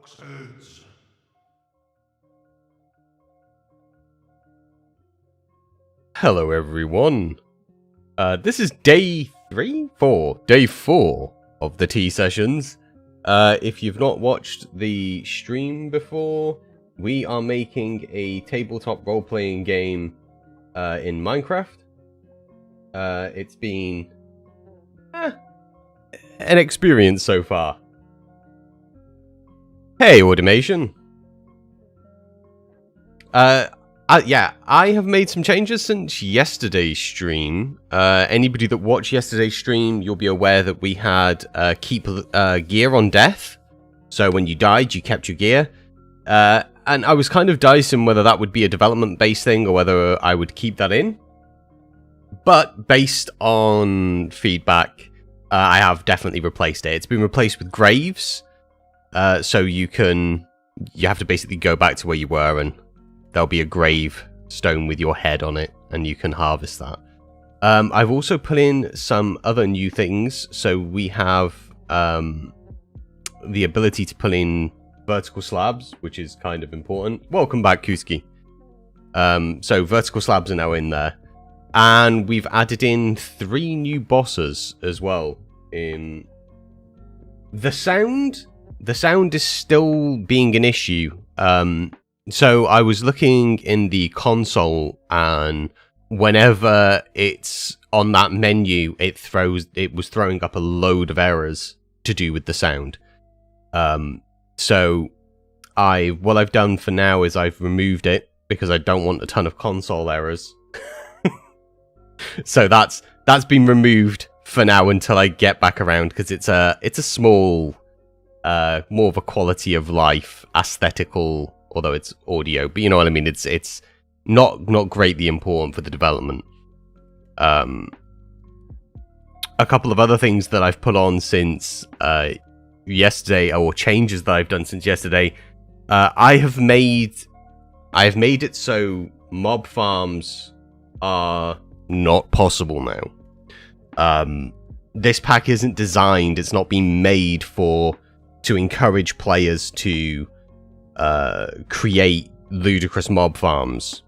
𝗥𝗔𝗡𝗖𝗞. Hello everyone, this is day 4 of the tea sessions. If you've not watched the stream before, we are making a tabletop role-playing game in Minecraft. It's been an experience so far. Hey Automation! Yeah, I have made some changes since yesterday's stream. Anybody that watched yesterday's stream, you'll be aware that we had keep gear on death. So when you died, you kept your gear. And I was kind of dicing whether that would be a development-based thing or whether I would keep that in. But based on feedback, I have definitely replaced it. It's been replaced with graves. So you have to basically go back to where you were and there'll be a grave stone with your head on it, and you can harvest that. I've also put in some other new things. So we have the ability to pull in vertical slabs, which is kind of important. Welcome back, Kuski. So vertical slabs are now in there. And we've added in 3 new bosses as well. In the sound is still being an issue. So I was looking in the console, and whenever it's on that menu, it was throwing up a load of errors to do with the sound. So what I've done for now is I've removed it because I don't want a ton of console errors. So that's been removed for now until I get back around, because it's a small, more of a quality of life aesthetical. Although it's audio, but you know what I mean. It's not greatly important for the development. A couple of other things that I've put on since yesterday, or changes that I've done since yesterday. I have made it so mob farms are not possible now. This pack isn't designed. It's not been made to encourage players to create ludicrous mob farms.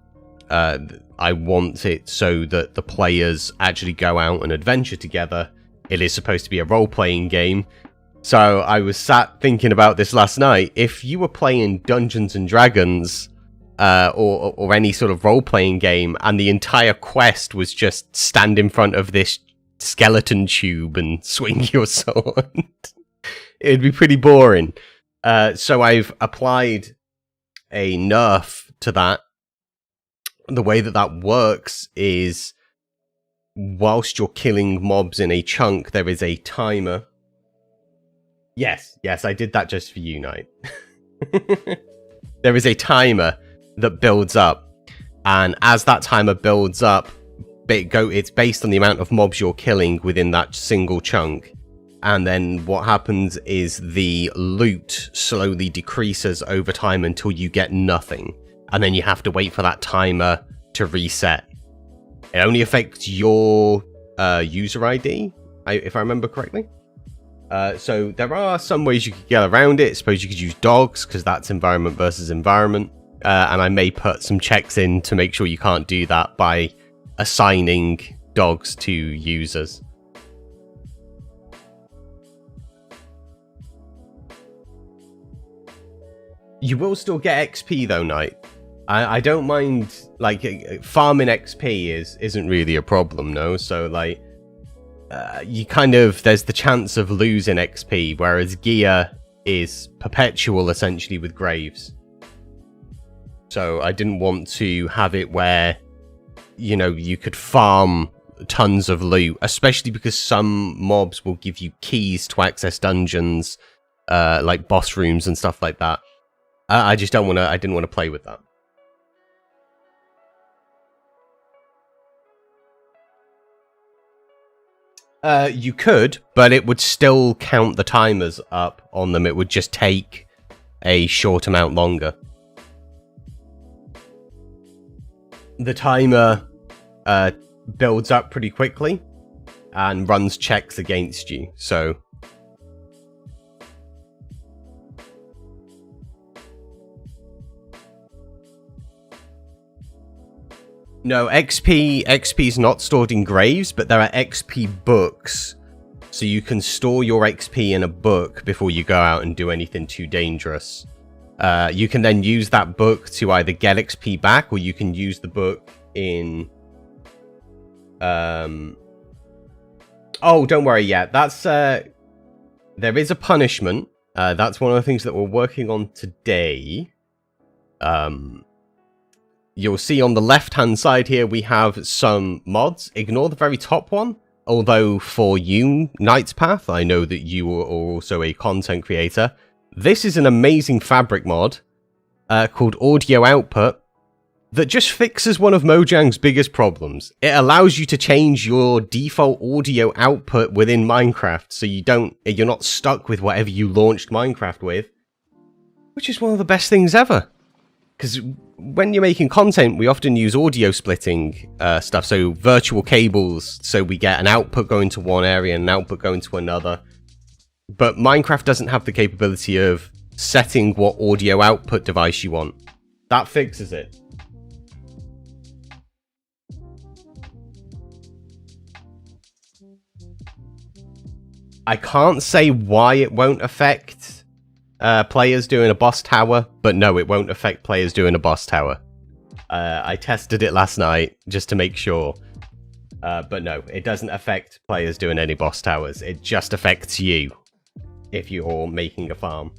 I want it so that the players actually go out and adventure together. It is supposed to be a role-playing game. So I was sat thinking about this last night. If you were playing Dungeons and Dragons, or any sort of role-playing game, and the entire quest was just stand in front of this skeleton tube and swing your sword, it'd be pretty boring. So I've applied a nerf to that. The way that works is, whilst you're killing mobs in a chunk, there is a timer. Yes, I did that just for you, Knight. There is a timer that builds up, and as that timer builds up, it's based on the amount of mobs you're killing within that single chunk. And then what happens is the loot slowly decreases over time until you get nothing. And then you have to wait for that timer to reset. It only affects your user ID, if I remember correctly. So there are some ways you could get around it. I suppose you could use dogs, because that's environment versus environment. And I may put some checks in to make sure you can't do that by assigning dogs to users. You will still get XP though, Knight. I don't mind, like, farming XP isn't really a problem, no? So, like, there's the chance of losing XP, whereas gear is perpetual, essentially, with graves. So I didn't want to have it where, you could farm tons of loot, especially because some mobs will give you keys to access dungeons, like boss rooms and stuff like that. I just didn't want to play with that. You could, but it would still count the timers up on them. It would just take a short amount longer. The timer builds up pretty quickly and runs checks against you, so No, XP is not stored in graves, but there are XP books. So you can store your XP in a book before you go out and do anything too dangerous. You can then use that book to either get XP back, or you can use the book in... Oh, don't worry, yeah. That's... there is a punishment. That's one of the things that we're working on today. You'll see on the left-hand side here, we have some mods. Ignore the very top one. Although for you, Knight's Path, I know that you are also a content creator. This is an amazing fabric mod called Audio Output that just fixes one of Mojang's biggest problems. It allows you to change your default audio output within Minecraft, so you're not stuck with whatever you launched Minecraft with, which is one of the best things ever. Because when you're making content, we often use audio splitting stuff, so virtual cables, so we get an output going to one area and an output going to another. But Minecraft doesn't have the capability of setting what audio output device you want. That fixes it. I can't say why it won't affect players doing a boss tower, but no, it won't affect players doing a boss tower. I tested it last night just to make sure, but no, it doesn't affect players doing any boss towers. It just affects you if you're making a farm.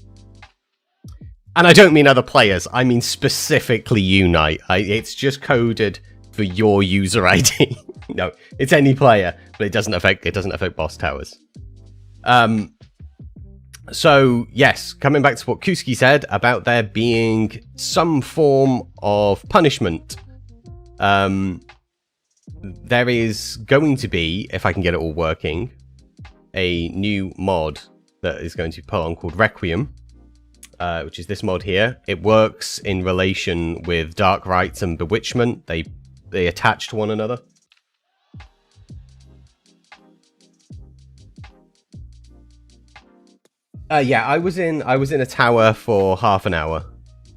And I don't mean other players, I mean specifically you, Knight. It's just coded for your user ID. No, it's any player, but it doesn't affect boss towers. So, yes, coming back to what Kuski said about there being some form of punishment. There is going to be, if I can get it all working, a new mod that is going to be put on called Requiem, which is this mod here. It works in relation with Dark Rites and Bewitchment. They attach to one another. Yeah, I was in a tower for half an hour,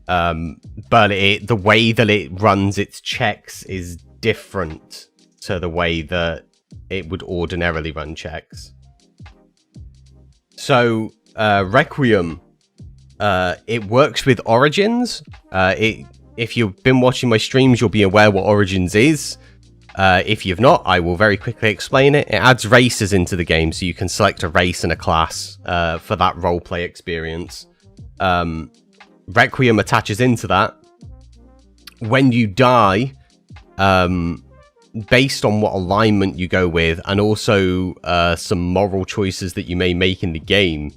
but the way that it runs its checks is different to the way that it would ordinarily run checks. So Requiem, it works with Origins. If you've been watching my streams, you'll be aware what Origins is. If you've not, I will very quickly explain it. It adds races into the game, so you can select a race and a class for that roleplay experience. Requiem attaches into that. When you die, based on what alignment you go with, and also some moral choices that you may make in the game,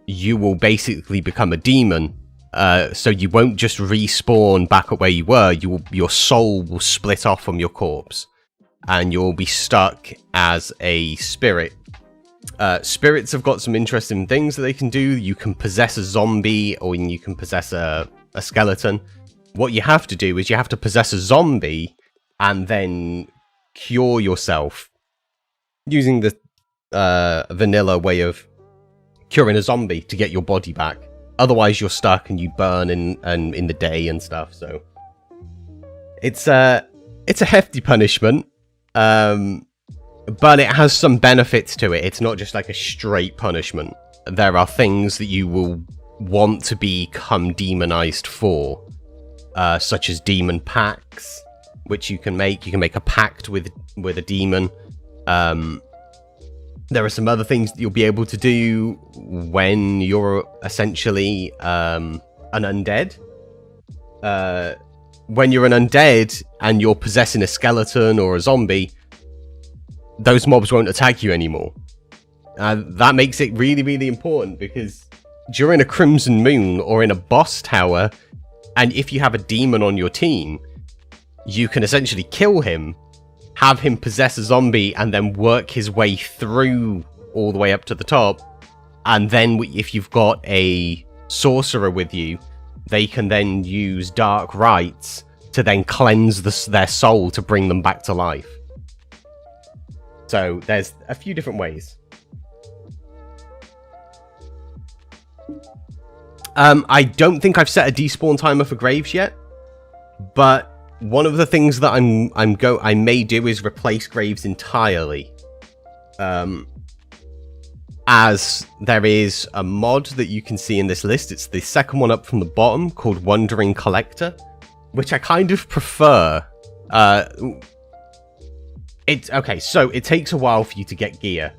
you will basically become a demon. So you won't just respawn back at where you were. Your soul will split off from your corpse, and you'll be stuck as a spirit. Spirits have got some interesting things that they can do. You can possess a zombie, or you can possess a skeleton. What you have to do is you have to possess a zombie and then cure yourself using the vanilla way of curing a zombie to get your body back. Otherwise, you're stuck and you burn in the day and stuff. So it's a hefty punishment, but it has some benefits to it. It's not just like a straight punishment. There are things that you will want to become demonized for, such as demon packs, which you can make. You can make a pact with a demon. There are some other things that you'll be able to do when you're essentially an undead. When you're an undead and you're possessing a skeleton or a zombie, those mobs won't attack you anymore. That makes it really, really important, because during a Crimson Moon or in a boss tower, and if you have a demon on your team, you can essentially kill him, have him possess a zombie, and then work his way through all the way up to the top. And then if you've got a sorcerer with you, they can then use Dark Rites to then cleanse their soul to bring them back to life. So there's a few different ways. I don't think I've set a despawn timer for graves yet, but one of the things that I may do is replace graves entirely. As there is a mod that you can see in this list. It's the second one up from the bottom, called 𝗠𝗢𝗘𝗖𝗞, which I kind of prefer. Okay, so it takes a while for you to get gear.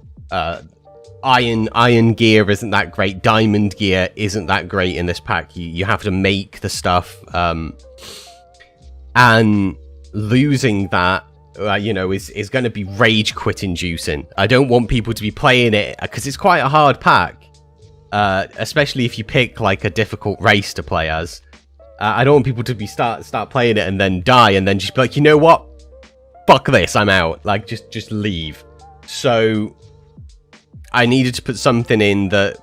Iron gear isn't that great. Diamond gear isn't that great in this pack. You have to make the stuff, and losing that, you know, is going to be rage quit inducing. I don't want people to be playing it because it's quite a hard pack, especially if you pick like a difficult race to play as. I don't want people to be start playing it and then die and then just be like, you know what, fuck this, I'm out. Like just leave. So I needed to put something in that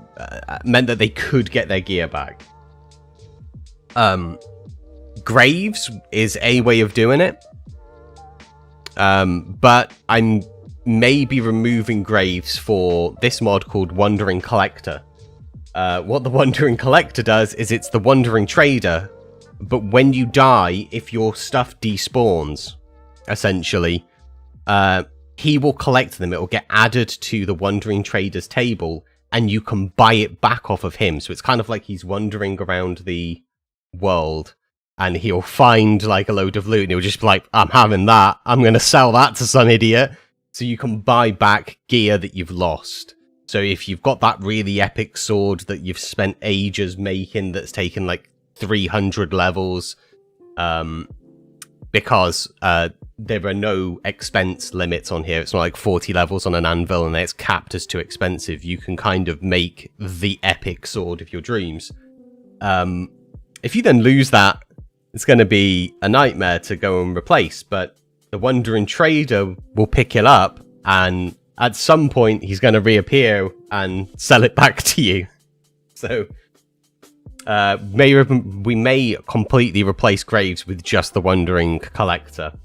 meant that they could get their gear back. Graves is a way of doing it. But I'm maybe removing graves for this mod called 𝗠𝗢𝗥𝗘𝗖𝗞. What the 𝗠𝗢𝗥𝗘𝗖𝗞 does is it's the wandering trader, but when you die, if your stuff despawns, essentially, he will collect them. It will get added to the wandering trader's table, and you can buy it back off of him. So it's kind of like he's wandering around the world, and he'll find like a load of loot, and he'll just be like, I'm having that. I'm going to sell that to some idiot. So you can buy back gear that you've lost. So if you've got that really epic sword that you've spent ages making that's taken like 300 levels, because there are no expense limits on here. It's not like 40 levels on an anvil and it's capped as too expensive. You can kind of make the epic sword of your dreams. If you then lose that, it's going to be a nightmare to go and replace, but the wandering trader will pick it up, and at some point he's going to reappear and sell it back to you. So we may completely replace graves with just the 𝗠𝗢𝗥𝗘𝗖𝗞.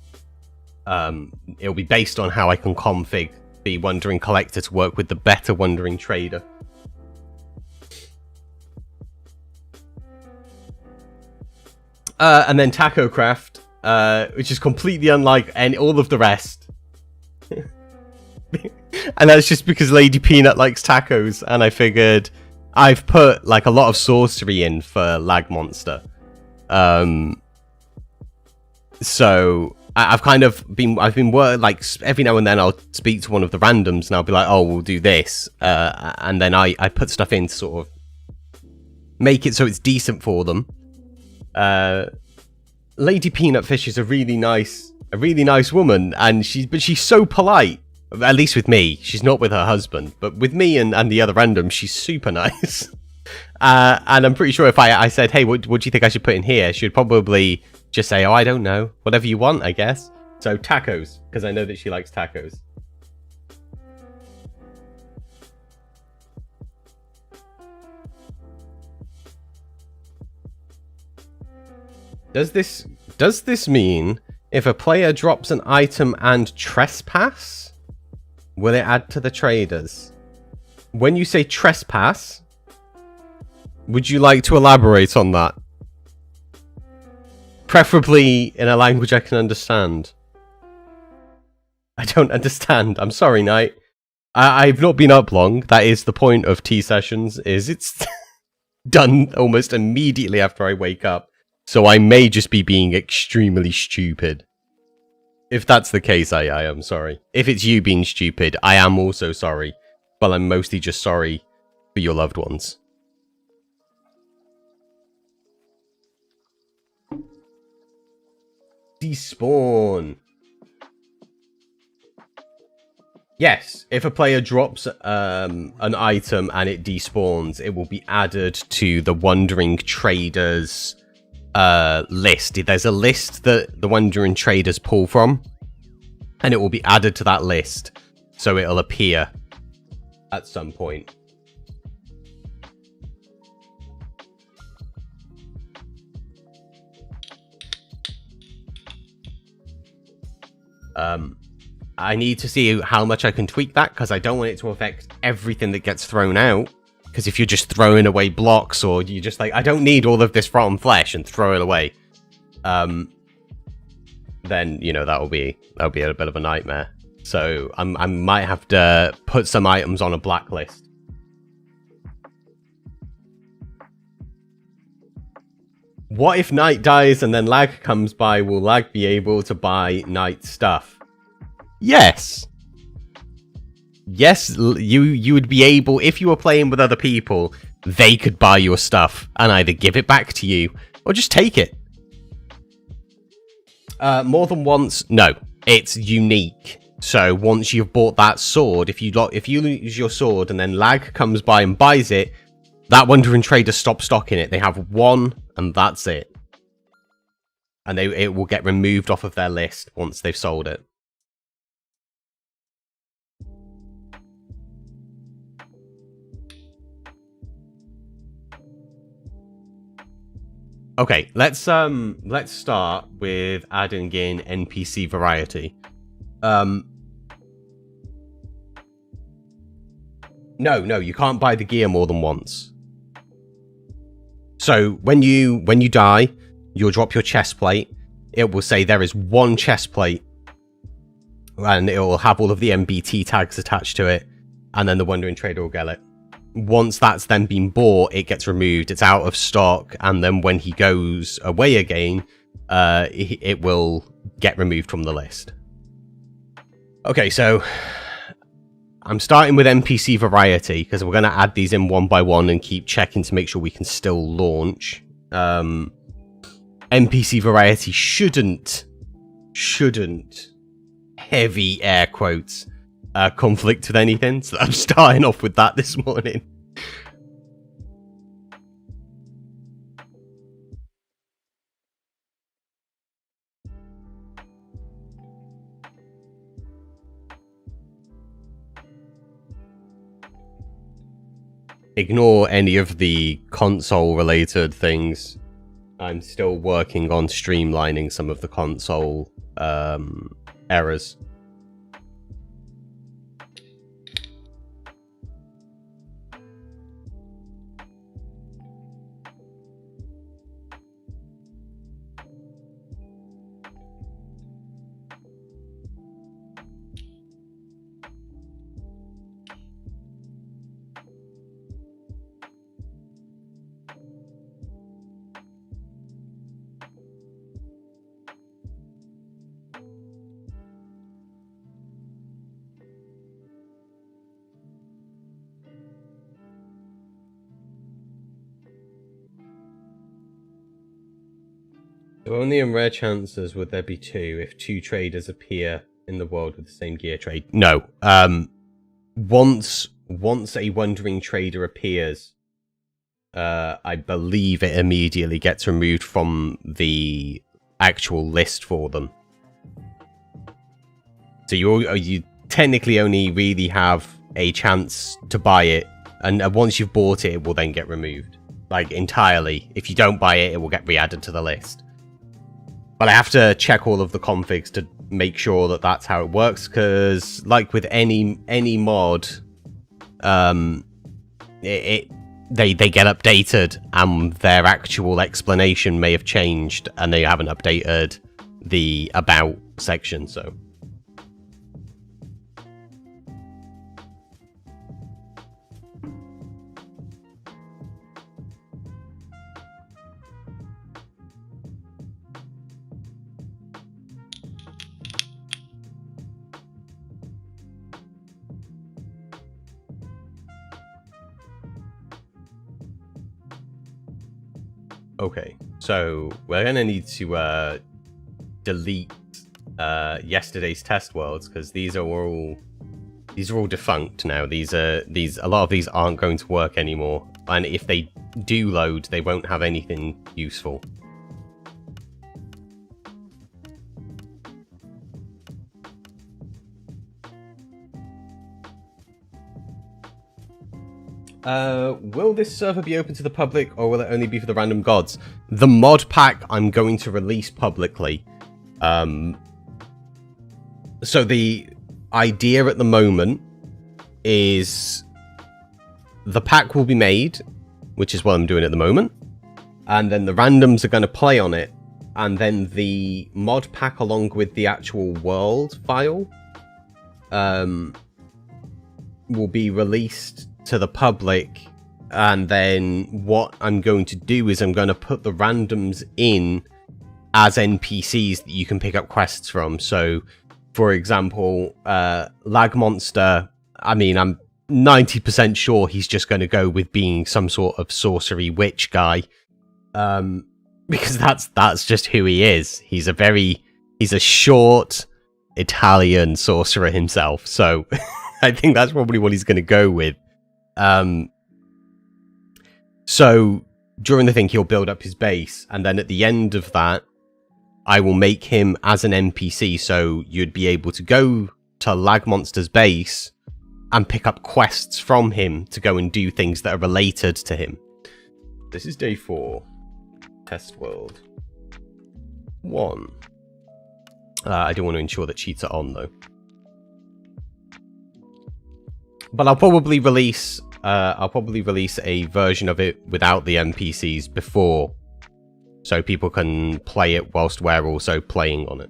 It'll be based on how I can config the 𝗠𝗠𝗥𝗘𝗖𝗞 to work with the better wandering trader. And then TacoCraft, which is completely unlike all of the rest. And that's just because Lady Peanut likes tacos, and I figured I've put like a lot of sorcery in for Lag Monster. So I've been like every now and then I'll speak to one of the randoms and I'll be like, oh, we'll do this, and then I put stuff in to sort of make it so it's decent for them. Lady Peanut Fish is a really nice woman, and she's so polite. At least with me. She's not with her husband, but with me and the other randoms, she's super nice. And I'm pretty sure if I said, hey, what do you think I should put in here? She'd probably just say, oh, I don't know. Whatever you want, I guess. So tacos, because I know that she likes tacos. Does this mean if a player drops an item and trespass, will it add to the traders? When you say trespass, would you like to elaborate on that? Preferably in a language I can understand. I don't understand. I'm sorry, Knight. I've not been up long. That is the point of tea sessions, is it's done almost immediately after I wake up. So I may just be being extremely stupid. If that's the case, I am sorry. If it's you being stupid, I am also sorry. But I'm mostly just sorry for your loved ones. Despawn. Yes, if a player drops an item and it despawns, it will be added to the Wandering Traders list. There's a list that the Wandering Traders pull from, and it will be added to that list, so it'll appear at some point. I need to see how much I can tweak that, because I don't want it to affect everything that gets thrown out. Because if you're just throwing away blocks, or you're just like, I don't need all of this rotten flesh, and throw it away. then, you know, that'll be a bit of a nightmare. So I might have to put some items on a blacklist. What if Knight dies and then Lag comes by? Will Lag be able to buy Knight stuff? Yes. Yes, you would be able, if you were playing with other people, they could buy your stuff and either give it back to you or just take it. More than once? No. It's unique. So once you've bought that sword, if you lose your sword and then Lag comes by and buys it, that Wandering Trader stops stocking it. They have one and that's it. And it will get removed off of their list once they've sold it. Okay, let's start with adding in NPC variety. No, you can't buy the gear more than once. So when you die, you'll drop your chest plate. It will say there is one chest plate, and it will have all of the MBT tags attached to it, and then the Wandering Trader will get it. Once that's then been bought, it gets removed. It's out of stock, and then when he goes away again, it will get removed from the list. Okay, so I'm starting with NPC variety because we're going to add these in one by one and keep checking to make sure we can still launch. NPC variety shouldn't, heavy air quotes, conflict with anything. So I'm starting off with that this morning. Ignore any of the console related things. I'm still working on streamlining some of the console errors. So only in rare chances would there be two if two traders appear in the world with the same gear trade. No. Once a Wandering Trader appears, I believe it immediately gets removed from the actual list for them. So you technically only really have a chance to buy it, and once you've bought it, it will then get removed. Like, entirely. If you don't buy it, it will get re-added to the list. But I have to check all of the configs to make sure that that's how it works, because like with any mod, they get updated and their actual explanation may have changed and they haven't updated the about section, so. Okay, so we're going to need to delete yesterday's test worlds because these are all defunct now. A lot of these aren't going to work anymore, and if they do load, they won't have anything useful. Will this server be open to the public, or will it only be for the random gods? The mod pack I'm going to release publicly. So the idea at the moment is the pack will be made, which is what I'm doing at the moment, and then the randoms are going to play on it, and then the mod pack along with the actual world file will be released to the public. And then what I'm going to do is I'm going to put the randoms in as NPCs that you can pick up quests from. So, for example, 𝗥𝗚𝗥𝗘, I mean, I'm 90% sure he's just going to go with being some sort of sorcery witch guy. Because that's just who he is. He's a short Italian sorcerer himself. So, I think that's probably what he's going to go with. So, during the thing, he'll build up his base, and then at the end of that, I will make him as an NPC, so you'd be able to go to 𝗥𝗚𝗥𝗘's base and pick up quests from him to go and do things that are related to him. This is day 4. Test world 1. I do want to ensure that cheats are on, though. But I'll probably release a version of it without the NPCs before, so people can play it whilst we're also playing on it.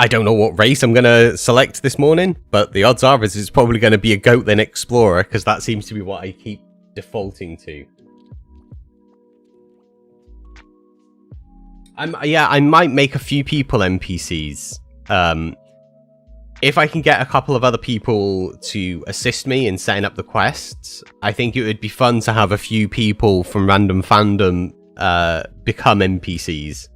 I don't know what race I'm going to select this morning, but the odds are it's probably going to be a 𝗥𝗚𝗘𝗖𝗞 explorer, because that seems to be what I keep defaulting to. I might make a few people NPCs. If I can get a couple of other people to assist me in setting up the quests, I think it would be fun to have a few people from Random Fandom become NPCs.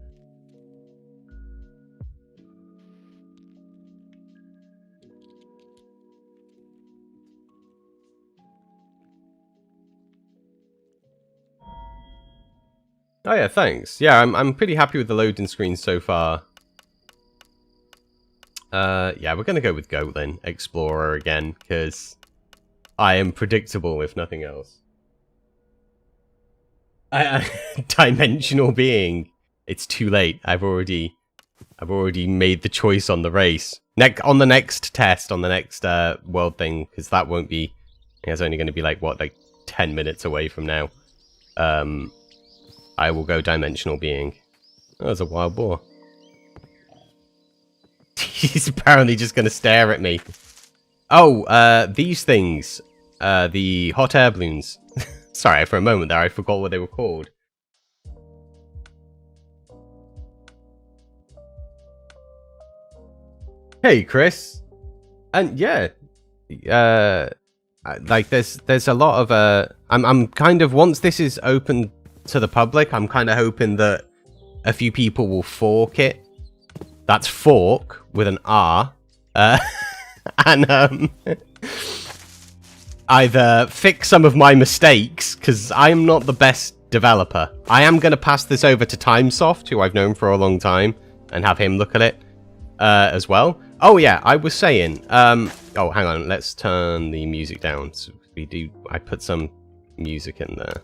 Oh yeah, thanks. Yeah, I'm pretty happy with the loading screen so far. Yeah, we're gonna go with 𝗥𝗚𝗘𝗖𝗞 Explorer again, because I am predictable if nothing else. Dimensional being. It's too late. I've already made the choice on the race. On the next test, on the next world thing, because that won't be. I think it's only going to be like 10 minutes away from now. I will go dimensional being. Oh, there's a wild boar. He's apparently just going to stare at me. Oh, these things. The hot air balloons. Sorry, for a moment there, I forgot what they were called. Hey, Chris. And yeah, like there's a lot of I'm kind of, once this is open to the public, I'm kind of hoping that a few people will fork it. That's fork with an R, and either fix some of my mistakes, because I'm not the best developer. I am going to pass this over to Timesoft, who I've known for a long time, and have him look at it as well. Oh yeah, I was saying, oh hang on, let's turn the music down. So I put some music in there.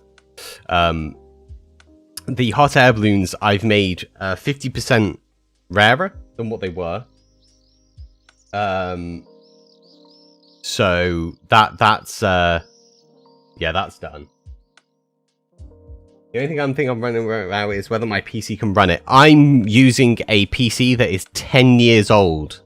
The hot air balloons I've made 50% rarer than what they were. So that's yeah, that's done. The only thing I'm running around is whether my PC can run it. I'm using a PC that is 10 years old.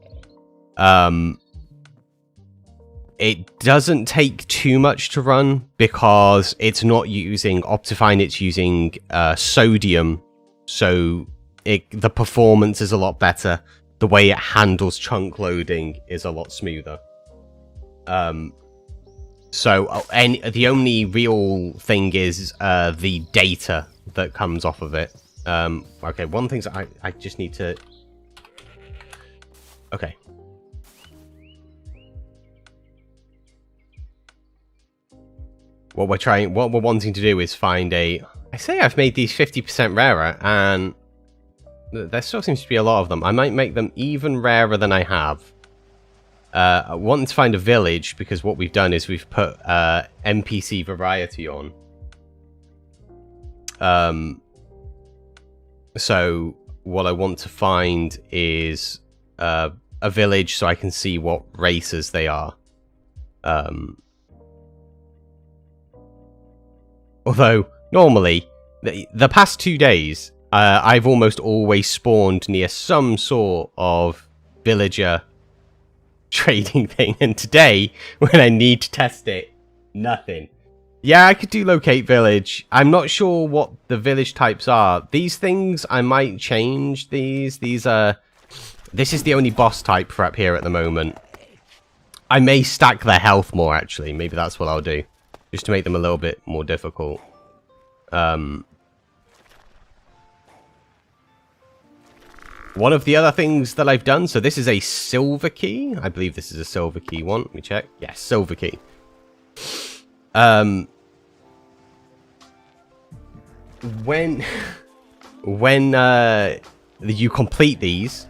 It doesn't take too much to run because it's not using Optifine, it's using sodium, so the performance is a lot better. The way it handles chunk loading is a lot smoother. So the only real thing is the data that comes off of it. Okay, one thing I just need to... Okay. What we're wanting to do is find a... I say I've made these 50% rarer, and there still seems to be a lot of them. I might make them even rarer than I have. I want to find a village, because what we've done is we've put NPC variety on. So what I want to find is a village so I can see what races they are. Although, normally, the past 2 days, I've almost always spawned near some sort of villager trading thing. And today, when I need to test it, nothing. Yeah, I could do locate village. I'm not sure what the village types are. These things, I might change these. This is the only boss type for up here at the moment. I may stack their health more, actually. Maybe that's what I'll do. Just to make them a little bit more difficult. One of the other things that I've done, so this is a silver key. I believe this is a silver key one. Let me check. Yes, silver key. When you complete these,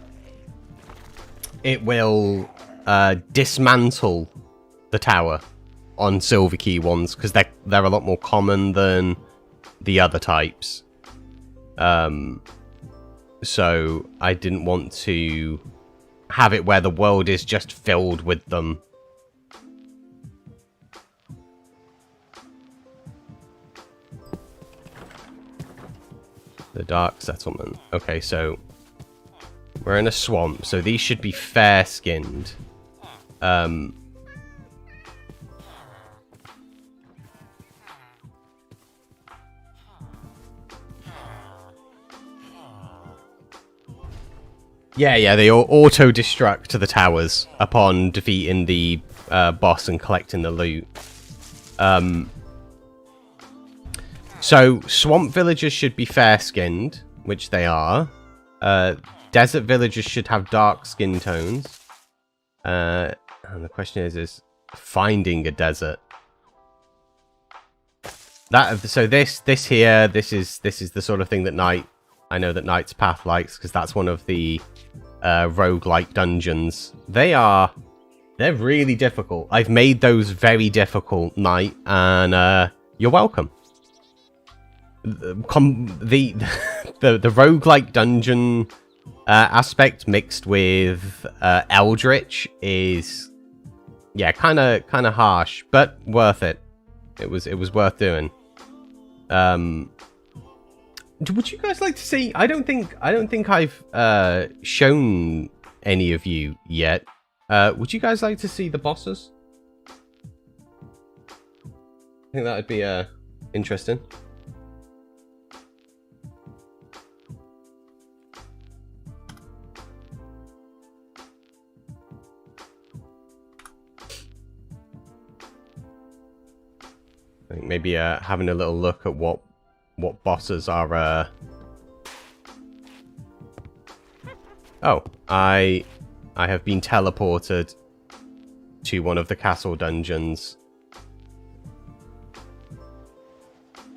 it will dismantle the tower on silver key ones, because they're a lot more common than the other types. So I didn't want to have it where the world is just filled with them. The Dark Settlement. Okay, so we're in a swamp, so these should be fair-skinned. Yeah, they all auto-destruct to the towers upon defeating the boss and collecting the loot. So, swamp villagers should be fair-skinned, which they are. Desert villagers should have dark skin tones. And the question is finding a desert. So this is the sort of thing that I know that Knight's Path likes, because that's one of the roguelike dungeons. They're really difficult. I've made those very difficult, Knight, and you're welcome. The roguelike dungeon aspect mixed with Eldritch is, yeah, kind of harsh, but worth it. It was worth doing. Would you guys like to see? I don't think I've shown any of you yet. Would you guys like to see the bosses? I think that would be interesting. I think maybe having a little look at what bosses are. Oh, I have been teleported to one of the castle dungeons.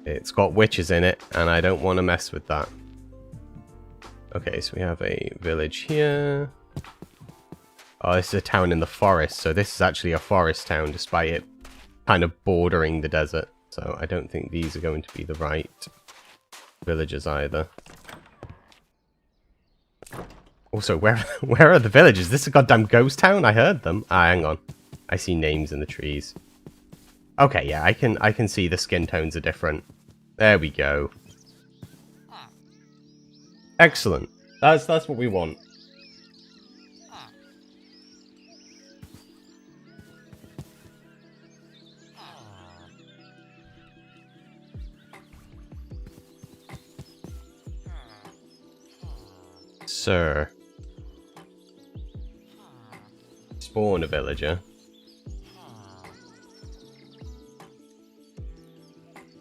It's got witches in it, and I don't want to mess with that. Okay, so we have a village here. Oh, this is a town in the forest, so this is actually a forest town, despite it kind of bordering the desert. So I don't think these are going to be the right villagers either. Also, where are the villagers? Is this a goddamn ghost town? I heard them. Ah, hang on. I see names in the trees. Okay, yeah, I can see the skin tones are different. There we go. Excellent. That's what we want. Sir. Spawn a villager.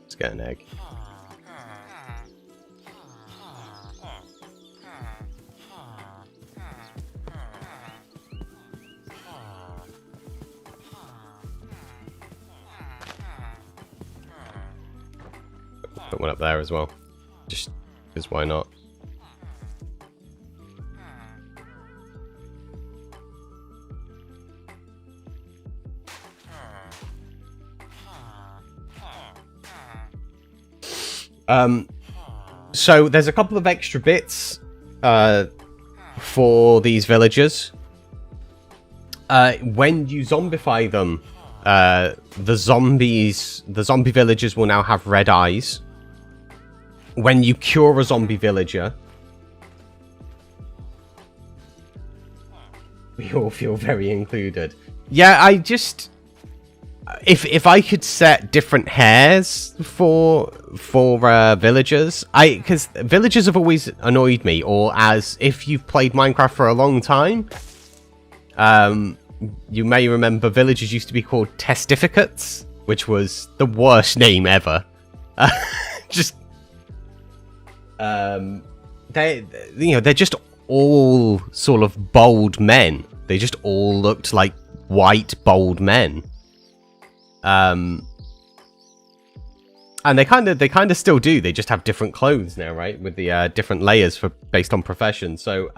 Let's get an egg. Put one up there as well. Just because why not? So there's a couple of extra bits for these villagers. When you zombify them, the zombie villagers will now have red eyes. When you cure a zombie villager, we all feel very included. Yeah, I just... If I could set different hairs for villagers, because villagers have always annoyed me, or as if you've played Minecraft for a long time, you may remember villagers used to be called testificates, which was the worst name ever. Just they're just all sort of bald men. They just all looked like white bald men. And they kind of still do. They just have different clothes now, right? With the different layers based on profession. So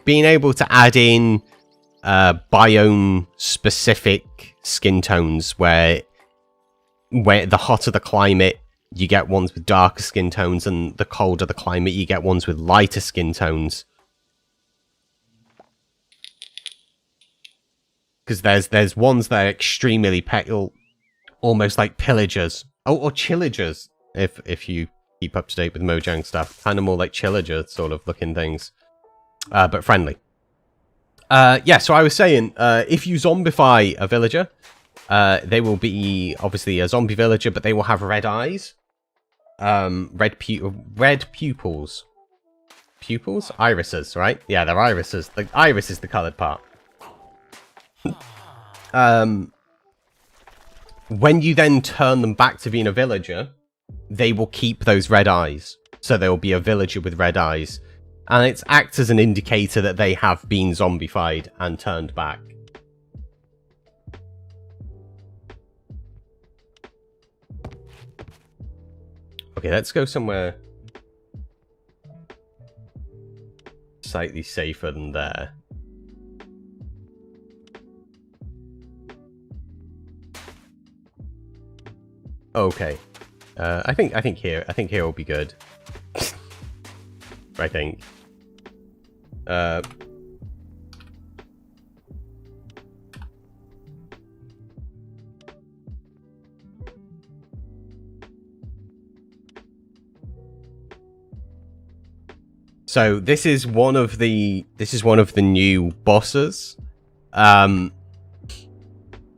being able to add in biome specific skin tones, where the hotter the climate, you get ones with darker skin tones, and the colder the climate, you get ones with lighter skin tones. Because there's ones that are extremely pale, almost like pillagers. Oh, or chillagers, if you keep up to date with Mojang stuff. Kind of more like chillager sort of looking things. But friendly. Yeah, so I was saying, if you zombify a villager, they will be obviously a zombie villager, but they will have red eyes. Red pupils. Pupils? Irises, right? Yeah, they're irises. The iris is the coloured part. When you then turn them back to being a villager, they will keep those red eyes. So they will be a villager with red eyes. And it acts as an indicator that they have been zombified and turned back. Okay, let's go somewhere slightly safer than there. Okay. I think here will be good. I think. So this is one of the new bosses.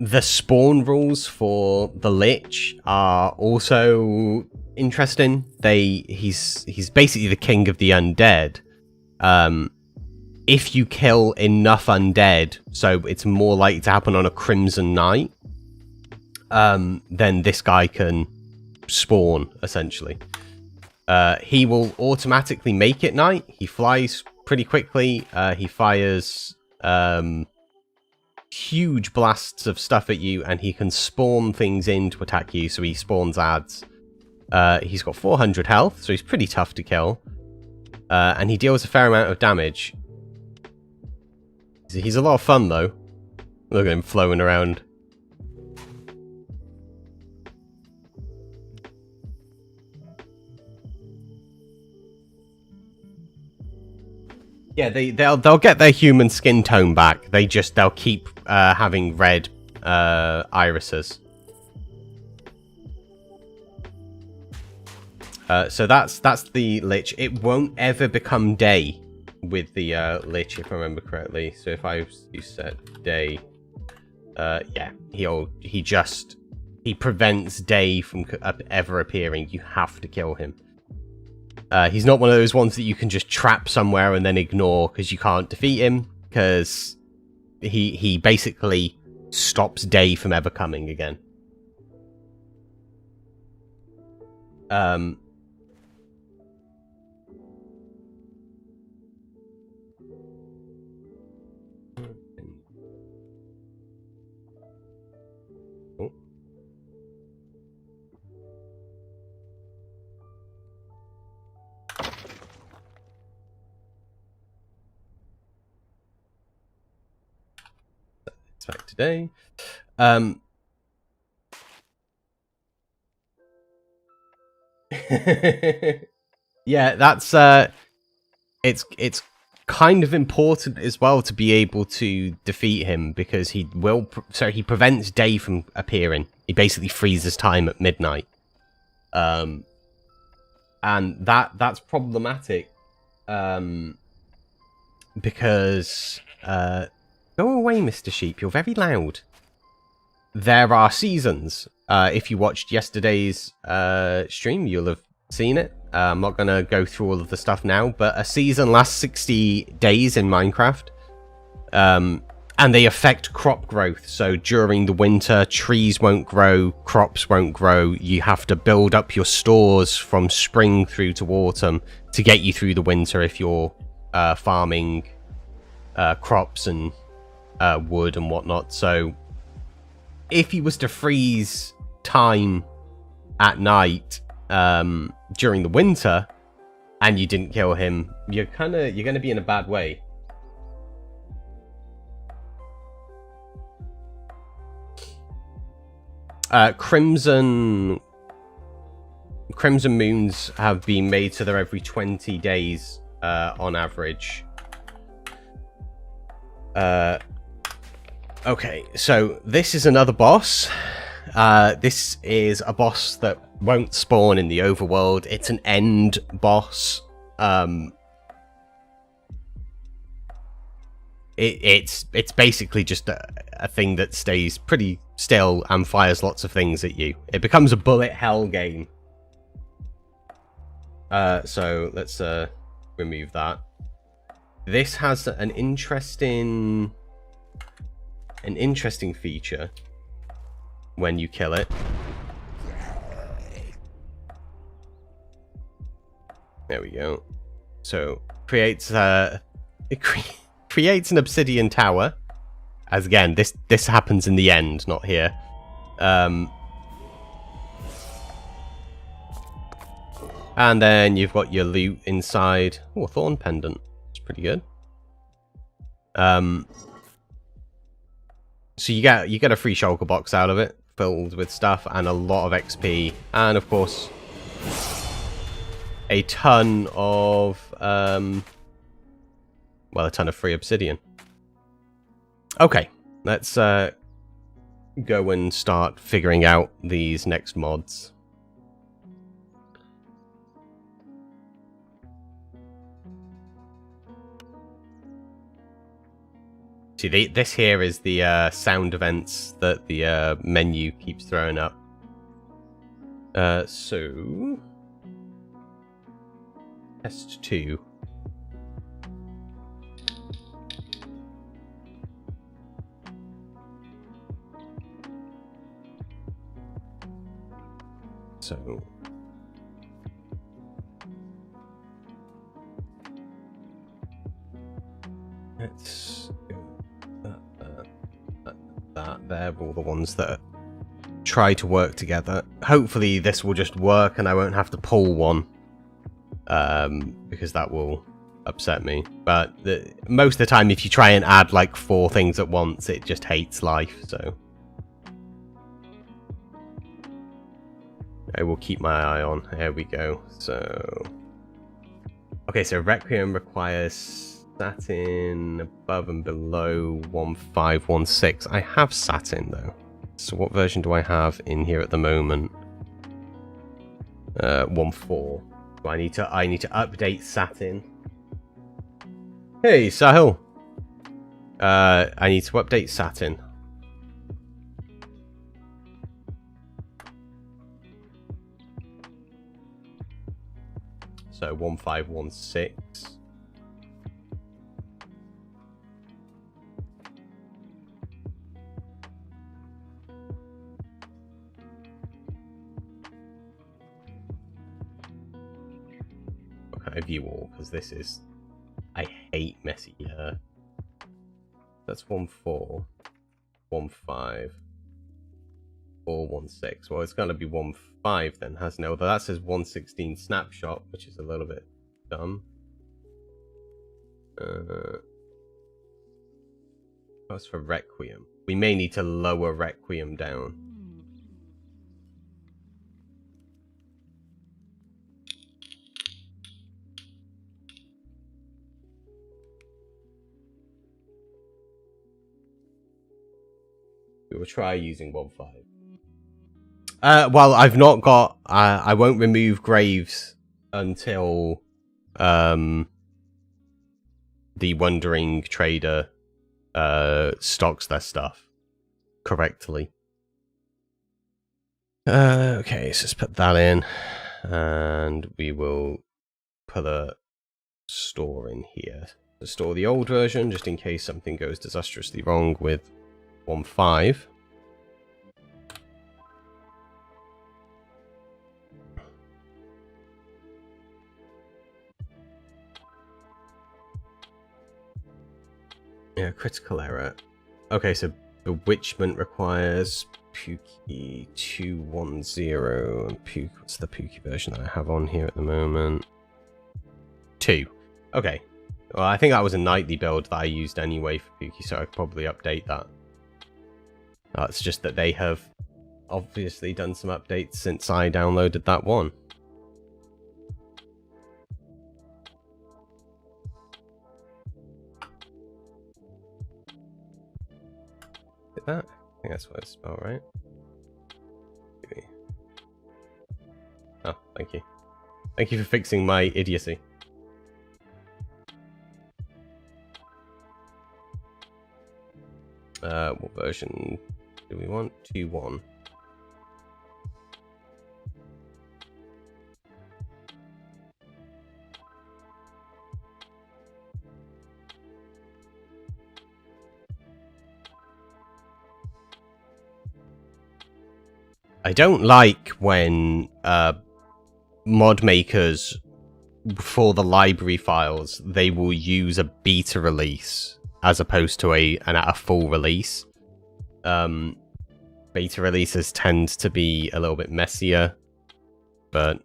The spawn rules for the Lich are also interesting. He's basically the king of the undead. If you kill enough undead, so it's more likely to happen on a Crimson Night, then this guy can spawn, essentially. He will automatically make it night. He flies pretty quickly. He fires huge blasts of stuff at you, and he can spawn things in to attack you, so he spawns ads. He's got 400 health, so he's pretty tough to kill. And he deals a fair amount of damage. He's a lot of fun, though. Look at him flowing around. Yeah, they'll get their human skin tone back. They'll keep having red irises. So that's the Lich. It won't ever become day with the Lich, if I remember correctly. So if you set day, yeah, he prevents day from ever appearing. You have to kill him. He's not one of those ones that you can just trap somewhere and then ignore because you can't defeat him, because he basically stops day from ever coming again. Oh. Back today. Yeah, that's it's kind of important as well to be able to defeat him, because he prevents day from appearing. He basically freezes time at midnight. And that's problematic. Because go away, Mr. Sheep, you're very loud. There are seasons. If you watched yesterday's stream, you'll have seen it. I'm not going to go through all of the stuff now, but a season lasts 60 days in Minecraft. And they affect crop growth. So during the winter, trees won't grow, crops won't grow. You have to build up your stores from spring through to autumn to get you through the winter if you're farming crops and wood and whatnot. So if he was to freeze time at night during the winter and you didn't kill him, you're going to be in a bad way. Crimson moons have been made so they're every 20 days on average. Okay, so this is another boss. This is a boss that won't spawn in the overworld. It's an end boss. It's basically just a thing that stays pretty still and fires lots of things at you. It becomes a bullet hell game. So let's remove that. This has an interesting feature when you kill it. There we go. So creates creates an obsidian tower. As again, this happens in the end, not here. And then you've got your loot inside. Oh, a thorn pendant. It's pretty good. So you get a free shulker box out of it, filled with stuff and a lot of XP, and of course a ton of a ton of free obsidian. Okay, let's go and start figuring out these next mods. See, this here is the sound events that the menu keeps throwing up. So test 2. So let's go that there, all the ones that try to work together. Hopefully this will just work and I won't have to pull one, because that will upset me. But most of the time, if you try and add like 4 things at once, it just hates life. So I will keep my eye on. There we go. So okay, so Requiem requires satin above and below 1516. I have satin though. So what version do I have in here at the moment? 1.4. So I need to update satin. Hey Sahil. I need to update satin. So 1516. Okay, view all, because this is... I hate messy That's 1.4. 1.5. 4.16. Well, it's going to be 1.5 then, hasn't it? Although that says 1.16 snapshot, which is a little bit dumb. That's for Requiem. We may need to lower Requiem down. We will try using 1.5. Well, I've not got... I won't remove graves until the Wandering Trader stocks their stuff correctly. Okay, so let's put that in. And we will put a store in here. To store the old version, just in case something goes disastrously wrong with 1.5. Yeah, critical error. Okay, so bewitchment requires Pookie 210. And Pookie, what's the Pookie version that I have on here at the moment? 2. Okay. Well, I think that was a nightly build that I used anyway for Pookie, so I could probably update that. It's just that they have obviously done some updates since I downloaded that one. Did that? I think that's what it's spelled, right? Oh, thank you. Thank you for fixing my idiocy. What version do we want? 2.1. I don't like when mod makers, for the library files, they will use a beta release as opposed to a full release. Beta releases tend to be a little bit messier, but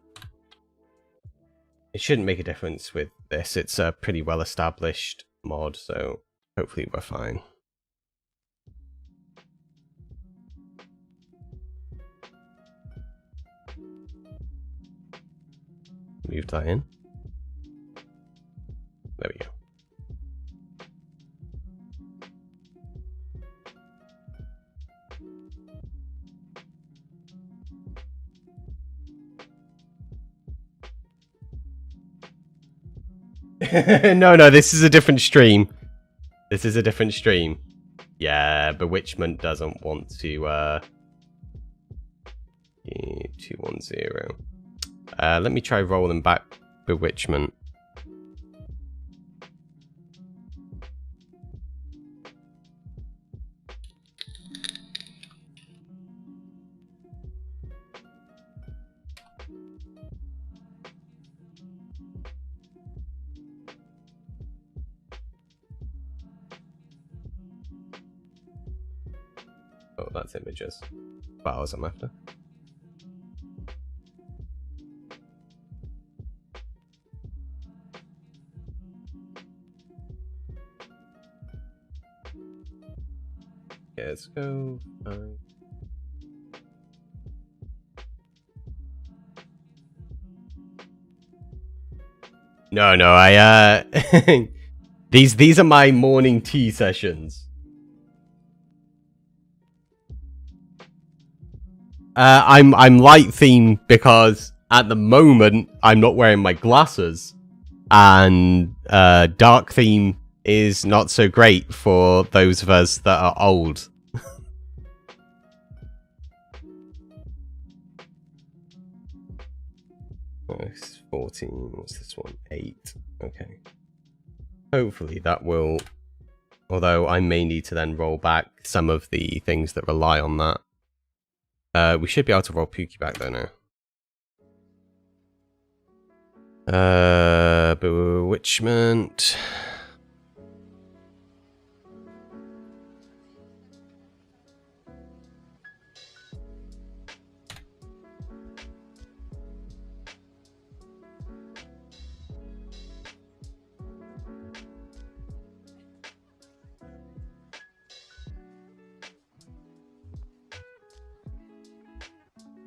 it shouldn't make a difference with this. It's a pretty well established mod, so hopefully we're fine. Move that in. There we go. No, this is a different stream. This is a different stream. Yeah, Bewitchment doesn't want to 210. Let me try rolling back Bewitchment. Oh, that's images. Files I'm after. Okay, let's go. No, these are my morning tea sessions. I'm light theme because at the moment I'm not wearing my glasses, and dark theme is not so great for those of us that are old. It's 14. What's this one? 8. Okay. Hopefully that will. Although I may need to then roll back some of the things that rely on that. We should be able to roll Pookie back though now. Bewitchment.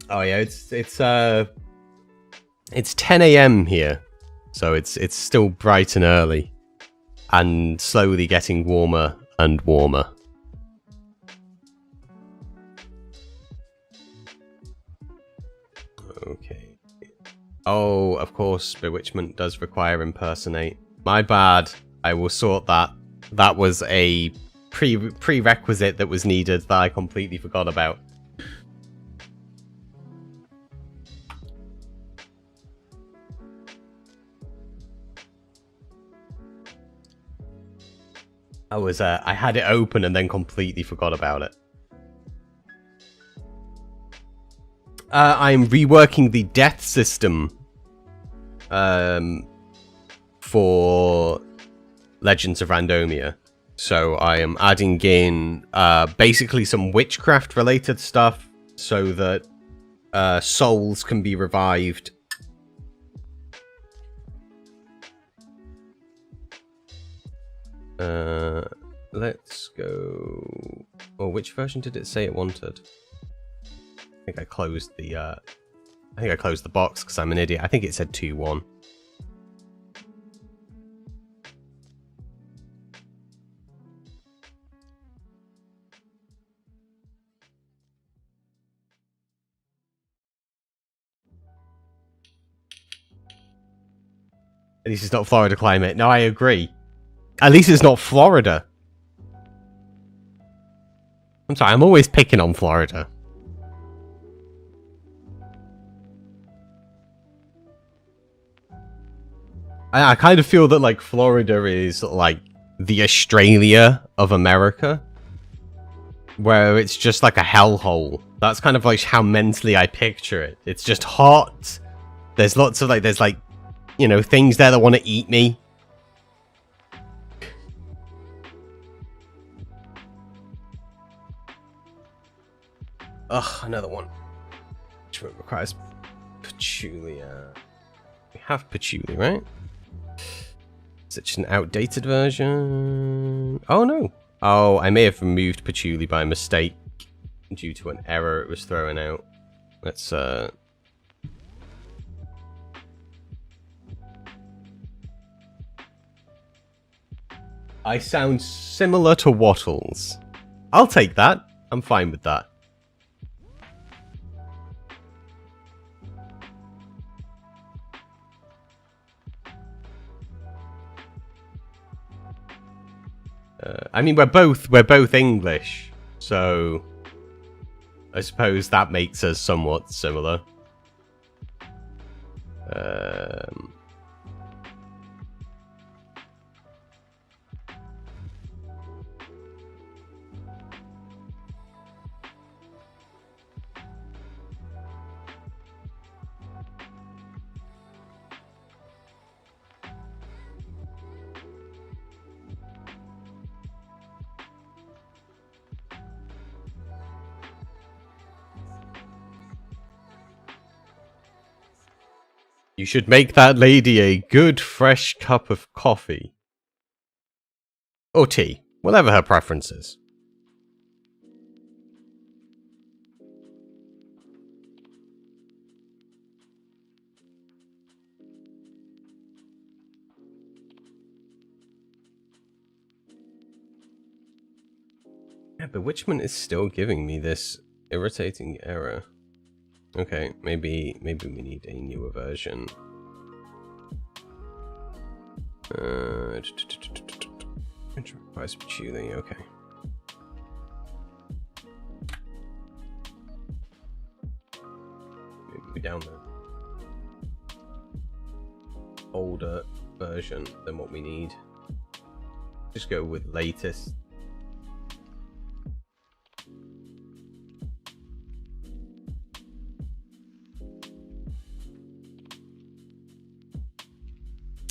Oh yeah, it's 10 AM here, so it's still bright and early, and slowly getting warmer and warmer. Oh, of course, bewitchment does require impersonate. My bad. I will sort that. That was a prerequisite that was needed that I completely forgot about. I had it open and then completely forgot about it. I'm reworking the death system for Legends of Randomia. So I am adding in basically some witchcraft related stuff so that souls can be revived. Let's go. Oh, which version did it say it wanted? I think I closed the box because I'm an idiot. I think it said 2.1. At least it's not Florida climate. No, I agree. At least it's not Florida. I'm sorry, I'm always picking on Florida. I kind of feel that, like, Florida is, like, the Australia of America. Where it's just like a hellhole. That's kind of like how mentally I picture it. It's just hot. There's lots of, like, you know, things there that want to eat me. Ugh, another one. Which requires patchouli. We have patchouli, right? Is it just an outdated version? Oh, no. Oh, I may have removed patchouli by mistake due to an error it was throwing out. Let's, I sound similar to Wattles. I'll take that. I'm fine with that. I mean, we're both English, so I suppose that makes us somewhat similar. You should make that lady a good fresh cup of coffee. Or tea, whatever her preference is. Yeah, Bewitchment is still giving me this irritating error. Okay, maybe we need a newer version. Enterprise patchouli, okay. Maybe down the older version than what we need. Just go with latest.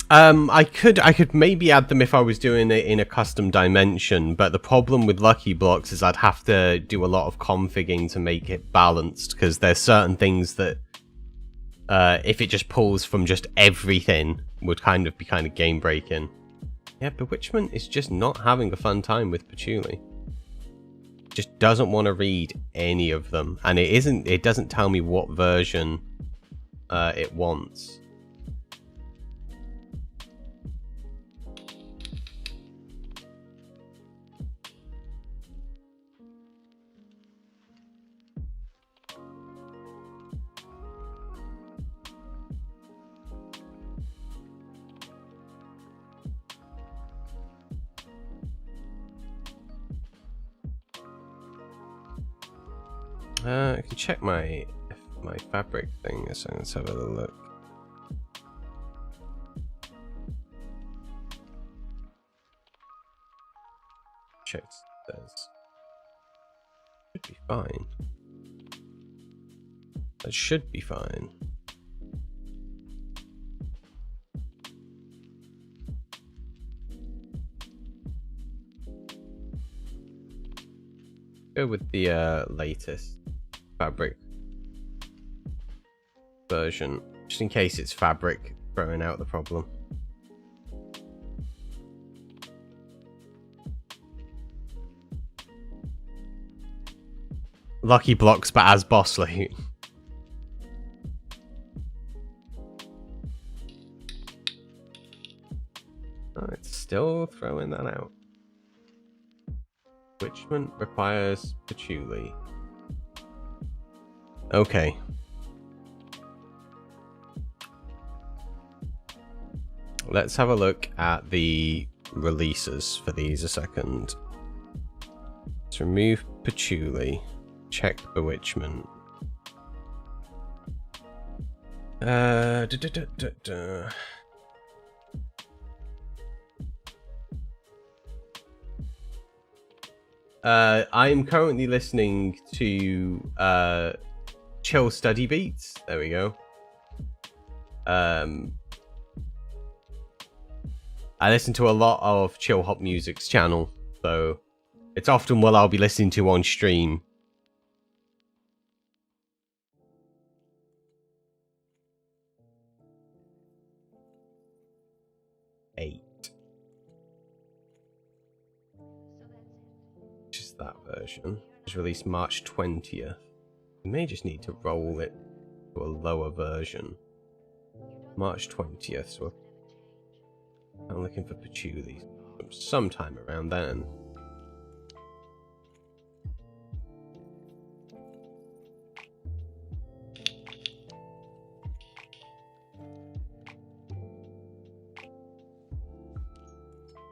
I could maybe add them if I was doing it in a custom dimension, but the problem with Lucky Blocks is I'd have to do a lot of configuring to make it balanced, because there's certain things that if it just pulls from just everything would be kind of game breaking. Yeah, Bewitchment is just not having a fun time with patchouli. Just doesn't want to read any of them, and it doesn't tell me what version it wants. I can check my fabric thing, so let's have a little look. Check this. Should be fine. That should be fine. Go with the latest fabric version, just in case it's fabric throwing out the problem. Lucky blocks, but as boss loot. Oh, it's still throwing that out. Witchman requires patchouli. Okay. Let's have a look at the releases for these a second. Let's remove patchouli. Check bewitchment. I'm currently listening to chill study beats. There we go. I listen to a lot of chill hop music's channel, so it's often what I'll be listening to on stream. Just that version. It was released March 20th. We may just need to roll it to a lower version. March 20th, so I'm looking for patchouli sometime around then.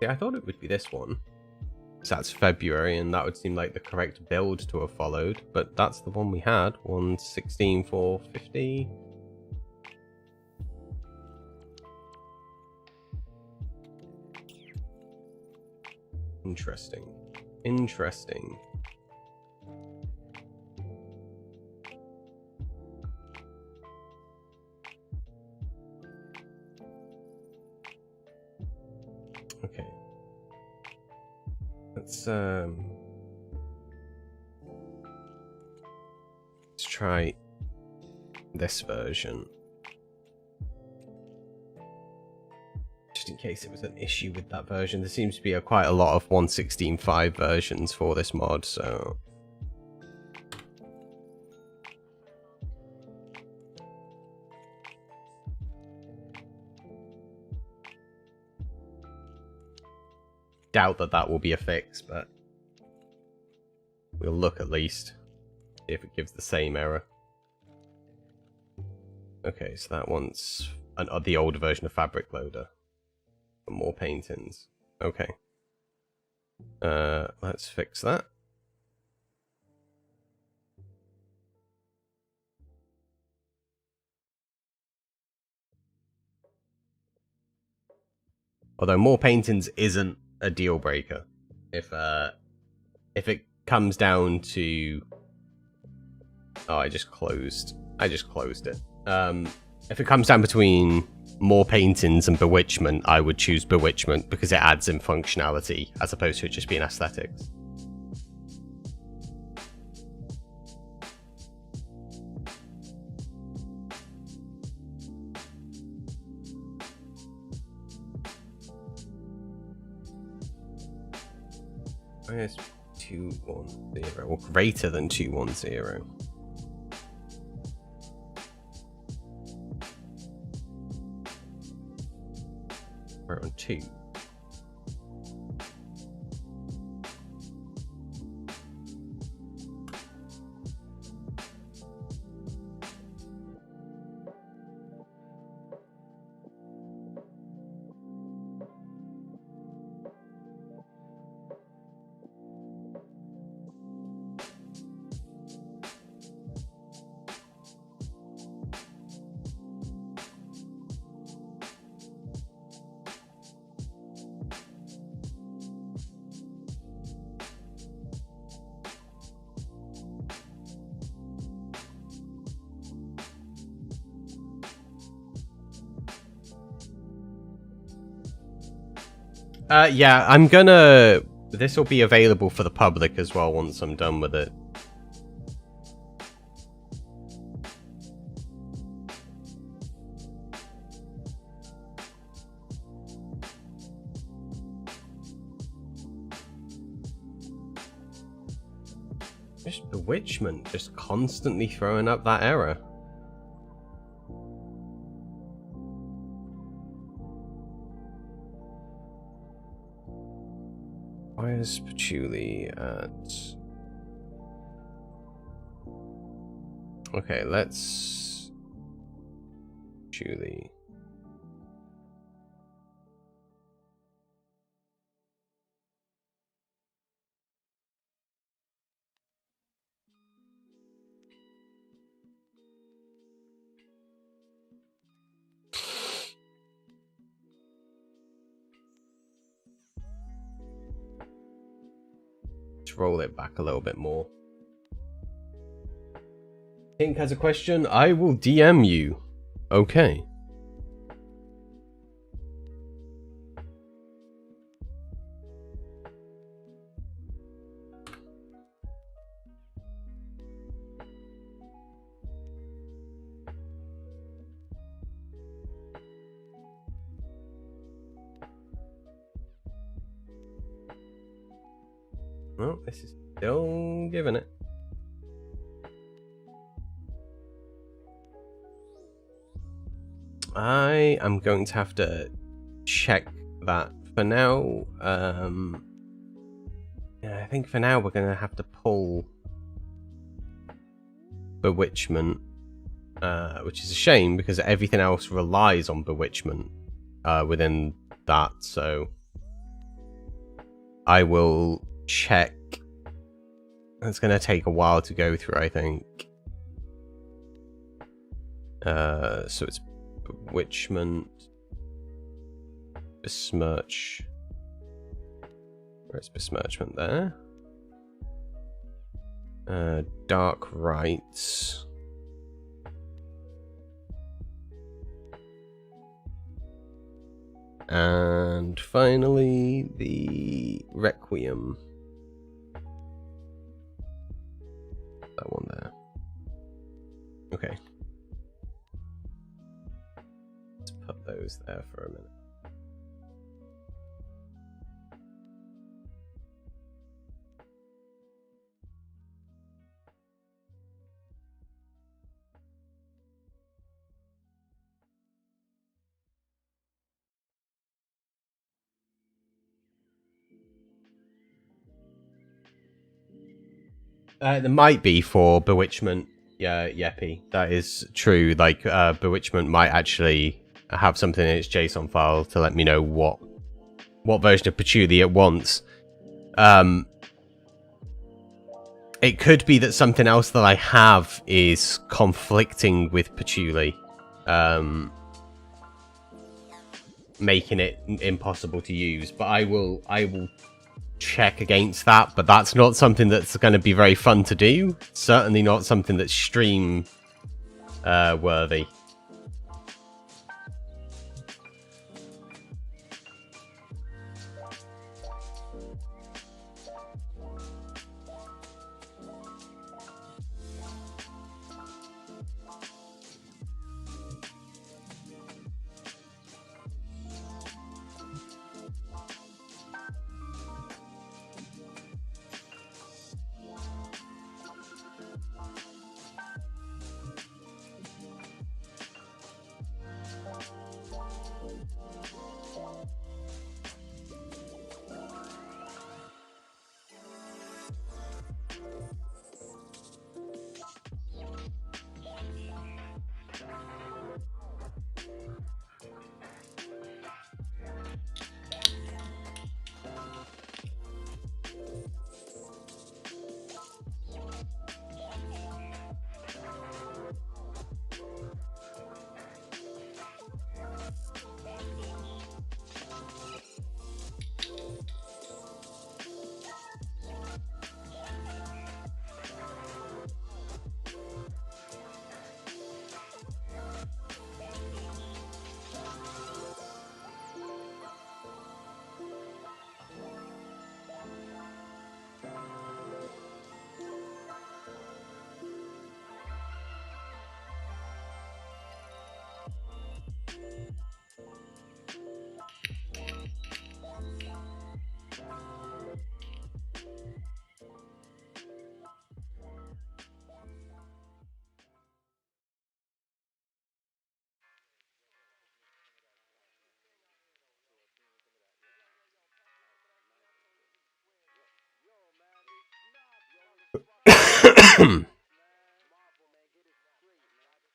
See, I thought it would be this one. So that's February, and that would seem like the correct build to have followed, but that's the one we had. 116,450. Interesting. Interesting. Okay. Let's try this version. Just in case it was an issue with that version. There seems to be quite a lot of 1.16.5 versions for this mod, so... doubt that that will be a fix, but we'll look at least. See if it gives the same error. Okay, so that one's the older version of Fabric Loader. For more paintings. Okay. Let's fix that. Although more paintings isn't a deal breaker. If it comes down to... Oh, I just closed it. If it comes down between more paintings and bewitchment, I would choose bewitchment because it adds in functionality as opposed to it just being aesthetics. Minus 210 or greater than 210. We're on 2. Yeah, I'm gonna... This will be available for the public as well once I'm done with it. Just Bewitchment, just constantly throwing up that error. Why is Patchouli at... Okay, let's... Patchouli. Let's roll it back a little bit more. Pink has a question. I will DM you. Okay. Well, this is still giving it. I am going to have to check that for now. Yeah, I think for now we're going to have to pull Bewitchment, which is a shame because everything else relies on Bewitchment within that. So I will check. It's going to take a while to go through, I think. So it's Bewitchment, Besmirch. Where's Besmirchment there? Dark Rites. And finally, the Requiem. That one there. Okay. Let's put those there for a minute. There might be for Bewitchment, yeah, Yeppy. That is true. Like, Bewitchment might actually have something in its JSON file to let me know what version of Patchouli it wants. It could be that something else that I have is conflicting with Patchouli, making it impossible to use. But I will check against that, but that's not something that's going to be very fun to do. Certainly not something that's stream worthy.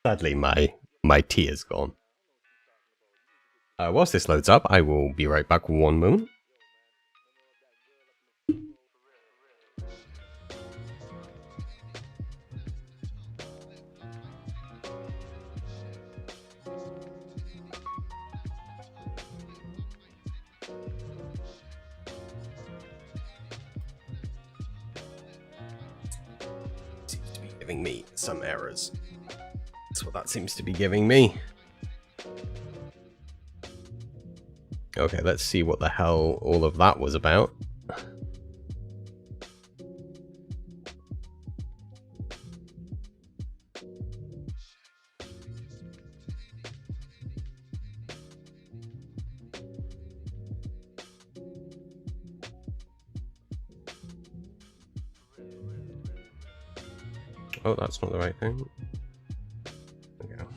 Sadly, my tea is gone. Whilst this loads up, I will be right back. One moment. Seems to be giving me some errors. That's what that seems to be giving me. Okay, let's see what the hell all of that was about. Oh, that's not the right thing. There we go.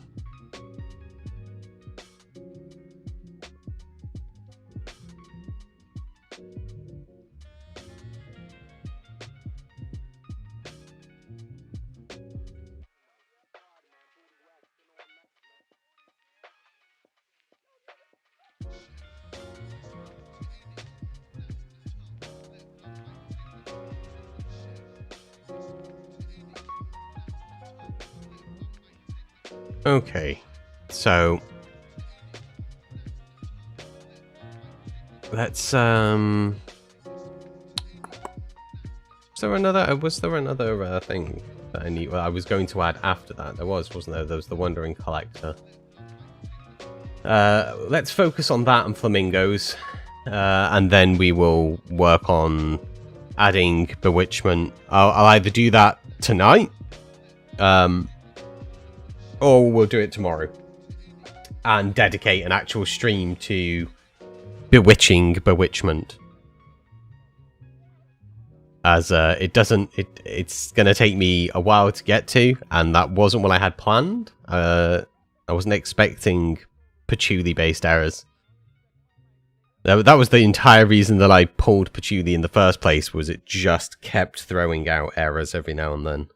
Okay, so let's was there another thing that I need? Well, I was going to add after that. There was, wasn't there? There was the Wandering Collector. Let's focus on that and flamingos, and then we will work on adding bewitchment. I'll either do that tonight, or we'll do it tomorrow and dedicate an actual stream to bewitching bewitchment. As it's gonna take me a while to get to, and that wasn't what I had planned. I wasn't expecting patchouli based errors. That was the entire reason that I pulled patchouli in the first place, was it just kept throwing out errors every now and then.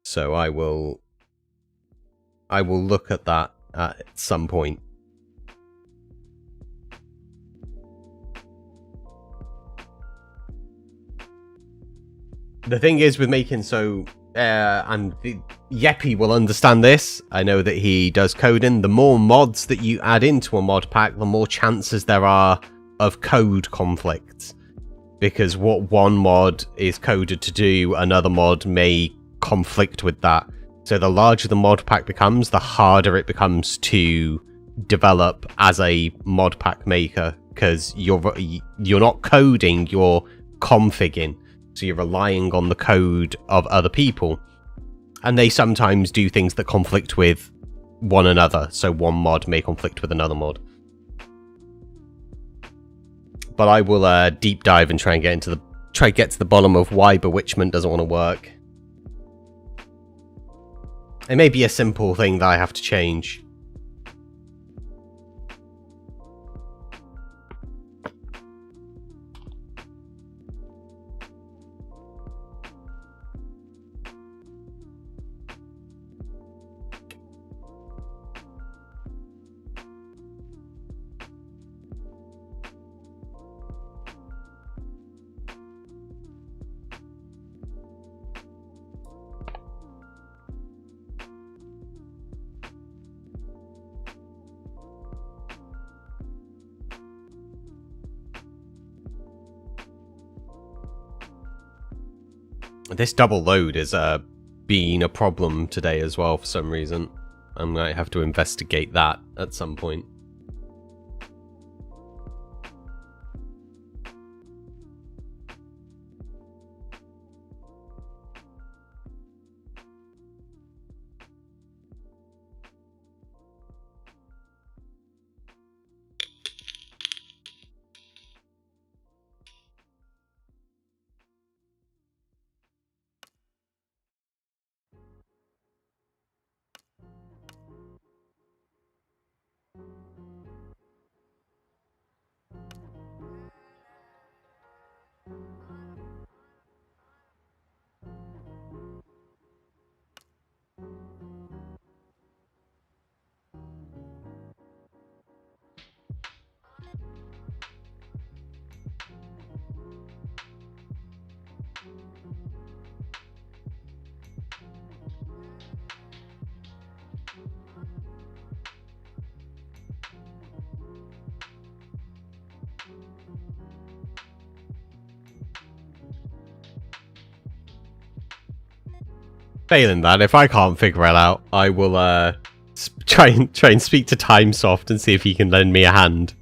So I will look at that at some point. The thing is with making and Yeppy will understand this. I know that he does coding. The more mods that you add into a mod pack, the more chances there are of code conflicts. Because what one mod is coded to do, another mod may conflict with that. So the larger the mod pack becomes, the harder it becomes to develop as a mod pack maker, because you're not coding, you're configuring. So you're relying on the code of other people, and they sometimes do things that conflict with one another. So one mod may conflict with another mod. But I will deep dive and try and get to the bottom of why bewitchment doesn't want to work. It may be a simple thing that I have to change. This double load is being a problem today as well for some reason. I might have to investigate that at some point. Failing that, if I can't figure it out, I will try and speak to Timesoft and see if he can lend me a hand.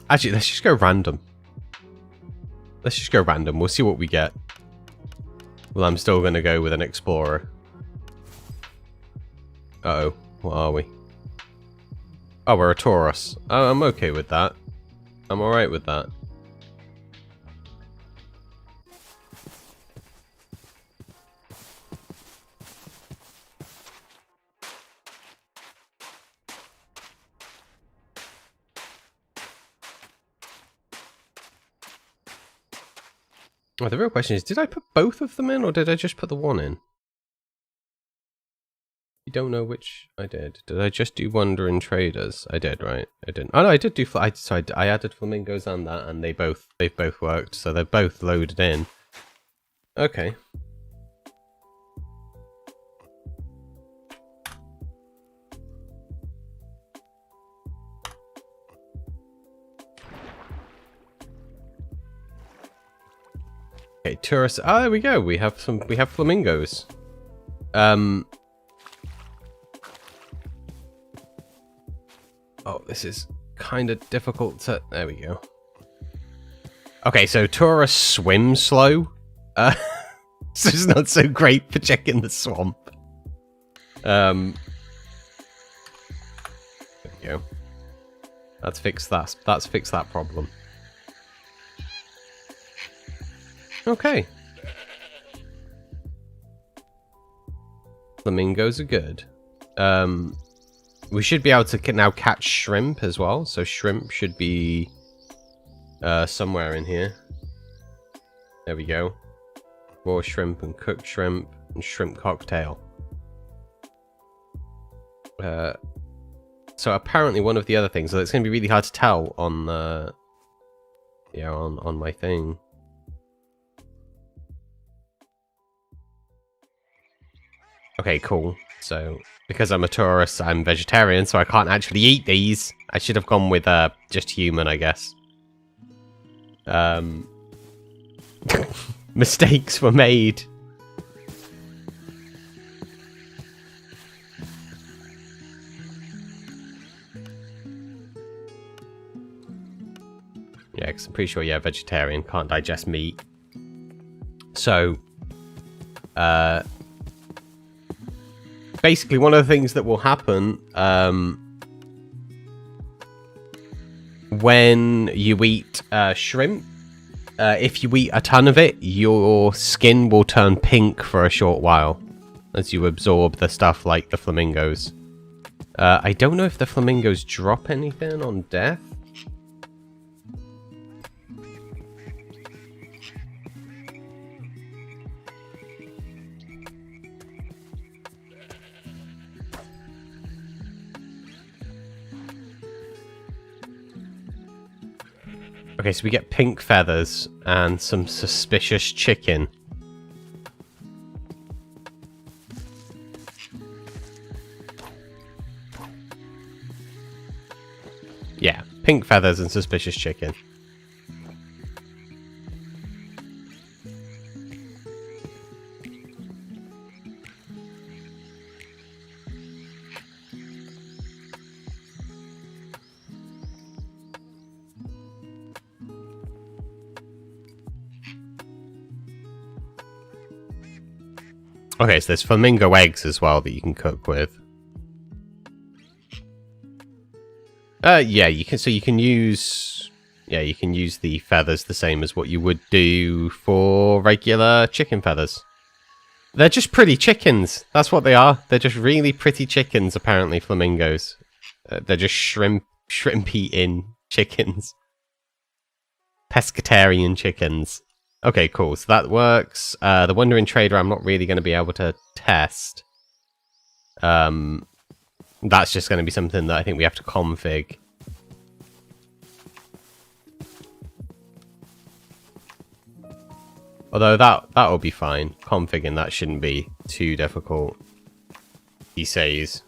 Actually, let's just go random. Let's just go random. We'll see what we get. Well, I'm still going to go with an explorer. Uh-oh. What are we? Oh, we're a Taurus. Oh, I'm okay with that. I'm alright with that. Well, the real question is, did I put both of them in, or did I just put the one in? You don't know which I did. Did I just do Wandering Traders? I did, right? I didn't. Oh no, I did do. I added flamingos and that, and they've both worked, so they're both loaded in. Okay. Okay, tourists. Ah, there we go. We have flamingos. Oh, this is kind of difficult to. There we go. Okay, so tourists swim slow. So it's not so great for checking the swamp. There we go. That's fixed that problem. Okay. Flamingos are good. We should be able to now catch shrimp as well. So shrimp should be somewhere in here. There we go. Raw shrimp and cooked shrimp and shrimp cocktail. So apparently one of the other things, so it's going to be really hard to tell on the, on my thing. Okay, cool. So, because I'm a tourist, I'm vegetarian, so I can't actually eat these. I should have gone with just human, I guess. Mistakes were made. Yeah, because I'm pretty sure, vegetarian, can't digest meat. So, basically, one of the things that will happen when you eat shrimp, if you eat a ton of it, your skin will turn pink for a short while as you absorb the stuff like the flamingos. I don't know if the flamingos drop anything on death. Okay, so we get pink feathers and some suspicious chicken. Yeah, pink feathers and suspicious chicken. Okay, so there's flamingo eggs as well that you can cook with. Yeah, you can. So you can use. Yeah, you can use the feathers the same as what you would do for regular chicken feathers. They're just pretty chickens. That's what they are. They're just really pretty chickens, apparently, flamingos. They're just shrimp-eating chickens. Pescatarian chickens. Okay, cool. So that works. The Wandering Trader I'm not really going to be able to test. That's just going to be something that I think we have to config. Although that'll be fine. Configuring that shouldn't be too difficult. He says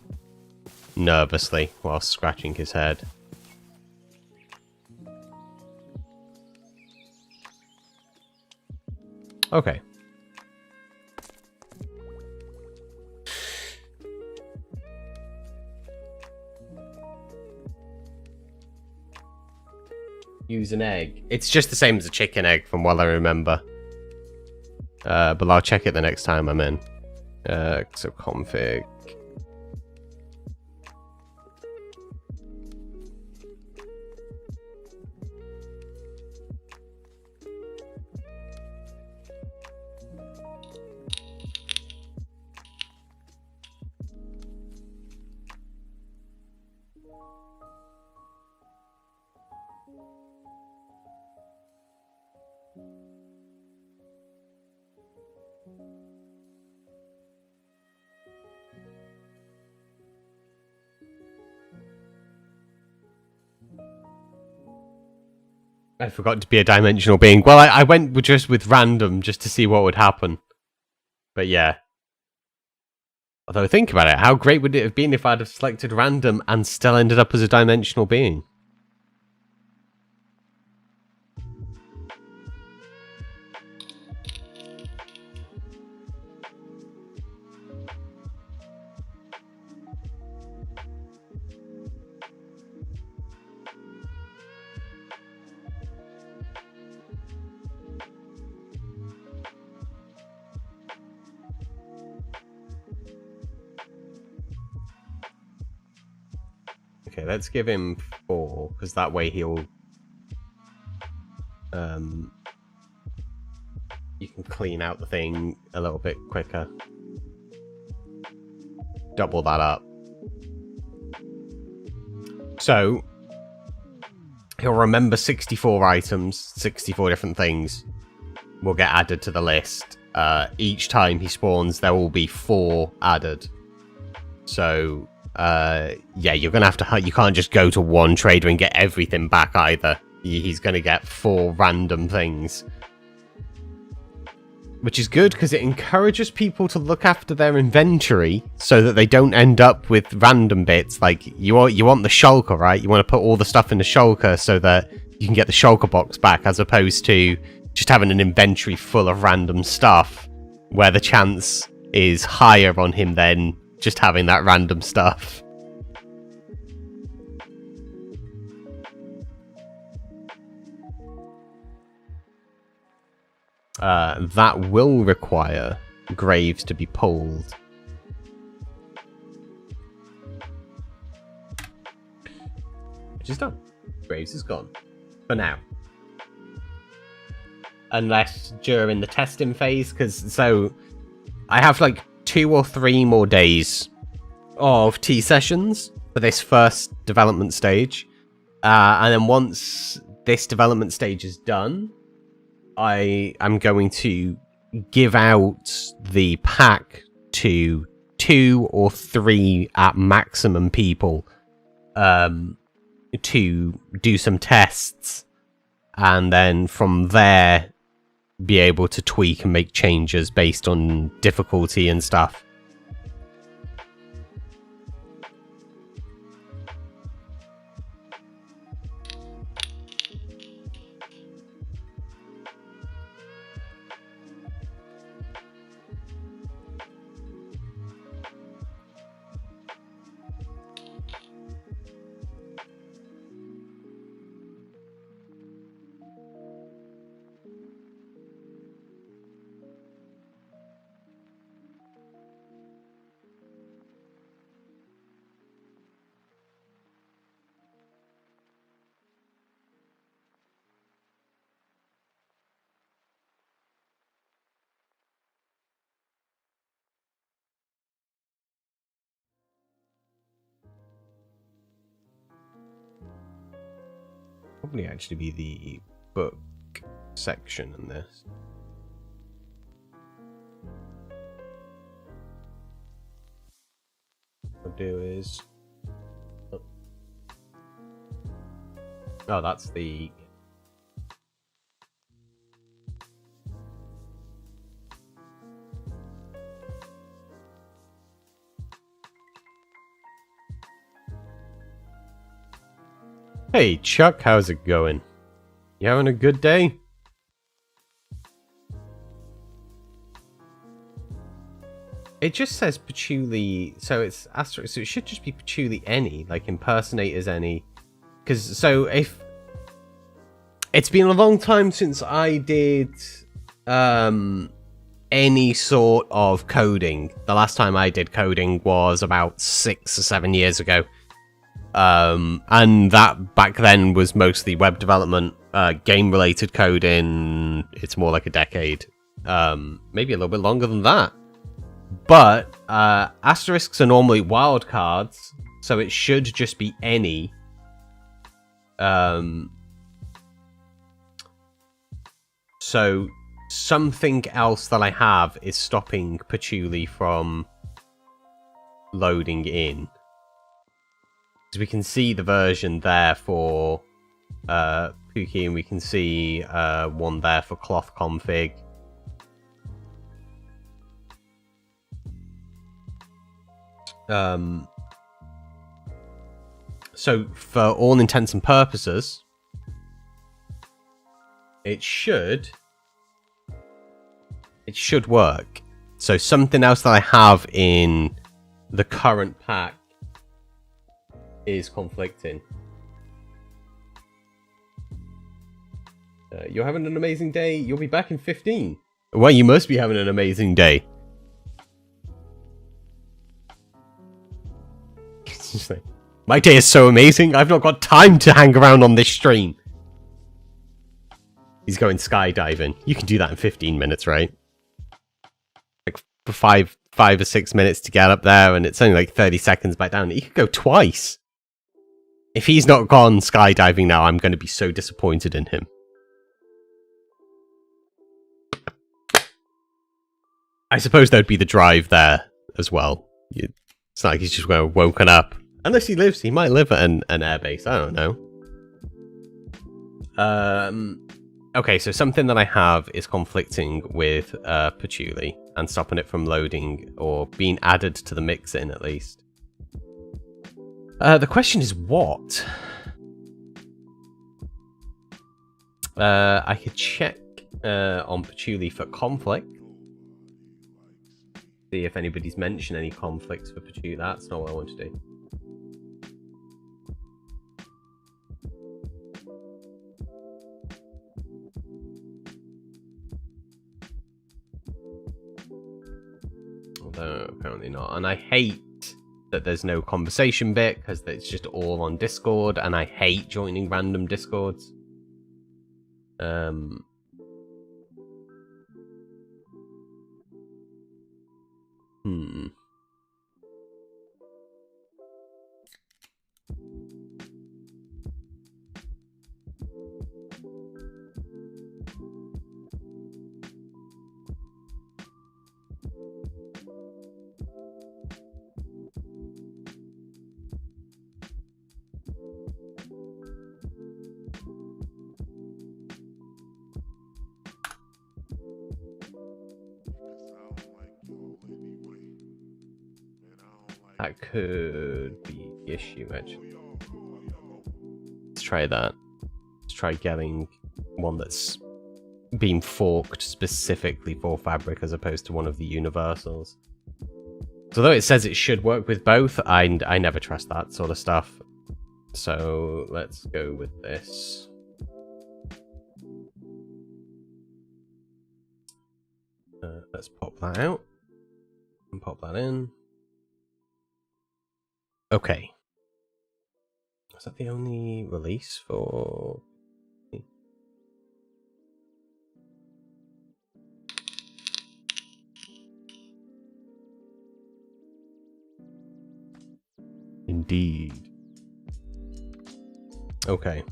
nervously while scratching his head. Okay. Use an egg. It's just the same as a chicken egg from what I remember. But I'll check it the next time I'm in. So config. I forgot to be a dimensional being. Well, I went just with random just to see what would happen. But yeah. Although think about it, how great would it have been if I'd have selected random and still ended up as a dimensional being? Okay, let's give him 4, because that way he'll... you can clean out the thing a little bit quicker. Double that up. So, he'll remember 64 items, 64 different things will get added to the list. Each time he spawns, there will be 4 added. So... yeah, you're gonna have to. You can't just go to one trader and get everything back either. He's gonna get 4 random things, which is good because it encourages people to look after their inventory so that they don't end up with random bits. Like you want the shulker, right? You want to put all the stuff in the shulker so that you can get the shulker box back, as opposed to just having an inventory full of random stuff, where the chance is higher on him than just having that random stuff. That will require graves to be pulled. Which is done. Graves is gone. For now. Unless during the testing phase, so I have like 2 or 3 more days of tea sessions for this first development stage. And then once this development stage is done, I am going to give out the pack to 2 or 3 at maximum people to do some tests, and then from there be able to tweak and make changes based on difficulty and stuff. Probably actually be the book section in this. What I'll do is... Oh, that's the... Hey, Chuck, how's it going? You having a good day? It just says patchouli, so it's asterisk, so it should just be 𝗘𝗡𝗜𝗓𝗓𝗔, like impersonate as any. Because, so if... It's been a long time since I did any sort of coding. The last time I did coding was about 6 or 7 years ago. And that back then was mostly web development, game-related coding. It's more like a decade, maybe a little bit longer than that. But asterisks are normally wildcards, so it should just be any. So something else that I have is stopping patchouli from loading in. So we can see the version there for Pookie, and we can see one there for cloth config. So for all intents and purposes, it should work. So something else that I have in the current pack is conflicting. You're having an amazing day. You'll be back in 15. Well, you must be having an amazing day. It's just like, my day is so amazing. I've not got time to hang around on this stream. He's going skydiving. You can do that in 15 minutes, right? Like for five or 6 minutes to get up there, and it's only like 30 seconds back down. You could go twice. If he's not gone skydiving now, I'm going to be so disappointed in him. I suppose there'd be the drive there as well. It's not like he's just woken up. Unless he might live at an airbase. I don't know. Okay, so something that I have is conflicting with patchouli and stopping it from loading or being added to the mix-in at least. The question is what? I could check on patchouli for conflict. See if anybody's mentioned any conflicts for patchouli. That's not what I want to do. Although apparently not. And I hate that there's no conversation bit because it's just all on Discord, and I hate joining random Discords. That could be the issue, actually. Let's try that. Let's try getting one that's been forked specifically for Fabric as opposed to one of the universals. So although it says it should work with both, I never trust that sort of stuff. So let's go with this. Let's pop that out and pop that in. Okay. Is that the only release for... Indeed. Okay.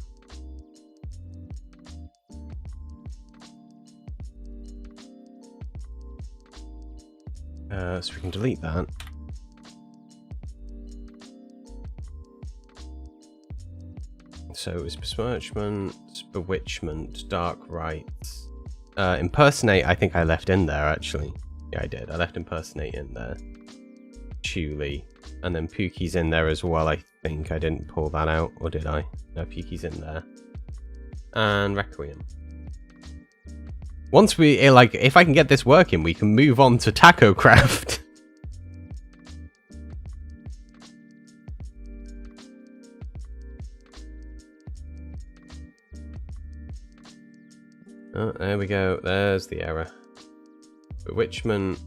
So we can delete that. So it was besmirchment, bewitchment, dark rites. Impersonate, I think I left in there, actually. Yeah, I did. I left impersonate in there. 𝗠𝗢𝗥𝗘𝗖𝗞. And then Pookie's in there as well, I think. I didn't pull that out, or did I? No, Pookie's in there. And Requiem. Once we, like, if I can get this working, we can move on to taco craft. Oh, there we go. There's the error. Bewitchment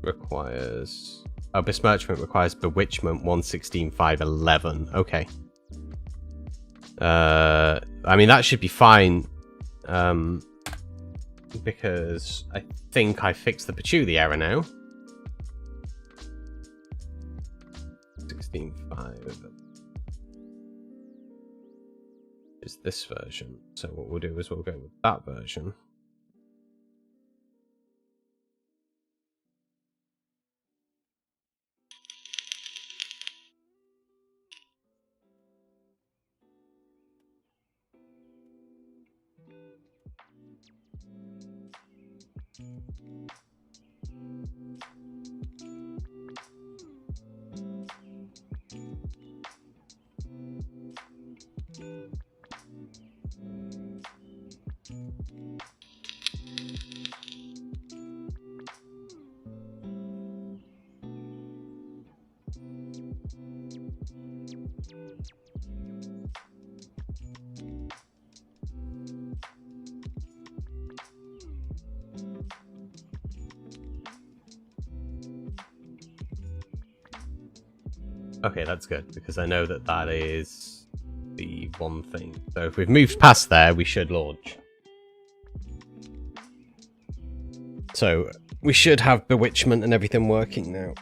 requires... Oh, besmirchment requires bewitchment 116.511. Okay. I mean, that should be fine. Because I think I fixed the patchouli error now. 16.5 is this version. So what we'll do is we'll go with that version. Okay, that's good, because I know that that is the one thing. So if we've moved past there, we should launch. So we should have bewitchment and everything working now.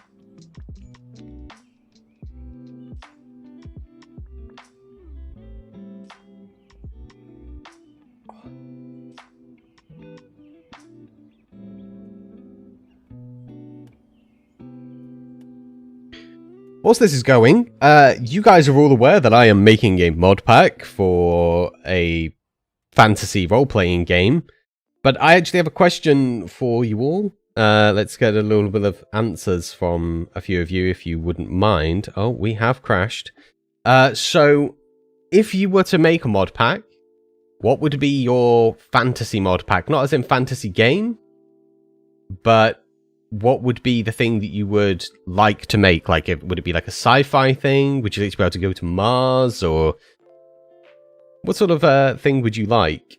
Whilst this is going, you guys are all aware that I am making a mod pack for a fantasy role-playing game, but I actually have a question for you all. Let's get a little bit of answers from a few of you, if you wouldn't mind. Oh, we have crashed. So, if you were to make a mod pack, what would be your fantasy mod pack? Not as in fantasy game, but what would be the thing that you would like to make? Like, would it be like a sci-fi thing? Would you like to be able to go to Mars? Or what sort of thing would you like?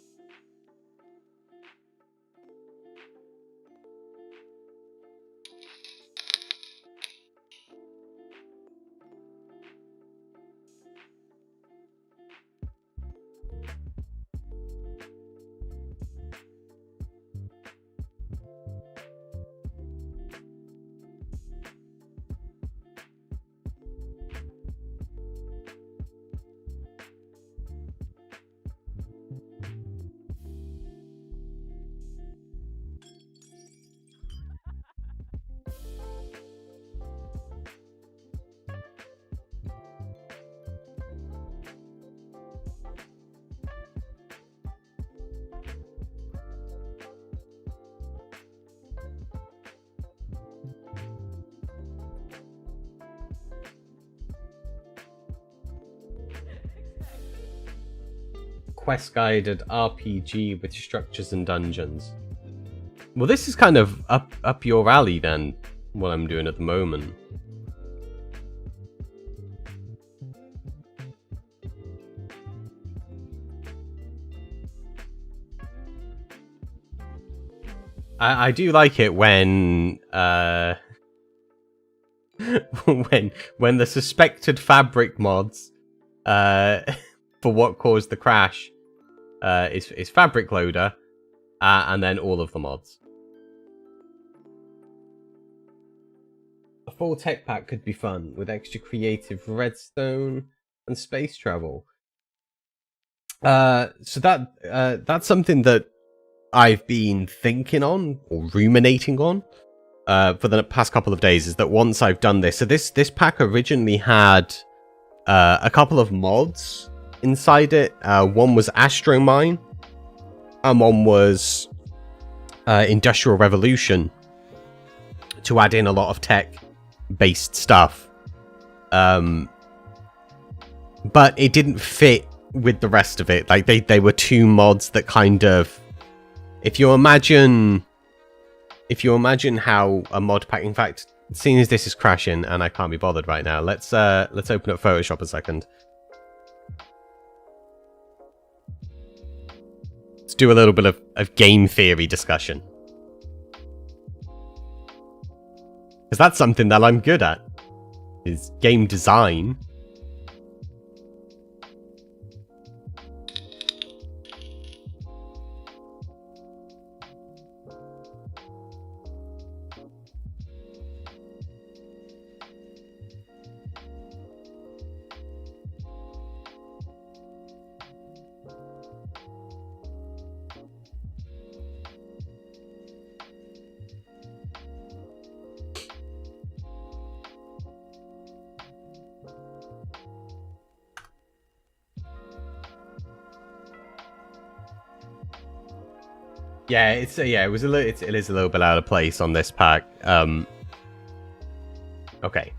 Quest-guided RPG with structures and dungeons. Well, this is kind of up your alley then, what I'm doing at the moment. I do like it when when the suspected fabric mods for what caused the crash is fabric loader, and then all of the mods. A full tech pack could be fun with extra creative redstone and space travel. So that's something that I've been thinking on or ruminating on. for the past couple of days is that once I've done this, so this pack originally had a couple of mods inside it. One was 𝗠𝗢𝗥𝗘, and one was Industrial Revolution, to add in a lot of tech-based stuff. But it didn't fit with the rest of it. Like, they were two mods that kind of... If you imagine how a mod pack... In fact, seeing as this is crashing and I can't be bothered right now, let's open up Photoshop a second. Let's do a little bit of game theory discussion. Because that's something that I'm good at, is game design. Yeah, it is a little bit out of place on this pack. Okay,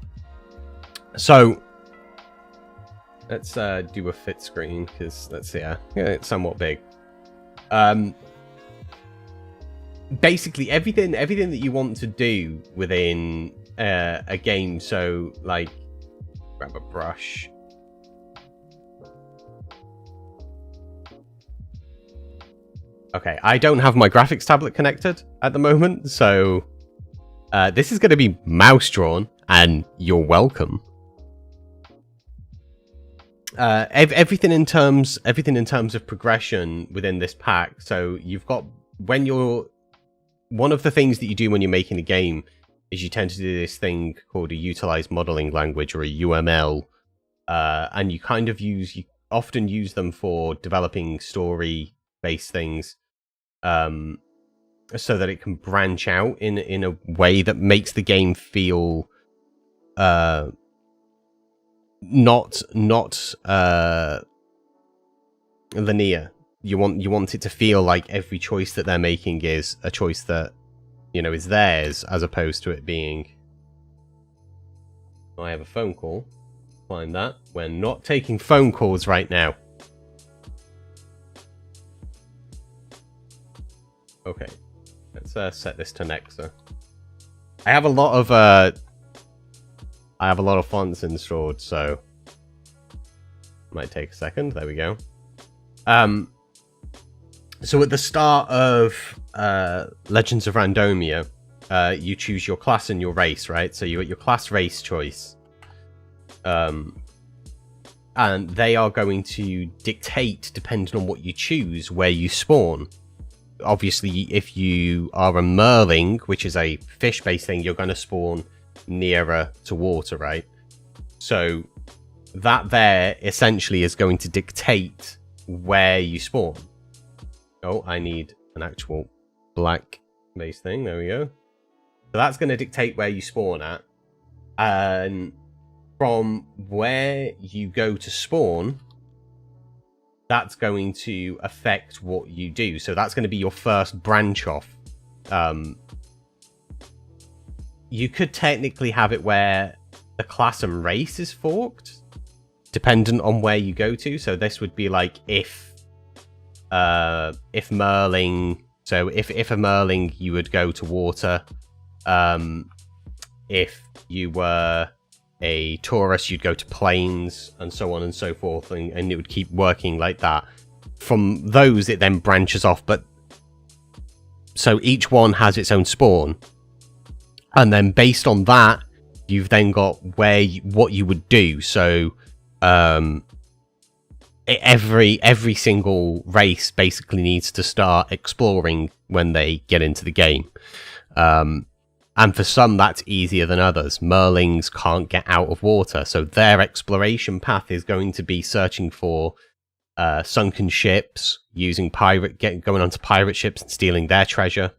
so let's do a fit screen, because yeah, it's somewhat big. Basically everything that you want to do within a game. So, like, grab a brush. Okay, I don't have my graphics tablet connected at the moment, so this is going to be mouse drawn, and you're welcome. Everything in terms of progression within this pack. So you've got, one of the things that you do when you're making a game is you tend to do this thing called a utilized modeling language, or a UML, and you often use them for developing story-based things. So that it can branch out in a way that makes the game feel not linear. You want it to feel like every choice that they're making is a choice that, is theirs, as opposed to it being... I have a phone call. Find that. We're not taking phone calls right now. Okay, let's set this to Nexa. I have a lot of fonts installed, so might take a second. There we go. So at the start of Legends of Randomia, you choose your class and your race, right? So you got your class race choice, and they are going to dictate, depending on what you choose, where you spawn. Obviously, if you are a 𝗔𝗌, which is a fish-based thing, you're going to spawn nearer to water, right? So that there essentially is going to dictate where you spawn. Oh, I need an actual black-based thing. There we go. So that's going to dictate where you spawn at. And from where you go to spawn, that's going to affect what you do. So that's going to be your first branch off. You could technically have it where the class and race is forked, dependent on where you go to. So this would be like if 𝗔𝗌. So if a 𝗔𝗌, you would go to water. If you were a Taurus, you'd go to plains, and so on and so forth, and it would keep working like that. From those, it then branches off, but so each one has its own spawn, and then based on that, you've then got what you would do. So every single race basically needs to start exploring when they get into the game. And for some, that's easier than others. 𝗔𝗌s can't get out of water, so their exploration path is going to be searching for sunken ships, using going onto pirate ships and stealing their treasure.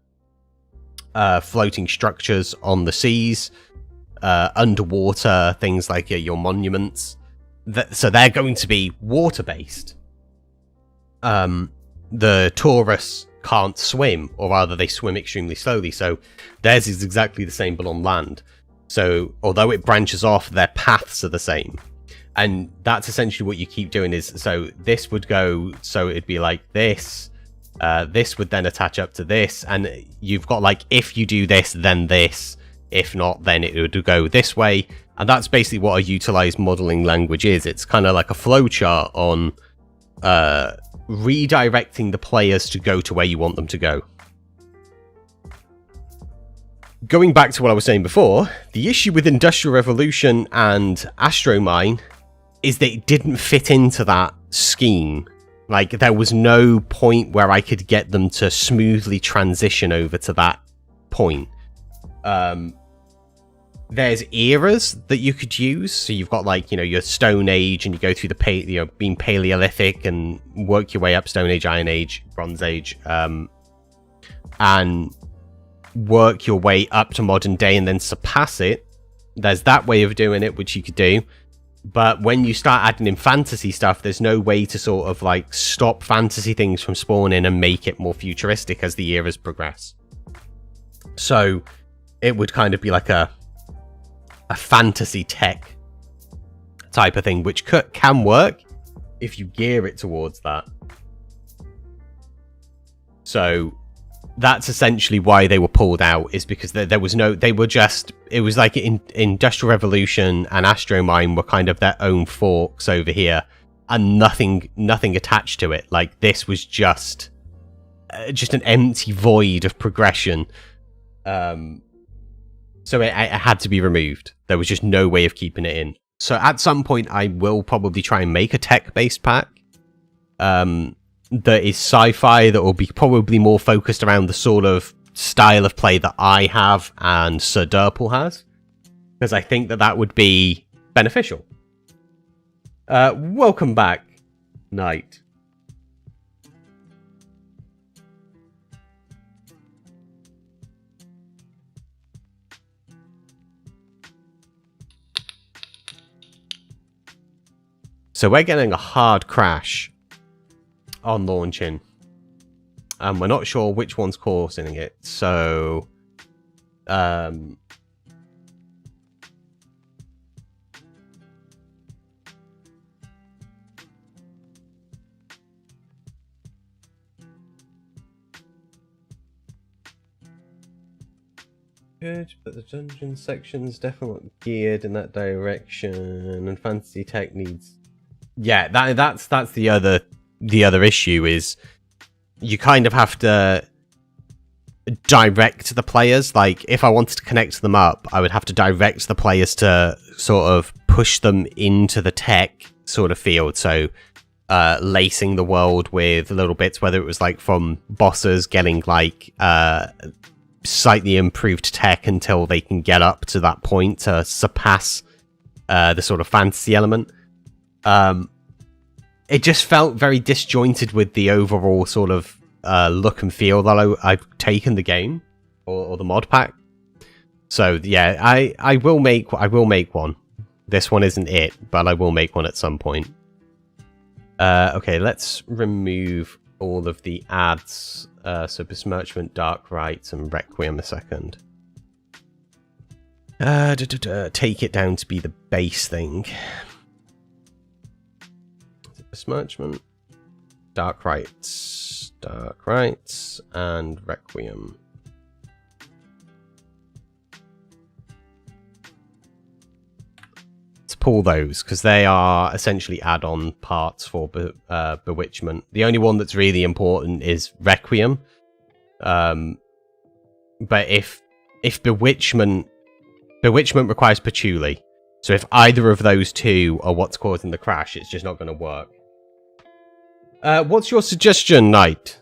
floating structures on the seas, underwater things like your monuments. So they're going to be water-based. The Taurus can't swim, or rather they swim extremely slowly, so theirs is exactly the same but on land. So although it branches off, their paths are the same. And that's essentially what you keep doing is, so this would go, so it'd be like this, this would then attach up to this, and you've got like, if you do this, then this, if not, then it would go this way. And that's basically what a utilized modeling language is. It's kind of like a flowchart on redirecting the players to go to where you want them to go. Going back to what I was saying before, the issue with Industrial Revolution and Astromine is that it didn't fit into that scheme. Like, there was no point where I could get them to smoothly transition over to that point. There's eras that you could use. So you've got, like, you know, your Stone Age, and you go through the being Paleolithic and work your way up Stone Age, Iron Age, Bronze Age, and work your way up to modern day and then surpass it. There's that way of doing it, which you could do. But when you start adding in fantasy stuff, there's no way to sort of like stop fantasy things from spawning and make it more futuristic as the eras progress. So it would kind of be like a fantasy tech type of thing, which can work if you gear it towards that. So that's essentially why they were pulled out, is because there was no, they were just, it was like Industrial Revolution and Astromine were kind of their own forks over here, and nothing attached to it. Like, this was just an empty void of progression. So it had to be removed. There was just no way of keeping it in. So at some point I will probably try and make a tech-based pack that is sci-fi, that will be probably more focused around the sort of style of play that I have and 𝗘𝗡𝗜𝗚𝗠𝗦 has, because I think that would be beneficial. Welcome back, Knight. So we're getting a hard crash on launching, and we're not sure which one's causing it. So good, but the dungeon section's definitely geared in that direction, and fantasy tech needs, yeah, that's the other issue, is you kind of have to direct the players. Like, if I wanted to connect them up, I would have to direct the players to sort of push them into the tech sort of field. So lacing the world with little bits, whether it was like from bosses getting like slightly improved tech until they can get up to that point to surpass the sort of fantasy element. It just felt very disjointed with the overall sort of look and feel that I've taken the game or the mod pack. So yeah, I will make one. This one isn't it, but I will make one at some point. Okay, let's remove all of the ads. So Besmirchment, Dark Rites, and Requiem a second. Take it down to be the base thing. Besmirchment, Dark Rites, and Requiem. Let's pull those, because they are essentially add-on parts for Bewitchment. The only one that's really important is Requiem. But if Bewitchment requires Patchouli, so if either of those two are what's causing the crash, it's just not going to work. What's your suggestion, Knight?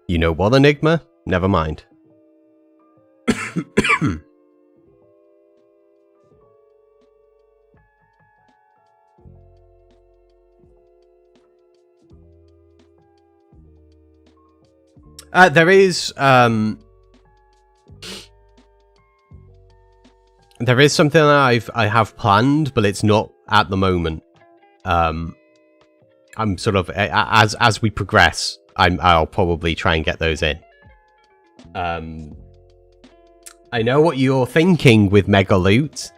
You know what, Enigma? Never mind. There is something that I have planned, but it's not at the moment. I'm sort of as we progress, I'll probably try and get those in. I know what you're thinking with Mega Loot.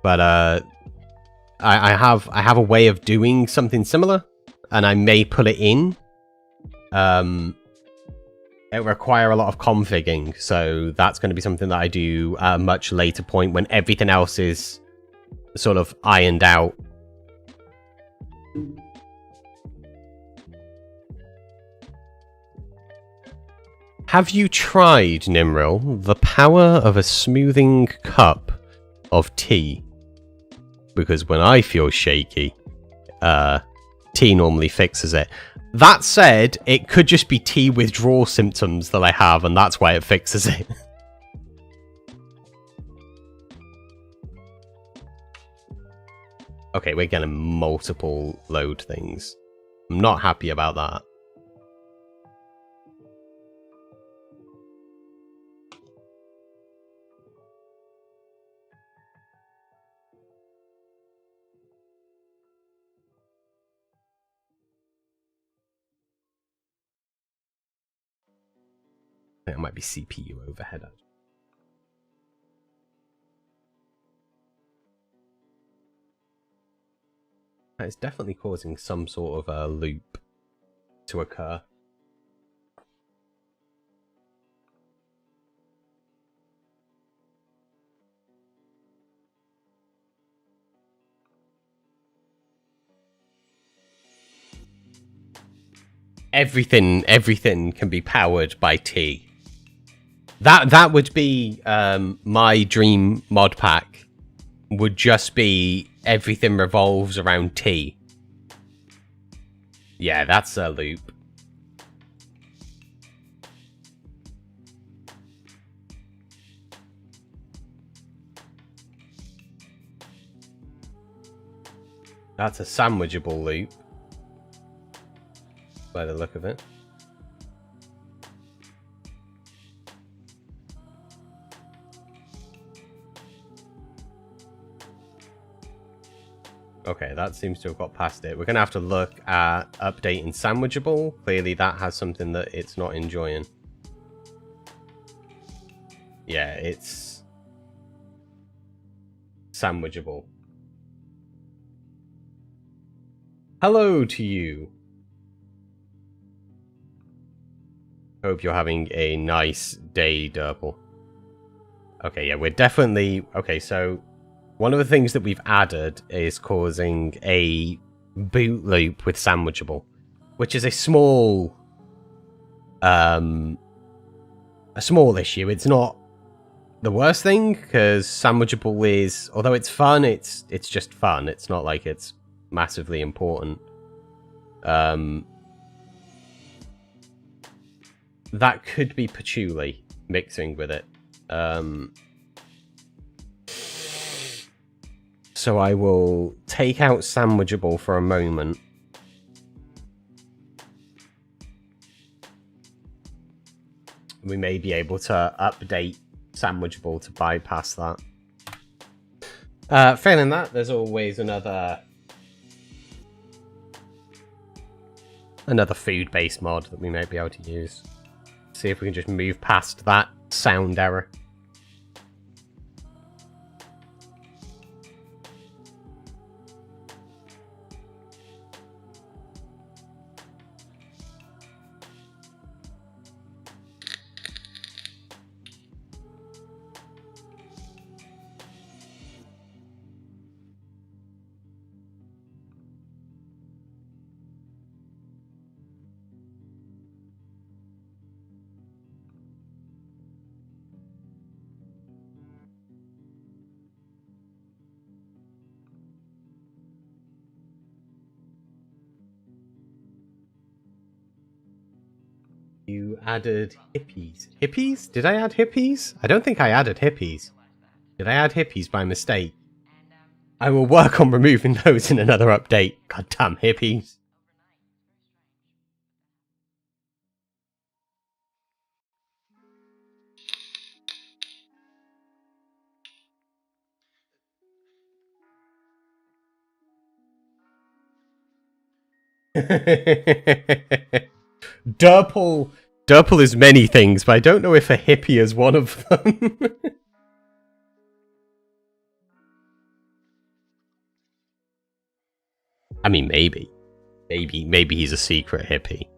But I have a way of doing something similar, and I may put it in. It require a lot of configuring, so that's going to be something that I do at a much later point when everything else is sort of ironed out. Have you tried, Nimril, the power of a smoothing cup of tea? Because when I feel shaky, tea normally fixes it. That said, it could just be tea withdrawal symptoms that I have, and that's why it fixes it. Okay, we're getting multiple load things. I'm not happy about that. I think it might be CPU overhead. It's definitely causing some sort of a loop to occur. Everything can be powered by tea. That would be my dream mod pack. Would just be everything revolves around tea. Yeah, that's a loop. That's a sandwichable loop, by the look of it. Okay, that seems to have got past it. We're going to have to look at updating sandwichable. Clearly that has something that it's not enjoying. Yeah, it's sandwichable. Hello to you. Hope you're having a nice day, 𝗘𝗚𝗜𝗚𝗚. Okay, yeah, we're definitely... Okay, so one of the things that we've added is causing a boot loop with sandwichable, which is a small issue. It's not the worst thing, because sandwichable is, although it's fun, it's just fun. It's not like it's massively important. That could be patchouli mixing with it. So I will take out sandwichable for a moment. We may be able to update sandwichable to bypass that. Failing that, there's always another food-based mod that we may be able to use. See if we can just move past that sound error. you added hippies. Hippies? Did I add hippies? I don't think I added hippies. Did I add hippies by mistake? I will work on removing those in another update. Goddamn hippies. 𝗘𝗡𝗜𝗥𝗘 is many things, but I don't know if a hippie is one of them. I mean, maybe. Maybe he's a secret hippie.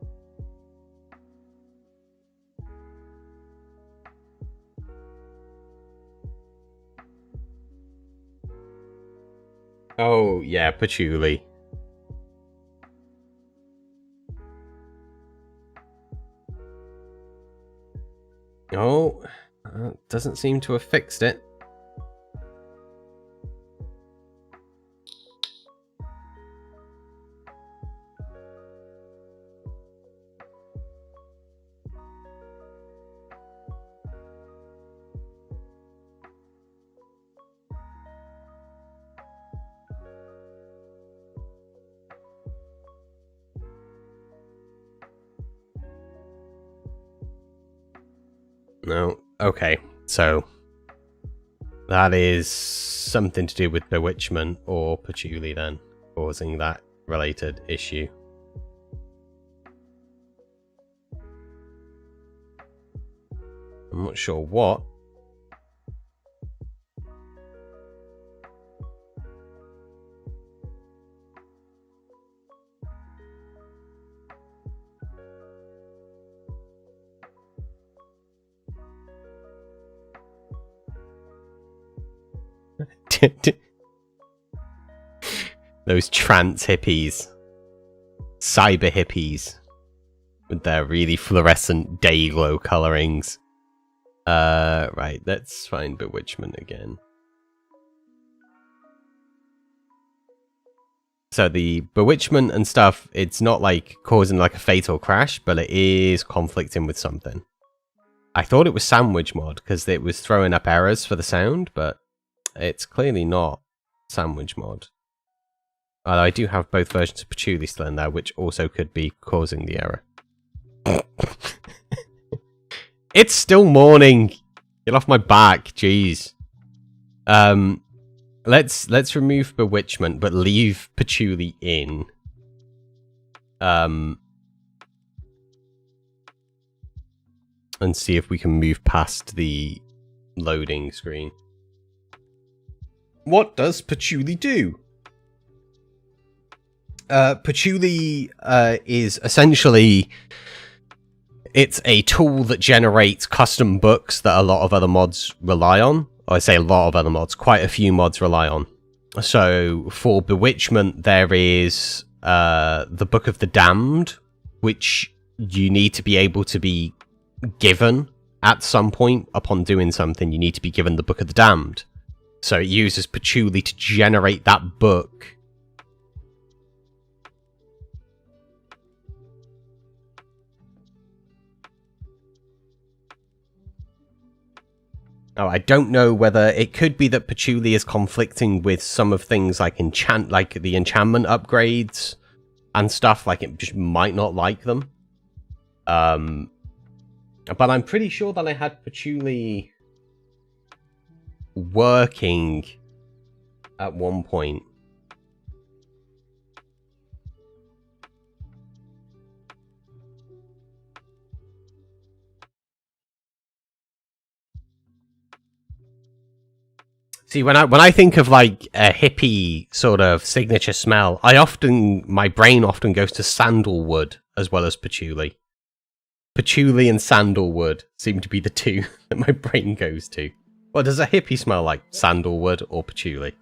Oh, yeah, patchouli. Oh, doesn't seem to have fixed it. No. Okay, so that is something to do with bewitchment or patchouli then, causing that related issue. I'm not sure what. Those trance hippies. Cyber hippies. With their really fluorescent day glow colorings. Right, let's find bewitchment again. So the bewitchment and stuff, it's not like causing like a fatal crash, but it is conflicting with something. I thought it was sandwich mod because it was throwing up errors for the sound, but it's clearly not sandwich mod. Although I do have both versions of patchouli still in there, which also could be causing the error. It's still morning. Get off my back, jeez. Let's remove bewitchment, but leave patchouli in. And see if we can move past the loading screen. What does patchouli do? Patchouli is essentially... It's a tool that generates custom books that a lot of other mods rely on. Or I say a lot of other mods, quite a few mods rely on. So for bewitchment, there is the Book of the Damned, which you need to be able to be given at some point upon doing something. You need to be given the Book of the Damned. So it uses patchouli to generate that book. Oh, I don't know whether it could be that patchouli is conflicting with some of things like the enchantment upgrades and stuff. Like it just might not like them. But I'm pretty sure that I had patchouli working at one point. See, when I think of like a hippie sort of signature smell, my brain often goes to sandalwood as well as patchouli. Patchouli and sandalwood seem to be the two that my brain goes to. Well, does a hippie smell like sandalwood or patchouli?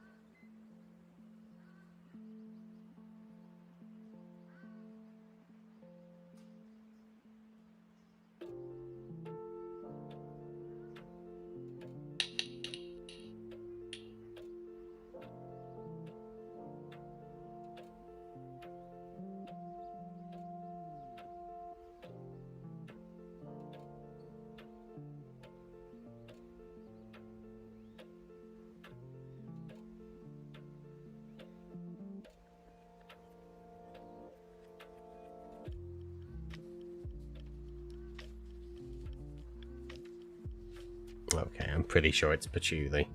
Okay, I'm pretty sure it's patchouli.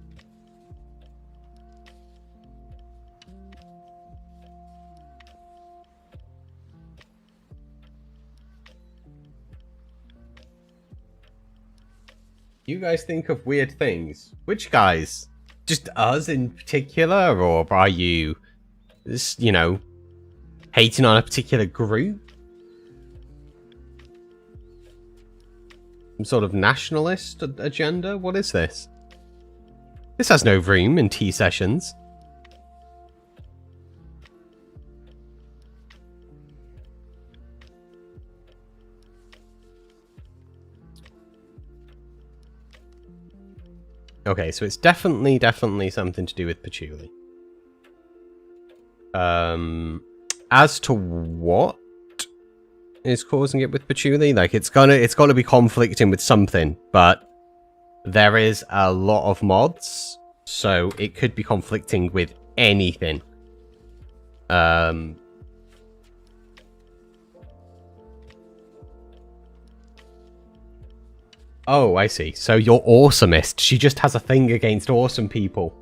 You guys think of weird things. Which guys? Just us in particular? Or are you, just, you know, hating on a particular group? Some sort of nationalist agenda? What is this? This has no room in tea sessions. Okay, so it's definitely something to do with patchouli. As to what is causing it with patchouli, like it's gotta be conflicting with something, but there is a lot of mods, so it could be conflicting with anything. Oh, I see. So you're awesomist. She just has a thing against awesome people.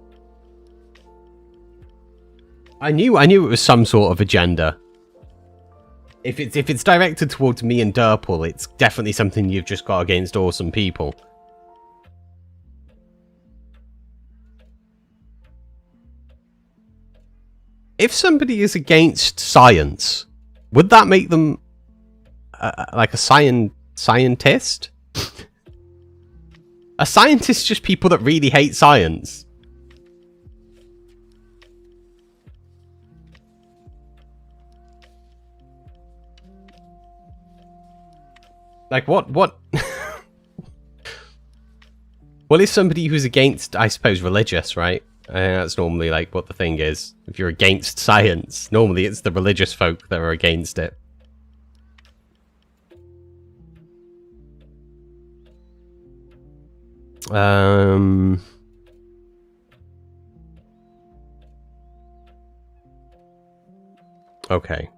I knew it was some sort of agenda. If it's directed towards me and 𝗘𝗚𝗘𝗖𝗞, it's definitely something you've just got against awesome people. If somebody is against science, would that make them like a scientist? Are scientists just people that really hate science? Like, what? What is somebody who's against, I suppose, religious, right? That's normally, like, what the thing is. If you're against science, normally it's the religious folk that are against it. Okay.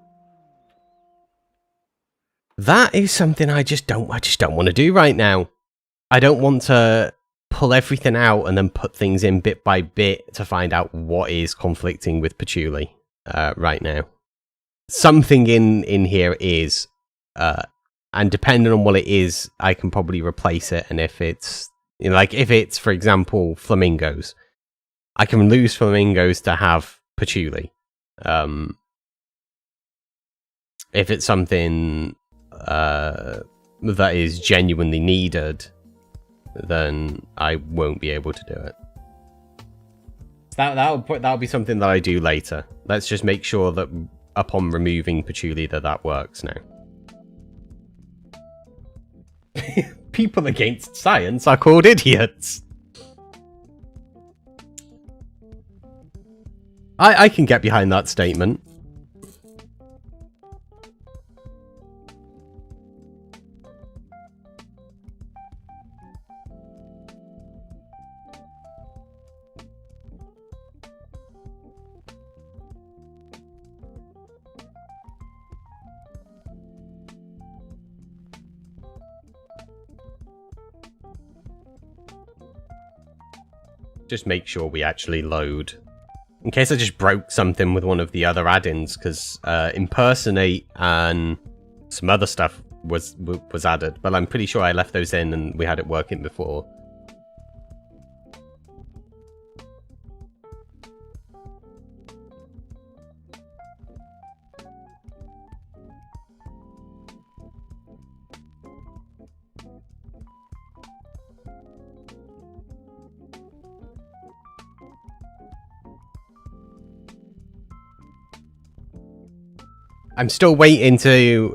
That is something I just don't want to do right now. I don't want to pull everything out and then put things in bit by bit to find out what is conflicting with patchouli right now. Something in here is, and depending on what it is, I can probably replace it. And if it's, you know, like if it's, for example, flamingos, I can lose flamingos to have patchouli. If it's something that is genuinely needed, then I won't be able to do it. That'll be something that I do later. Let's just make sure that upon removing patchouli that works now. People against science are called idiots. I can get behind that statement. Just make sure we actually load. In case I just broke something with one of the other add-ins, because impersonate and some other stuff was added, but I'm pretty sure I left those in and we had it working before. I'm still waiting to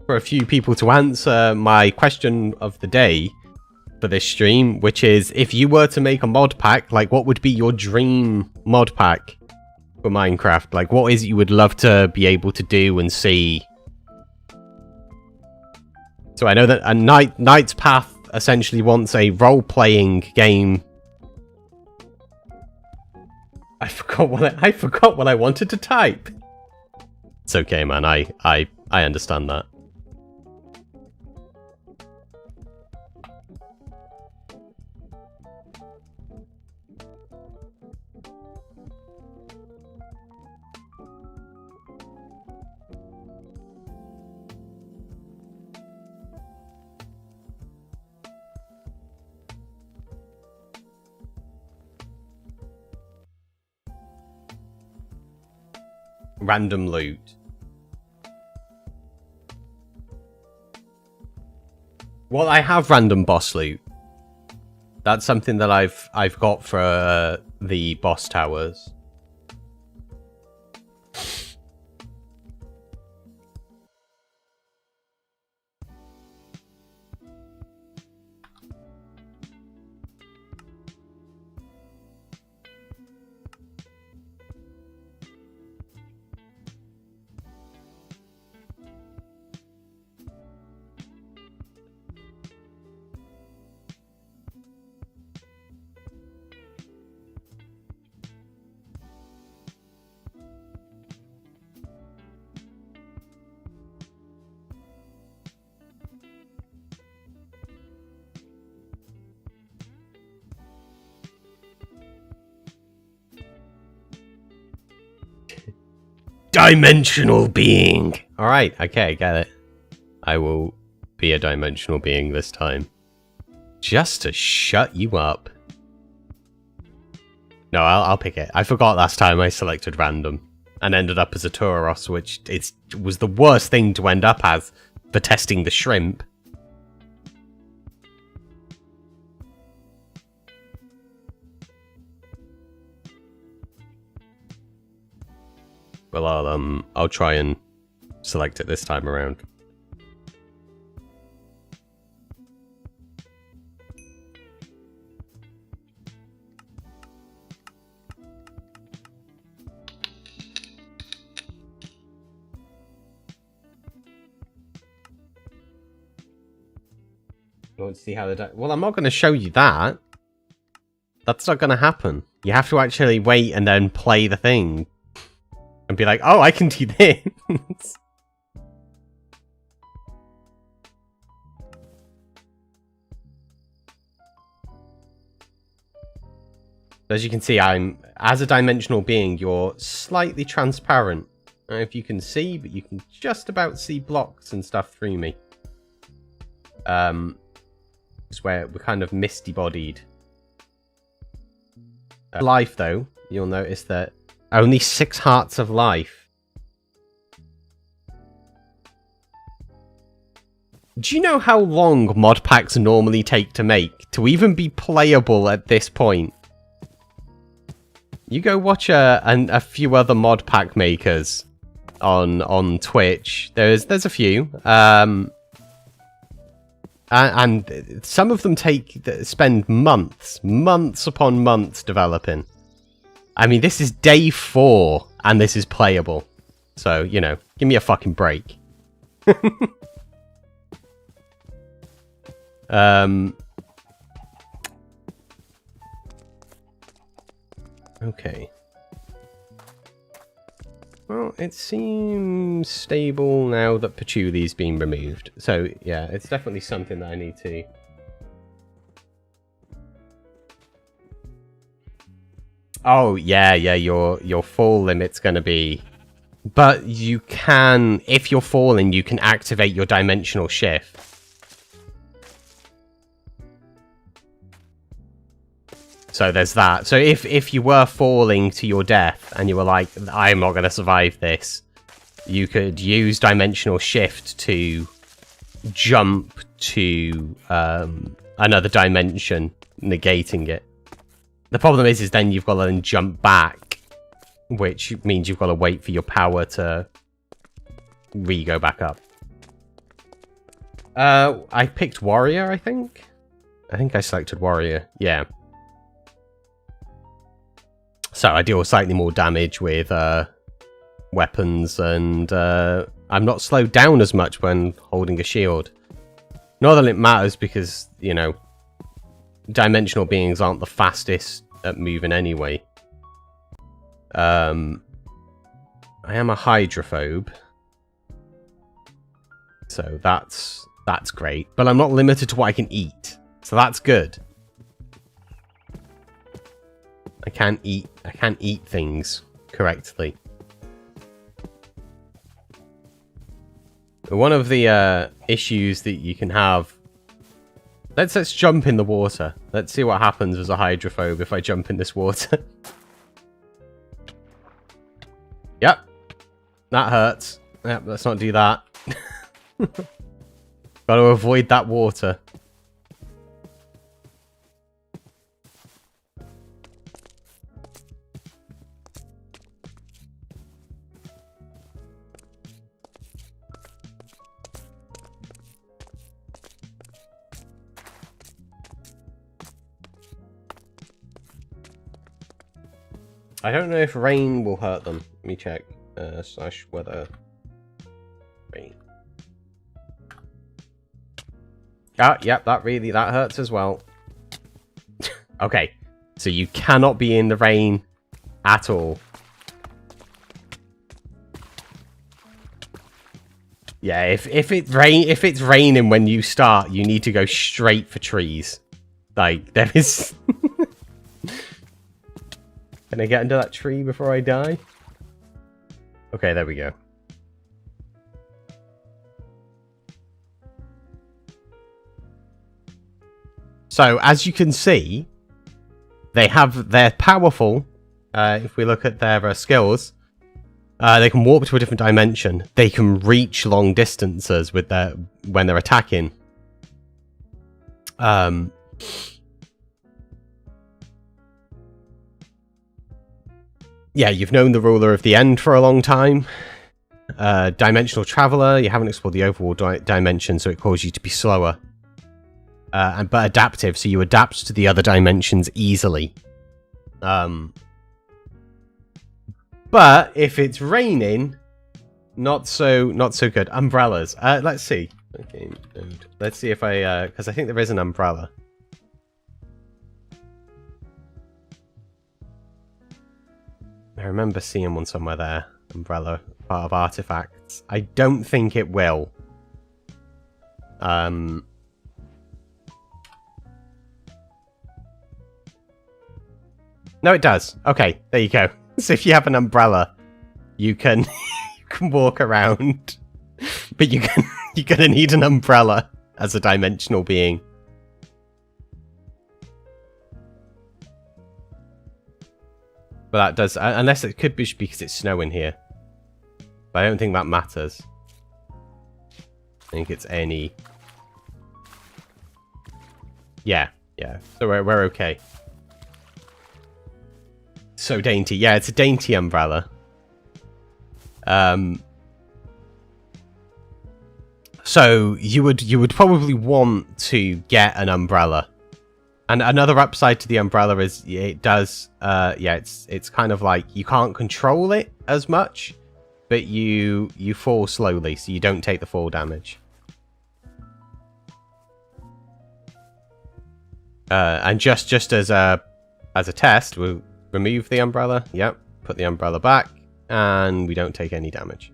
for a few people to answer my question of the day for this stream, which is, if you were to make a mod pack, like, what would be your dream mod pack for Minecraft? Like, what is it you would love to be able to do and see? So I know that a Knight's Path essentially wants a role-playing game. I forgot what I wanted to type. It's okay, man. I understand that. Random loot. Well, I have random boss loot. That's something that I've got for the boss towers. Dimensional being. All right, okay, get it. I will be a dimensional being this time, just to shut you up. No, I'll pick it. I forgot last time I selected random and ended up as a 𝗘𝗏𝗏, which was the worst thing to end up as for testing the shrimp. Well, I'll try and select it this time around. I want to see how the well, I'm not going to show you that. That's not going to happen. You have to actually wait and then play the thing. And be like, oh, I can do this. As you can see, as a dimensional being, you're slightly transparent. I don't know if you can see, but you can just about see blocks and stuff through me. It's where we're kind of misty-bodied. Life, though, you'll notice that only 6 hearts of life. Do you know how long mod packs normally take to make? To even be playable at this point? You go watch a few other mod pack makers on Twitch. There's a few. And some of them spend months upon months developing. I mean, this is day 4, and this is playable. So, you know, give me a fucking break. Okay. Well, it seems stable now that patchouli's been removed. So, yeah, it's definitely something that I need to... Oh, yeah, your fall limit's going to be... But you can, if you're falling, you can activate your dimensional shift. So there's that. So if you were falling to your death and you were like, I'm not going to survive this, you could use dimensional shift to jump to another dimension, negating it. The problem is then you've got to then jump back, which means you've got to wait for your power to go back up. I picked warrior, I think. I think I selected warrior. Yeah. So I deal slightly more damage with weapons, and I'm not slowed down as much when holding a shield. Not that it matters because, you know, dimensional beings aren't the fastest at moving anyway. I am a hydrophobe, so that's great. But I'm not limited to what I can eat, so that's good. I can't eat things correctly. One of the issues that you can have. Let's jump in the water. Let's see what happens as a hydrophobe if I jump in this water. Yep. That hurts. Yep, let's not do that. Got to avoid that water. I don't know if rain will hurt them. Let me check. Slash weather. Rain. Ah, yep, that hurts as well. Okay, so you cannot be in the rain at all. Yeah, if it's raining when you start, you need to go straight for trees. Like, there is. Can I get into that tree before I die? Okay, there we go. So, as you can see, they're powerful. If we look at their skills, they can warp to a different dimension. They can reach long distances with when they're attacking. Yeah, you've known the ruler of the end for a long time. Dimensional traveler, you haven't explored the overall dimension, so it causes you to be slower. But adaptive, so you adapt to the other dimensions easily. But if it's raining, not so good. Umbrellas. Let's see. Okay, let's see if I because I think there is an umbrella. I remember seeing one somewhere there. Umbrella, part of artifacts. I don't think it will. No, it does. Okay, there you go. So if you have an umbrella, you can you can walk around, but you're gonna need an umbrella as a dimensional being. But that does, unless it could be because it's snowing here. But I don't think that matters. I think it's any. Yeah. So we're okay. So dainty. Yeah, it's a dainty umbrella. So you would probably want to get an umbrella. And another upside to the umbrella is it does, yeah, it's kind of like you can't control it as much, but you fall slowly, so you don't take the fall damage. And just as a test, we'll remove the umbrella. Yep, put the umbrella back, and we don't take any damage.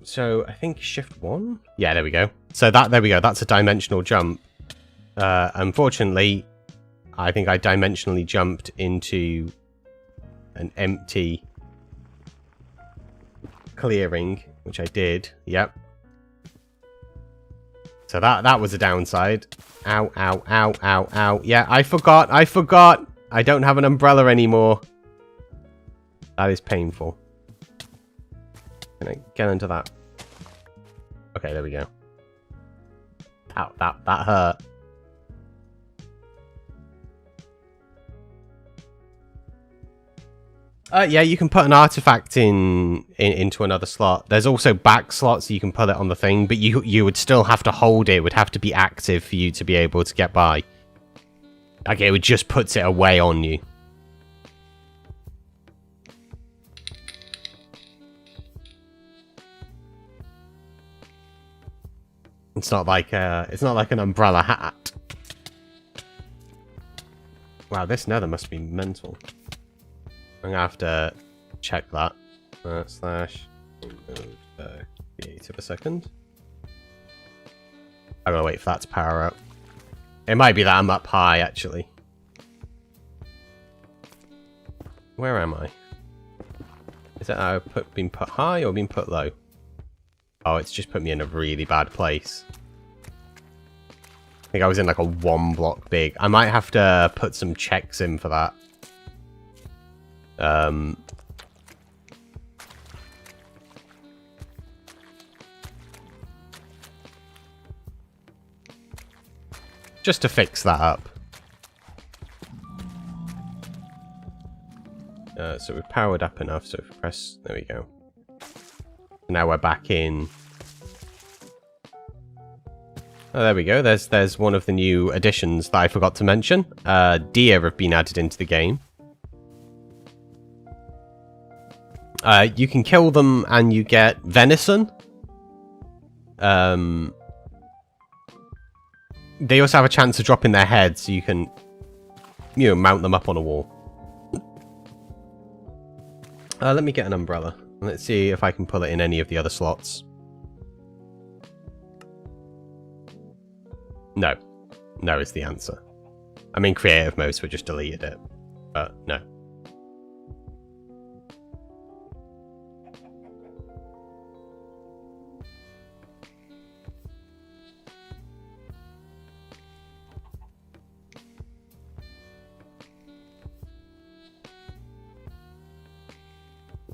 So I think shift 1. Yeah, there we go. So there we go. That's a dimensional jump. Unfortunately, I think I dimensionally jumped into an empty clearing, which I did. Yep. So that was a downside. Ow, ow, ow, ow, ow. Yeah, I forgot. I don't have an umbrella anymore. That is painful. Can I get into that? Okay, there we go. Ow, that hurt. Yeah, you can put an artifact into another slot. There's also back slots, so you can put it on the thing, but you would still have to hold it. It would have to be active for you to be able to get by. Okay, it just puts it away on you. It's not like an umbrella hat. Wow, this nether must be mental. I'm gonna have to check that. Slash create of a second. I'm gonna wait for that to power up. It might be that I'm up high, actually. Where am I? Is that I've been put high or been put low? Oh, it's just put me in a really bad place. I think I was in like a 1 block big. I might have to put some checks in for that. Just to fix that up. So we've powered up enough, so if we press... There we go. Now we're back in. Oh, there we go. There's one of the new additions that I forgot to mention. Deer have been added into the game. You can kill them and you get venison. They also have a chance of dropping their heads, so you can, mount them up on a wall. Let me get an umbrella. Let's see if I can pull it in any of the other slots. No. No is the answer. I mean, creative mode, so we just deleted it. But, no.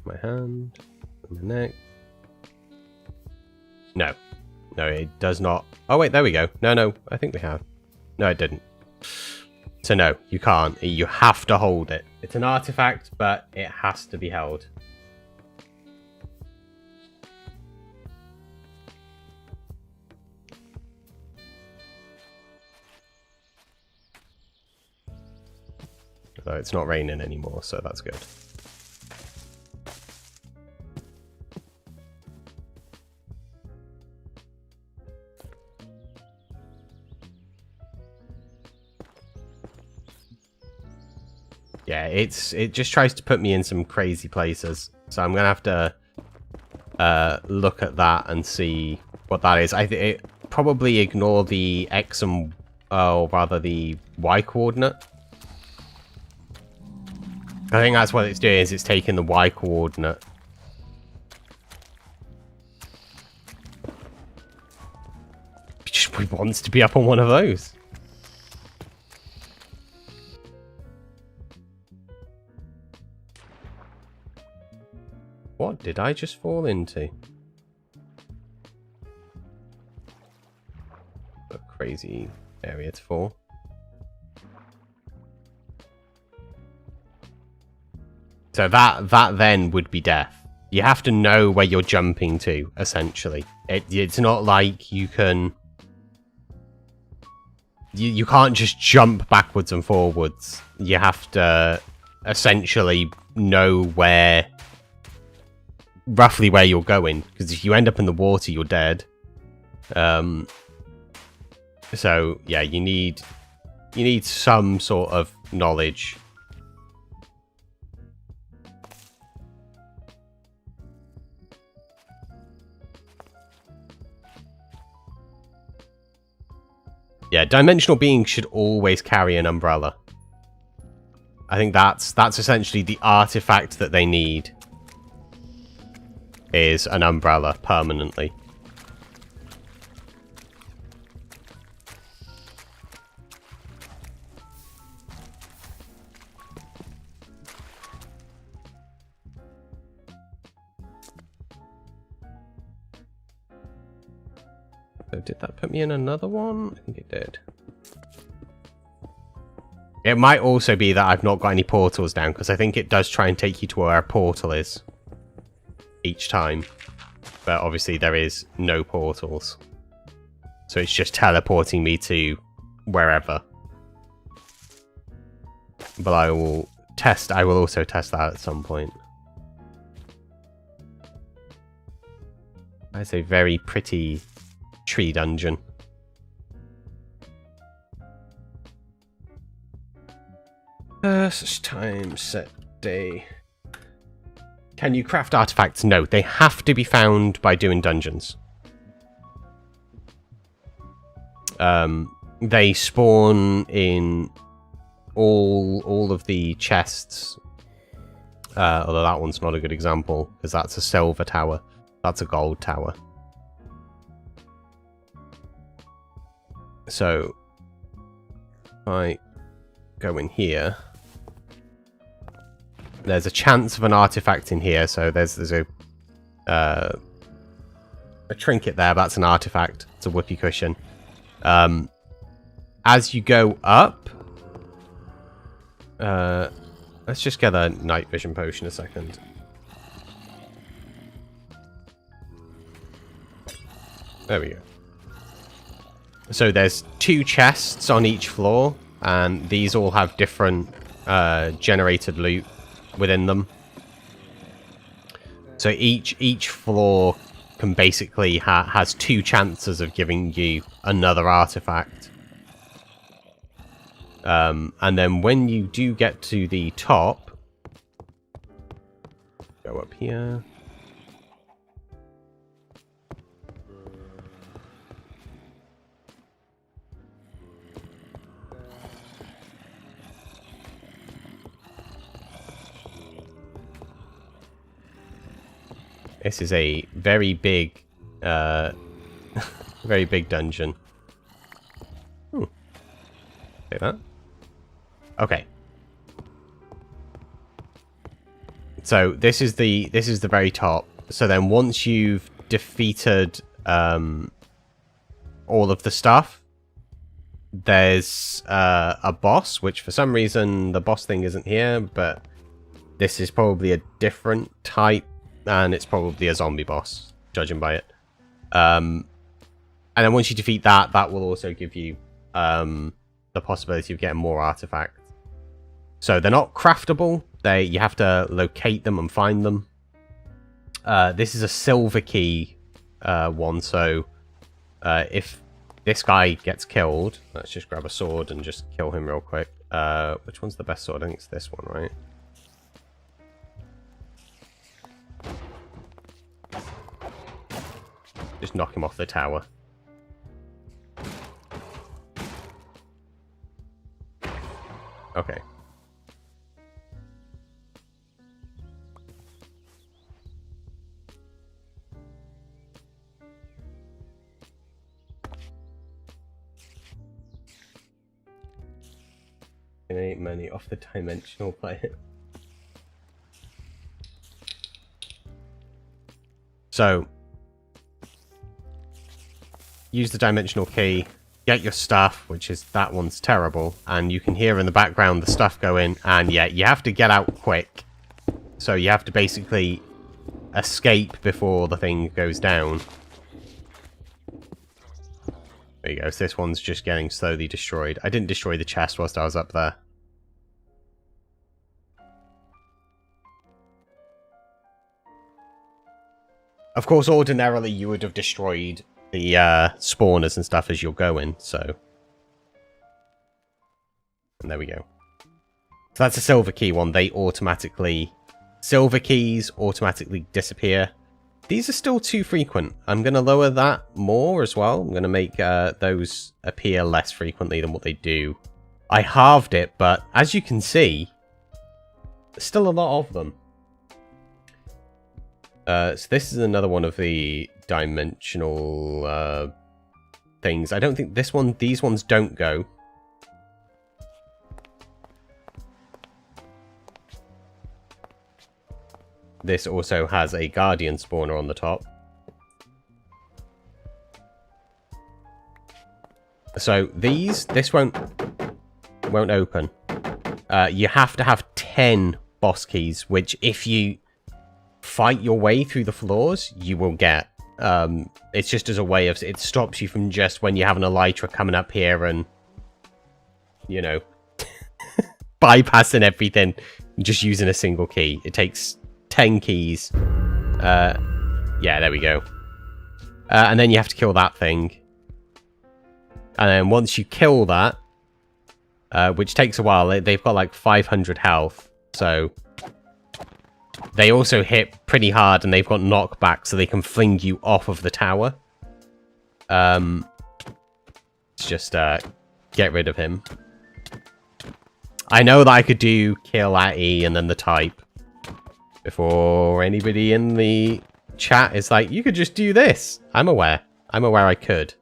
My hand, my neck. No. No, it does not. Oh, wait, there we go. No, I think we have. No, it didn't. So no, you can't. You have to hold it. It's an artifact, but it has to be held. Although it's not raining anymore, so that's good. Yeah, it just tries to put me in some crazy places. So I'm gonna have to look at that and see what that is. It probably ignore the X and rather the Y coordinate. I think that's what it's doing, is it's taking the Y coordinate. It just wants to be up on one of those. What did I just fall into? A crazy area to fall. So that then would be death. You have to know where you're jumping to, essentially. It's not like you can... You can't just jump backwards and forwards. You have to essentially know where... roughly where you're going, because if you end up in the water, you're dead. So yeah, you need some sort of knowledge. Yeah, dimensional beings should always carry an umbrella. I think that's essentially the artifact that they need. Is an umbrella permanently. So did that put me in another one? I think it did. It might also be that I've not got any portals down, because I think it does try and take you to where a portal is. Each time, but obviously there is no portals, so it's just teleporting me to wherever. But I will also test that at some point. It's a very pretty tree dungeon. First time set day. Can you craft artifacts? No, they have to be found by doing dungeons. they spawn in all of the chests. Although that one's not a good example, because that's a silver tower. That's a gold tower. So, if I go in here, there's a chance of an artifact in here. So there's a trinket there. That's an artifact. It's a whoopee cushion. As you go up, let's just get a night vision potion a second. There we go. So there's 2 chests on each floor, and these all have different generated loot within them. So each floor can basically has 2 chances of giving you another artifact. And then when you do get to the top, go up here. This is a very big, very big dungeon. Say that. Okay. So this is the very top. So then once you've defeated all of the stuff, there's a boss, which for some reason the boss thing isn't here, but this is probably a different type. And it's probably a zombie boss, judging by it. And then once you defeat that, that will also give you the possibility of getting more artifacts. So they're not craftable. You have to locate them and find them. This is a silver key one. So if this guy gets killed, let's just grab a sword and just kill him real quick. Which one's the best sword? I think it's this one, right? Just knock him off the tower. Okay. It ain't many off the dimensional player. So use the dimensional key, get your stuff, which is that one's terrible, and you can hear in the background the stuff go in, and yeah, you have to get out quick. So you have to basically escape before the thing goes down. There you go, so this one's just getting slowly destroyed. I didn't destroy the chest whilst I was up there. Of course, ordinarily you would have destroyed the spawners and stuff as you're going, so. And there we go. So that's a silver key one. They automatically... Silver keys automatically disappear. These are still too frequent. I'm going to lower that more as well. I'm going to make those appear less frequently than what they do. I halved it, but as you can see, there's still a lot of them. So this is another one of the dimensional things. I don't think these ones don't go. This also has a guardian spawner on the top. So this won't open. You have to have 10 boss keys, which if you fight your way through the floors, you will get. It's just as a way of... It stops you from just when you have an elytra coming up here and, you know, bypassing everything, just using a single key. It takes 10 keys. Yeah, there we go. And then you have to kill that thing. And then once you kill that, which takes a while, they've got like 500 health, so... They also hit pretty hard, and they've got knockback, so they can fling you off of the tower. It's just get rid of him. I know that I could do kill at E and then the type before anybody in the chat is like, you could just do this. I'm aware. I'm aware I could.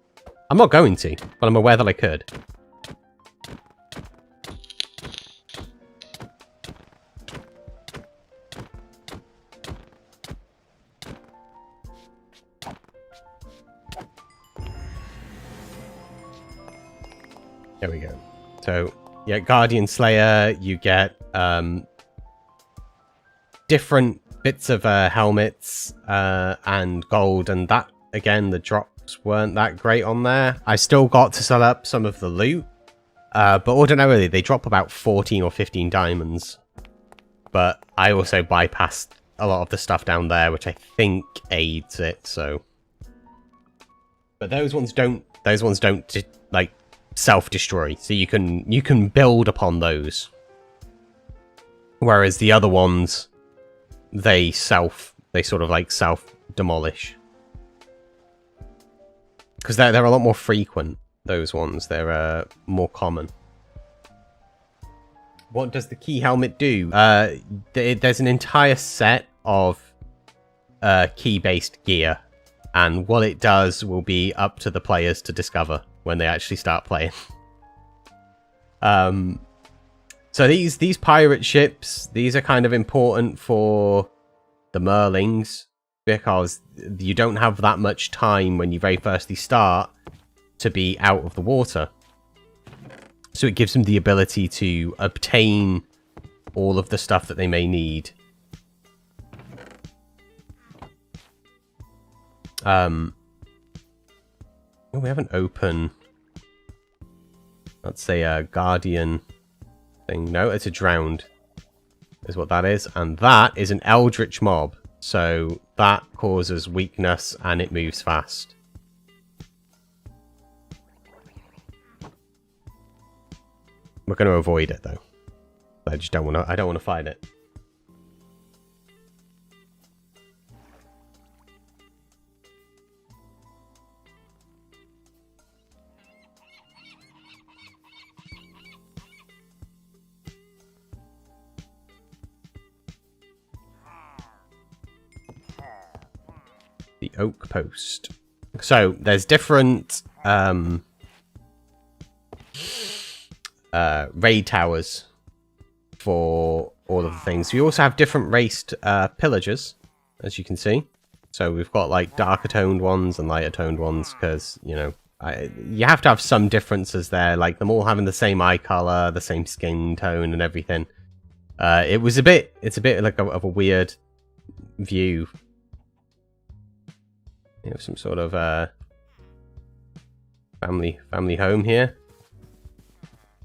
I'm not going to, but I'm aware that I could. There we go. So, yeah, Guardian Slayer, you get different bits of helmets and gold, and that, again, the drops weren't that great on there. I still got to sell up some of the loot, but ordinarily they drop about 14 or 15 diamonds. But I also bypassed a lot of the stuff down there, which I think aids it, so... But those ones don't, like, self-destroy, so you can build upon those, whereas the other ones they sort of like self-demolish, because they're a lot more frequent. Those ones, they're more common. What does the key helmet do? There's an entire set of key-based gear, and what it does will be up to the players to discover when they actually start playing. So these pirate ships, these are kind of important for the Merlings, because you don't have that much time when you very firstly start to be out of the water. So it gives them the ability to obtain all of the stuff that they may need. Oh, we have an open, let's say a guardian thing. No, it's a drowned is what that is. And that is an eldritch mob. So that causes weakness and it moves fast. We're going to avoid it though. I just don't want to, I don't want to fight it. The oak post. So there's different raid towers for all of the things. We also have different raced pillagers, as you can see. So we've got like darker toned ones and lighter toned ones, because you know you have to have some differences there, like them all having the same eye color, the same skin tone, and everything. It's a bit like of a weird view. You have some sort of family home here.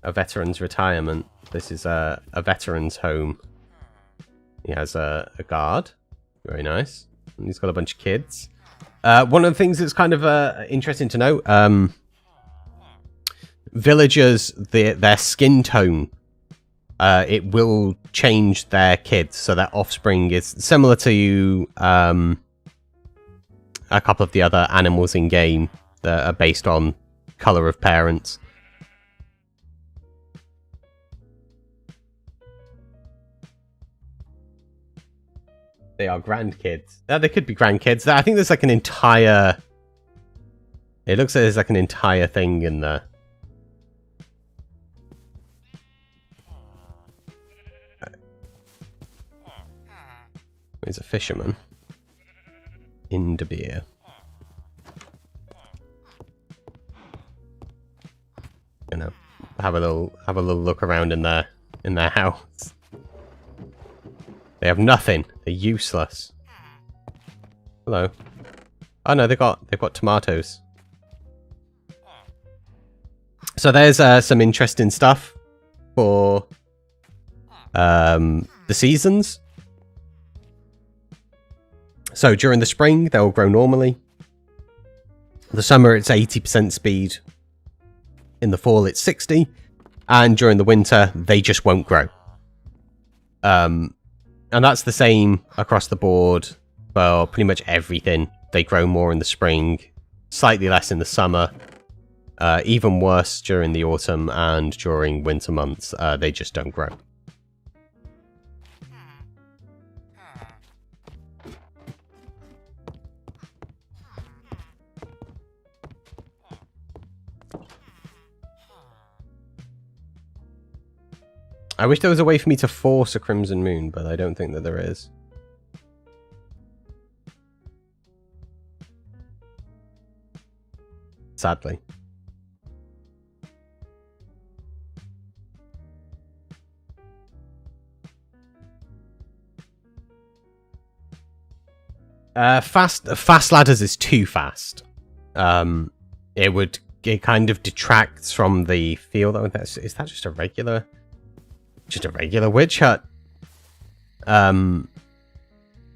A veteran's retirement. This is a veteran's home. He has a guard. Very nice. And he's got a bunch of kids. One of the things that's kind of interesting to note, villagers, their skin tone, it will change their kids. So their offspring is similar to a couple of the other animals in game that are based on color of parents. They are grandkids. They could be grandkids. I think there's like an entire... It looks like there's like an entire thing in there. He's a fisherman. 𝗠𝗢𝗥𝗘. You know, have a little look around in their house. They have nothing. They're useless. Hello. Oh no, they've got tomatoes. So there's some interesting stuff for the seasons. So during the spring, they'll grow normally. The summer, it's 80% speed. In the fall, it's 60. And during the winter, they just won't grow. And that's the same across the board for pretty much everything. They grow more in the spring, slightly less in the summer. Even worse during the autumn and during winter months, they just don't grow. I wish there was a way for me to force a Crimson Moon, but I don't think that there is. Sadly. Fast ladders is too fast. It kind of detracts from the feel. Is that just a regular? Just a regular witch hut. Yeah,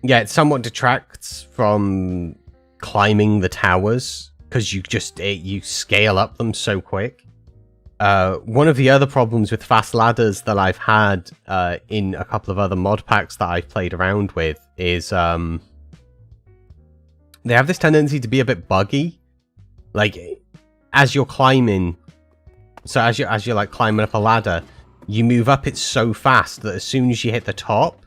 it somewhat detracts from climbing the towers because you scale up them so quick. One of the other problems with fast ladders that I've had in a couple of other mod packs that I've played around with is they have this tendency to be a bit buggy. Like as you're climbing, so as you're like climbing up a ladder, you move up it so fast that as soon as you hit the top,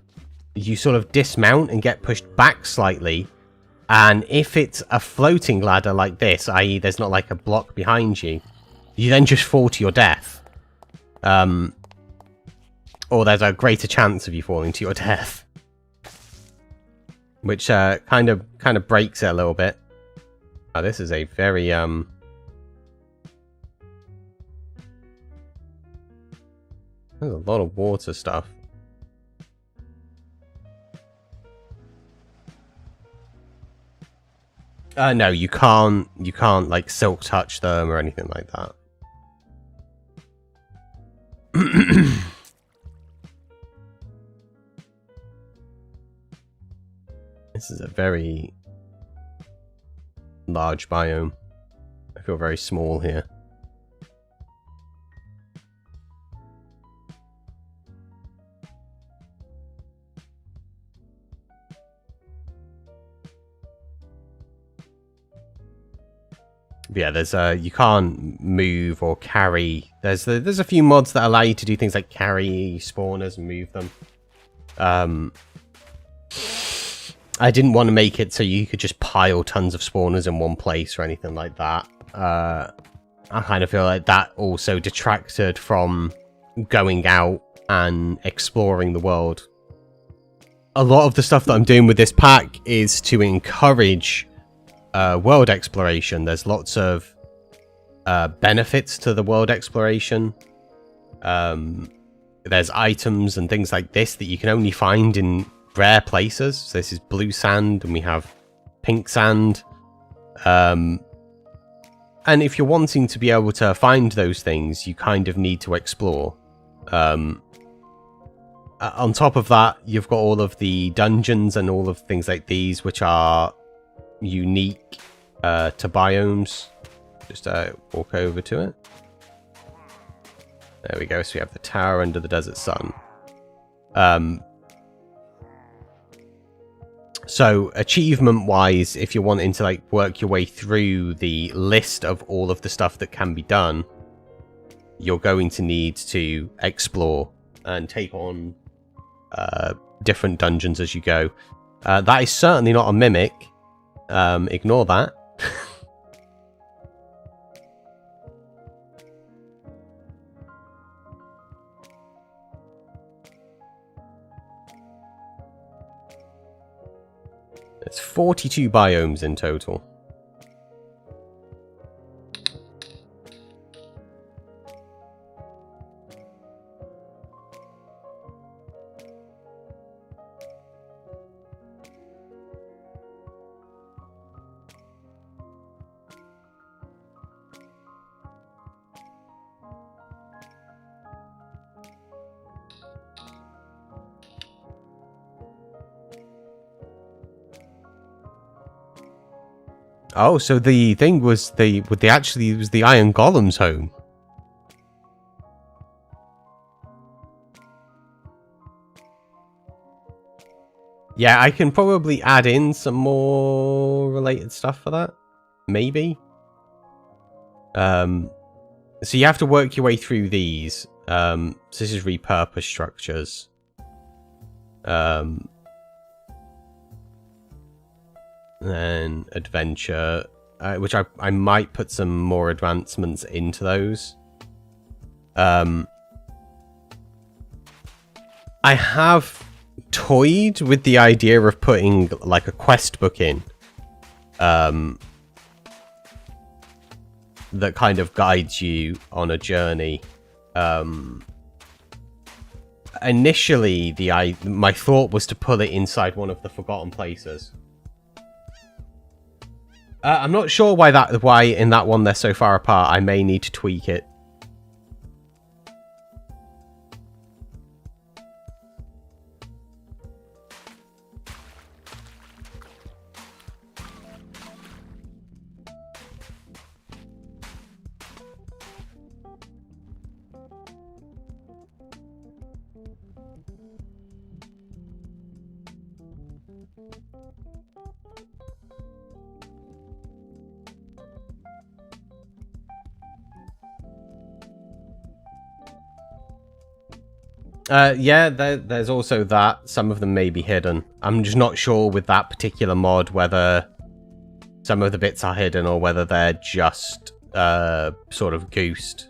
you sort of dismount and get pushed back slightly. And if it's a floating ladder like this, i.e. there's not like a block behind you, you then just fall to your death. Or there's a greater chance of you falling to your death. Which kind of breaks it a little bit. Oh, this is a very there's a lot of water stuff. No, you can't like silk touch them or anything like that. This is a very large biome. I feel very small here. But yeah, there's you can't move or carry. There's a few mods that allow you to do things like carry spawners and move them. I didn't want to make it so you could just pile tons of spawners in one place or anything like that. I kind of feel like that also detracted from going out and exploring the world. A lot of the stuff that I'm doing with this pack is to encourage world exploration. There's lots of benefits to the world exploration. There's items and things like this that you can only find in rare places. So this is blue sand and we have pink sand. And if you're wanting to be able to find those things, you kind of need to explore. On top of that, you've got all of the dungeons and all of things like these, which are unique to biomes. Just walk over to it. There we go. So we have the tower under the desert sun. So achievement wise, if you're wanting to like work your way through the list of all of the stuff that can be done, you're going to need to explore and take on different dungeons as you go. That is certainly not a mimic. Ignore that. It's 42 biomes in total. Oh, so the thing was actually it was the Iron Golem's home. Yeah, I can probably add in some more related stuff for that. Maybe. So you have to work your way through these. So this is repurpose structures. Then adventure, which I might put some more advancements into those. I have toyed with the idea of putting like a quest book in, that kind of guides you on a journey. Initially, my thought was to put it inside one of the forgotten places. I'm not sure why in that one they're so far apart. I may need to tweak it. Yeah, there's also that. Some of them may be hidden. I'm just not sure with that particular mod whether some of the bits are hidden or whether they're just sort of goosed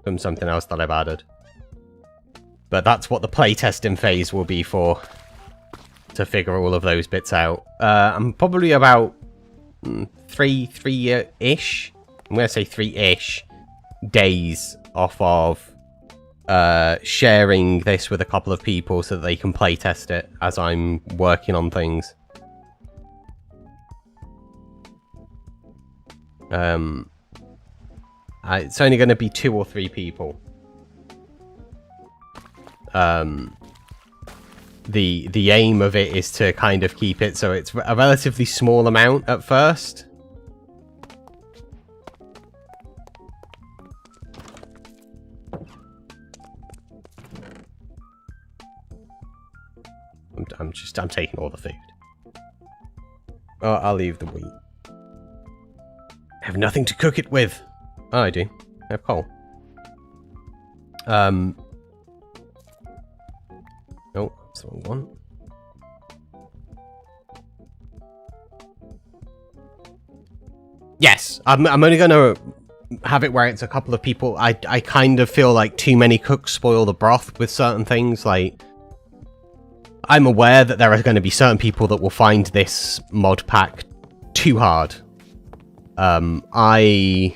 from something else that I've added. But that's what the playtesting phase will be for, to figure all of those bits out. I'm probably about three-ish. I'm going to say 3-ish days off of sharing this with a couple of people so that they can playtest it as I'm working on things. It's only going to be 2 or 3 people. The aim of it is to kind of keep it so it's a relatively small amount at first. I'm taking all the food. Oh, I'll leave the wheat. I have nothing to cook it with. Oh, I do. I have coal. Oh, that's the wrong one. Yes, I'm only going to have it where it's a couple of people. I kind of feel like too many cooks spoil the broth with certain things. Like, I'm aware that there are going to be certain people that will find this mod pack too hard. I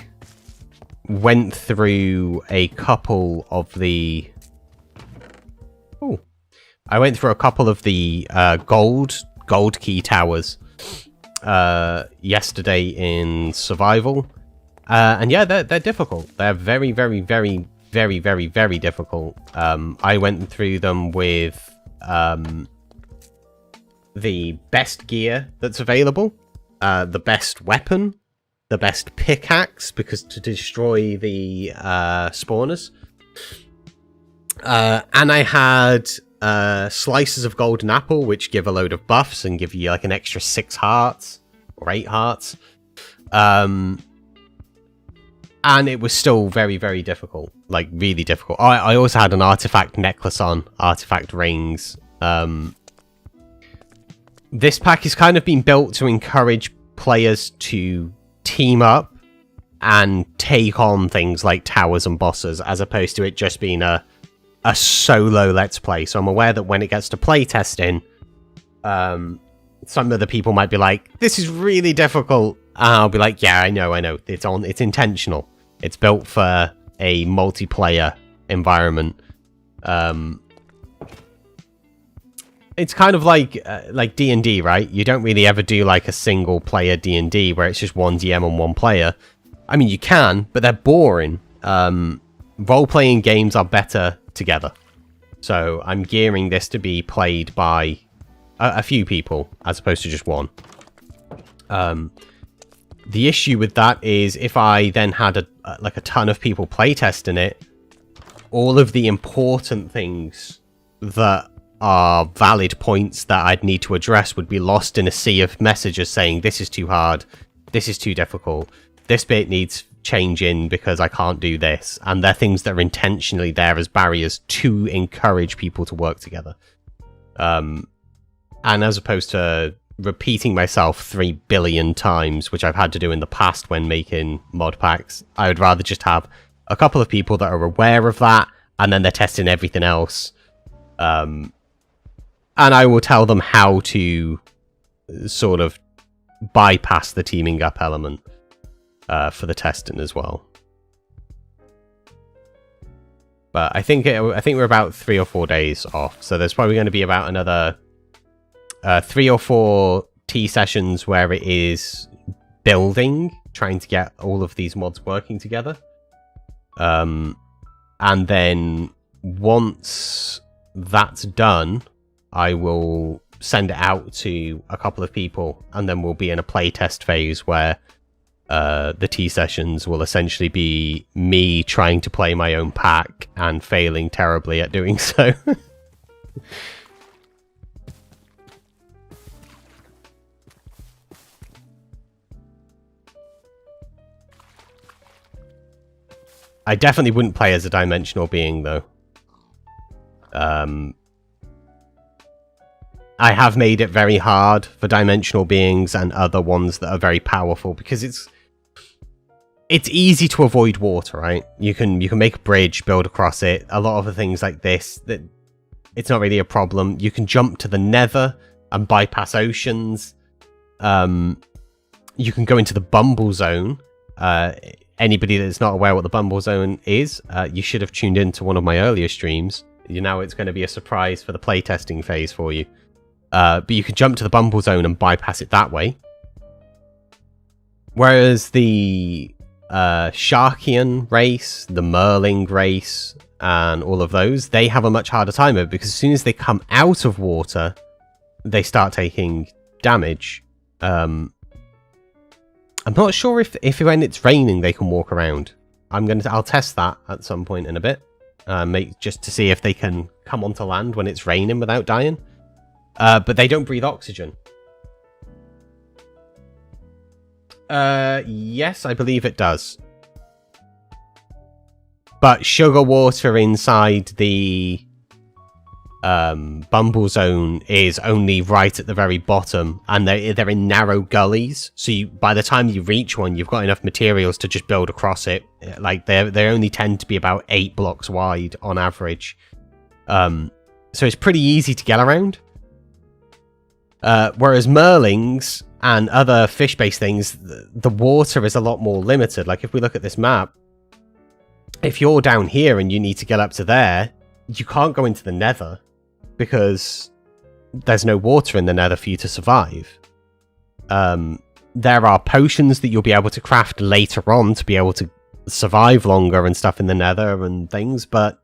went through a couple of the... Oh. I went through a couple of the gold key towers yesterday in survival. And yeah, they're difficult. They're very, very, very, very, very, very difficult. I went through them with the best gear that's available, the best weapon, the best pickaxe, because to destroy the spawners, and I had slices of golden apple, which give a load of buffs and give you like an extra 6 hearts or 8 hearts, and it was still very, very difficult, like really difficult. I also had an artifact necklace on, artifact rings. This pack has kind of been built to encourage players to team up and take on things like towers and bosses, as opposed to it just being a solo let's play. So I'm aware that when it gets to play testing, some of the people might be like, this is really difficult. I'll be like, yeah, I know. It's intentional. It's built for a multiplayer environment. It's kind of like D&D, right? You don't really ever do like a single player D&D where it's just one DM and one player. I mean, you can, but they're boring. Role-playing games are better together. So I'm gearing this to be played by a few people as opposed to just one. The issue with that is if I then had a ton of people playtesting it, all of the important things that are valid points that I'd need to address would be lost in a sea of messages saying this is too hard, this is too difficult, this bit needs change in because I can't do this, and they're things that are intentionally there as barriers to encourage people to work together. And as opposed to repeating myself 3 billion times, which I've had to do in the past when making mod packs, I would rather just have a couple of people that are aware of that, and then they're testing everything else. And I will tell them how to sort of bypass the teaming up element for the testing as well. But I think we're about 3 or 4 days off, so there's probably going to be about another 3 or 4 tea sessions where it is building, trying to get all of these mods working together. And then once that's done, I will send it out to a couple of people, and then we'll be in a playtest phase where the tea sessions will essentially be me trying to play my own pack and failing terribly at doing so. I definitely wouldn't play as a dimensional being, though. I have made it very hard for dimensional beings and other ones that are very powerful, because it's easy to avoid water, right? You can make a bridge, build across it. A lot of the things like this, that it's not really a problem. You can jump to the nether and bypass oceans. You can go into the Bumble Zone. Anybody that's not aware what the Bumble Zone is, you should have tuned into one of my earlier streams. Now it's going to be a surprise for the playtesting phase for you. But you can jump to the Bumble Zone and bypass it that way. Whereas the 𝗙𝗏𝗡𝗖𝗓 race, the Merling race, and all of those, they have a much harder time of it, because as soon as they come out of water, they start taking damage. I'm not sure if when it's raining they can walk around. I'll test that at some point in a bit, just to see if they can come onto land when it's raining without dying. But they don't breathe oxygen. Yes, I believe it does. But sugar water inside the Bumble Zone is only right at the very bottom, and they're in narrow gullies. So by the time you reach one, you've got enough materials to just build across it. Like they only tend to be about 8 blocks wide on average. So it's pretty easy to get around. Whereas Merlings and other fish-based things, the water is a lot more limited. Like if we look at this map, if you're down here and you need to get up to there, you can't go into the nether because there's no water in the nether for you to survive. There are potions that you'll be able to craft later on to be able to survive longer and stuff in the nether and things, but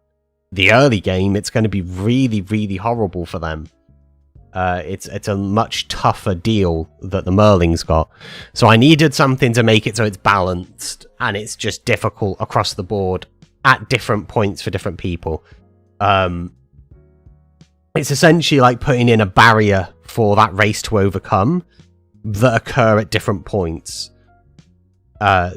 the early game, it's going to be really, really horrible for them. It's a much tougher deal that the Merling's got. So I needed something to make it so it's balanced and it's just difficult across the board at different points for different people. It's essentially like putting in a barrier for that race to overcome that occur at different points.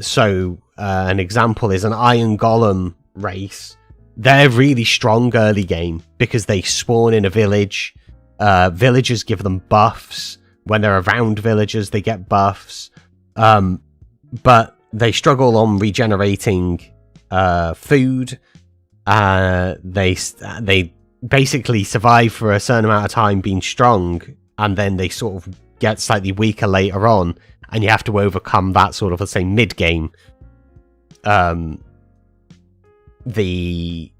So an example is an Iron Golem race. They're really strong early game because they spawn in a village. Villagers give them buffs. When they're around villagers, they get buffs. But they struggle on regenerating food. They basically survive for a certain amount of time being strong, and then they sort of get slightly weaker later on, and you have to overcome that sort of, let's say, mid-game. The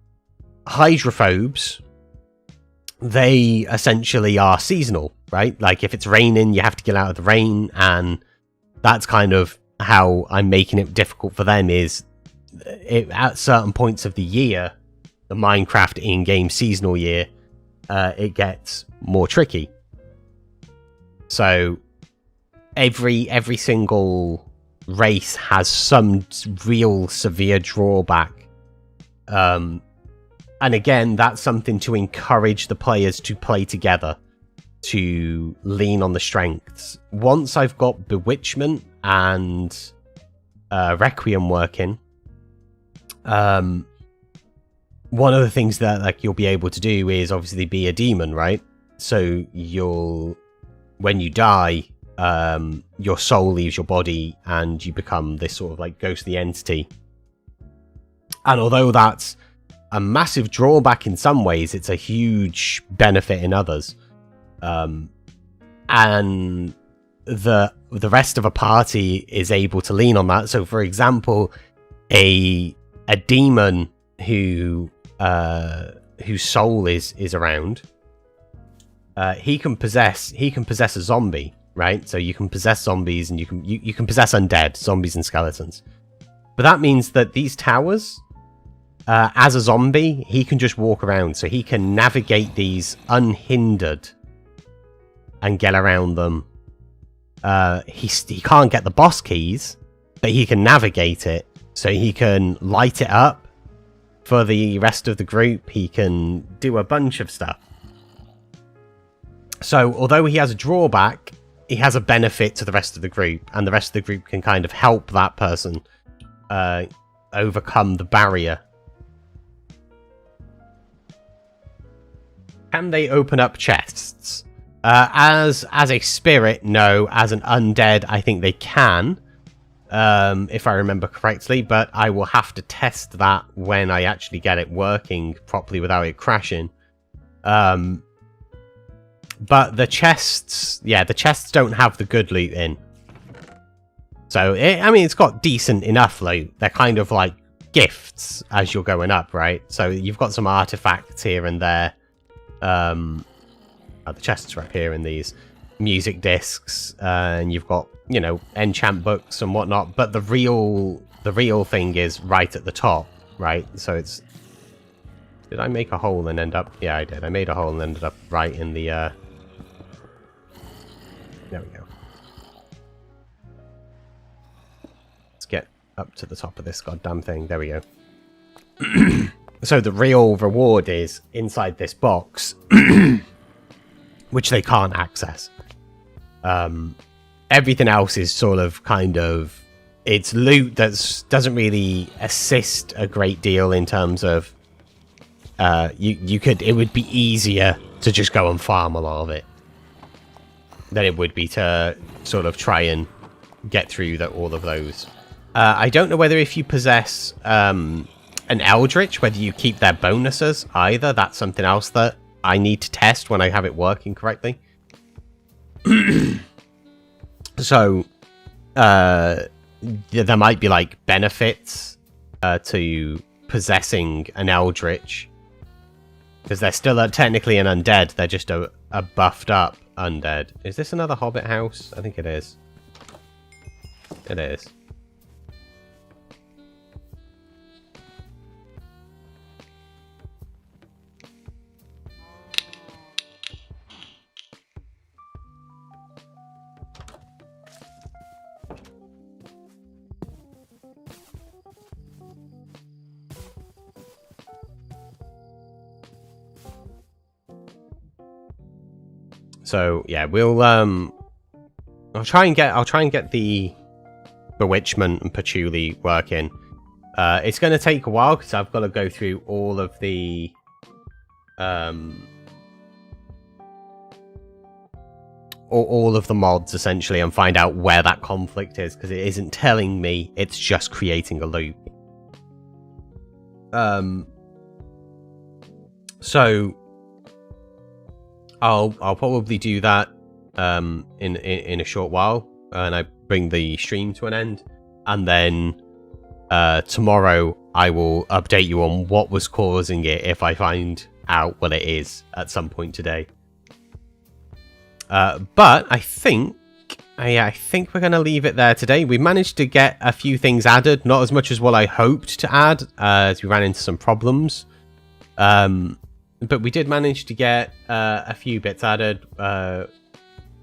hydrophobes, they essentially are seasonal, right? Like if it's raining, you have to get out of the rain, and that's kind of how I'm making it difficult for them. Is at certain points of the year, the Minecraft in-game seasonal year, it gets more tricky. So every single race has some real severe drawback. And again, that's something to encourage the players to play together, to lean on the strengths. Once I've got Bewitchment and Requiem working, one of the things that like you'll be able to do is obviously be a demon, right? So when you die, your soul leaves your body and you become this sort of like ghostly entity. And although that's a massive drawback in some ways, it's a huge benefit in others. And the rest of a party is able to lean on that. So for example, a demon whose soul is around, he can possess a zombie, right? So you can possess zombies, and you can possess undead zombies and skeletons. But that means that these towers, as a zombie, he can just walk around, so he can navigate these unhindered and get around them. He can't get the boss keys, but he can navigate it, so he can light it up for the rest of the group. He can do a bunch of stuff. So although he has a drawback, he has a benefit to the rest of the group, and the rest of the group can kind of help that person overcome the barrier. Can they open up chests? As a spirit, no. As an undead, I think they can, if I remember correctly, but I will have to test that when I actually get it working properly without it crashing. But the chests, yeah, the chests don't have the good loot in. So, I mean, it's got decent enough loot. They're kind of like gifts as you're going up, right? So you've got some artifacts here and there. The chests are up here in these music discs, and you've got, you know, enchant books and whatnot, but the real thing is right at the top, right? So it's... Did I make a hole and end up... Yeah, I did. I made a hole and ended up right in the... There we go. Let's get up to the top of this goddamn thing. There we go. So the real reward is inside this box, which they can't access. Everything else is sort of kind of... It's loot that doesn't really assist a great deal in terms of... It would be easier to just go and farm a lot of it than it would be to sort of try and get through all of those. I don't know whether if you possess an Eldritch, whether you keep their bonuses either. That's something else that I need to test when I have it working correctly. So, there might be like benefits to possessing an Eldritch, because they're still technically an undead. They're just a buffed up undead. Is this another Hobbit house? I think it is. It is. So yeah, we'll I'll try and get the bewitchment and patchouli working. It's going to take a while because I've got to go through all of the all of the mods essentially and find out where that conflict is, because it isn't telling me. It's just creating a loop. So I'll probably do that in a short while, and I bring the stream to an end, and then tomorrow I will update you on what was causing it if I find out what it is at some point today. But I think we're going to leave it there today. We managed to get a few things added, not as much as what I hoped to add, as we ran into some problems. But we did manage to get a few bits added.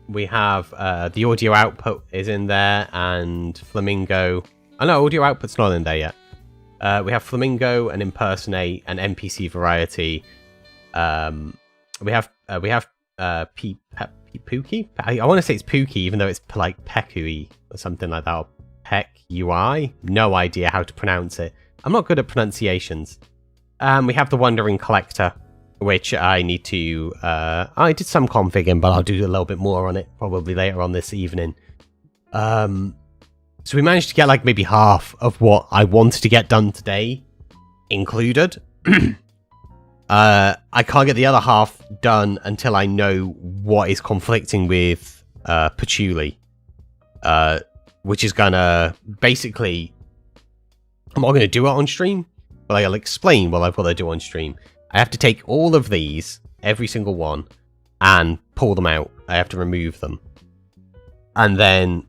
We have the audio output is in there, and Flamingo... Oh no, audio output's not in there yet. We have Flamingo and Impersonate and NPC Variety. We have Pookie? I want to say it's Pookie, even though it's like Pekui or something like that. Or modpack UI. No idea how to pronounce it. I'm not good at pronunciations. We have the Wandering Collector, which I need to... I did some configuring, but I'll do a little bit more on it probably later on this evening. So we managed to get like maybe half of what I wanted to get done today included. I can't get the other half done until I know what is conflicting with patchouli, which is gonna basically... I'm not going to do it on stream, but I'll explain what I've got to do on stream. I have to take all of these, every single one, and pull them out. I have to remove them. And then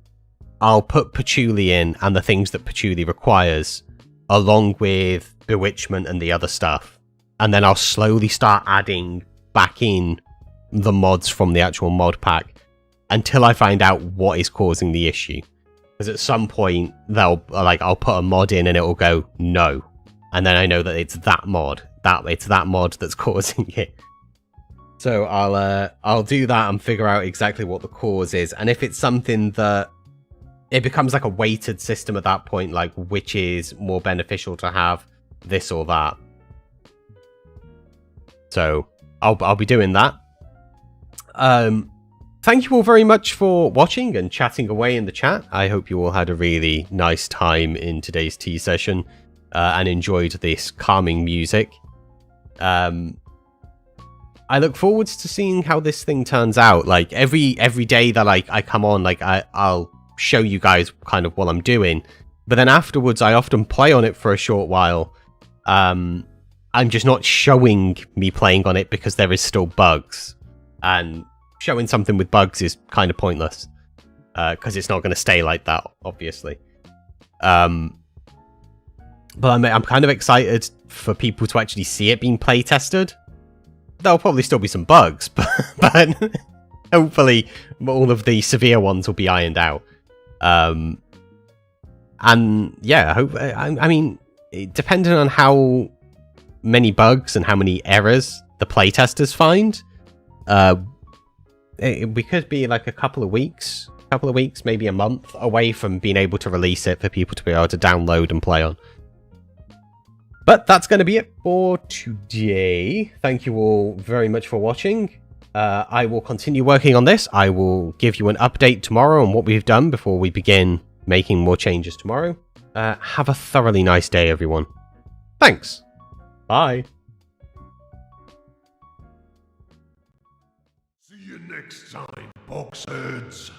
I'll put patchouli in and the things that patchouli requires, along with bewitchment and the other stuff. And then I'll slowly start adding back in the mods from the actual mod pack until I find out what is causing the issue. Because at some point, I'll put a mod in and it'll go, no. And then I know that it's that mod. It's that mod that's causing it. So I'll do that and figure out exactly what the cause is. And if it's something that... It becomes like a weighted system at that point, like which is more beneficial to have, this or that. So I'll be doing that. Thank you all very much for watching and chatting away in the chat. I hope you all had a really nice time in today's tea session and enjoyed this calming music. I look forward to seeing how this thing turns out. Like every day that I come on, like I'll show you guys kind of what I'm doing, but then afterwards I often play on it for a short while. I'm just not showing me playing on it because there is still bugs, and showing something with bugs is kind of pointless because it's not going to stay like that, obviously. But I'm kind of excited for people to actually see it being play tested. There'll probably still be some bugs, but hopefully all of the severe ones will be ironed out. And yeah, I mean, depending on how many bugs and how many errors the playtesters find, we could be like a couple of weeks, maybe a month away from being able to release it for people to be able to download and play on. But that's going to be it for today. Thank you all very much for watching. I will continue working on this. I will give you an update tomorrow on what we've done before we begin making more changes tomorrow. Have a thoroughly nice day, everyone. Thanks. Bye. See you next time, boxheads.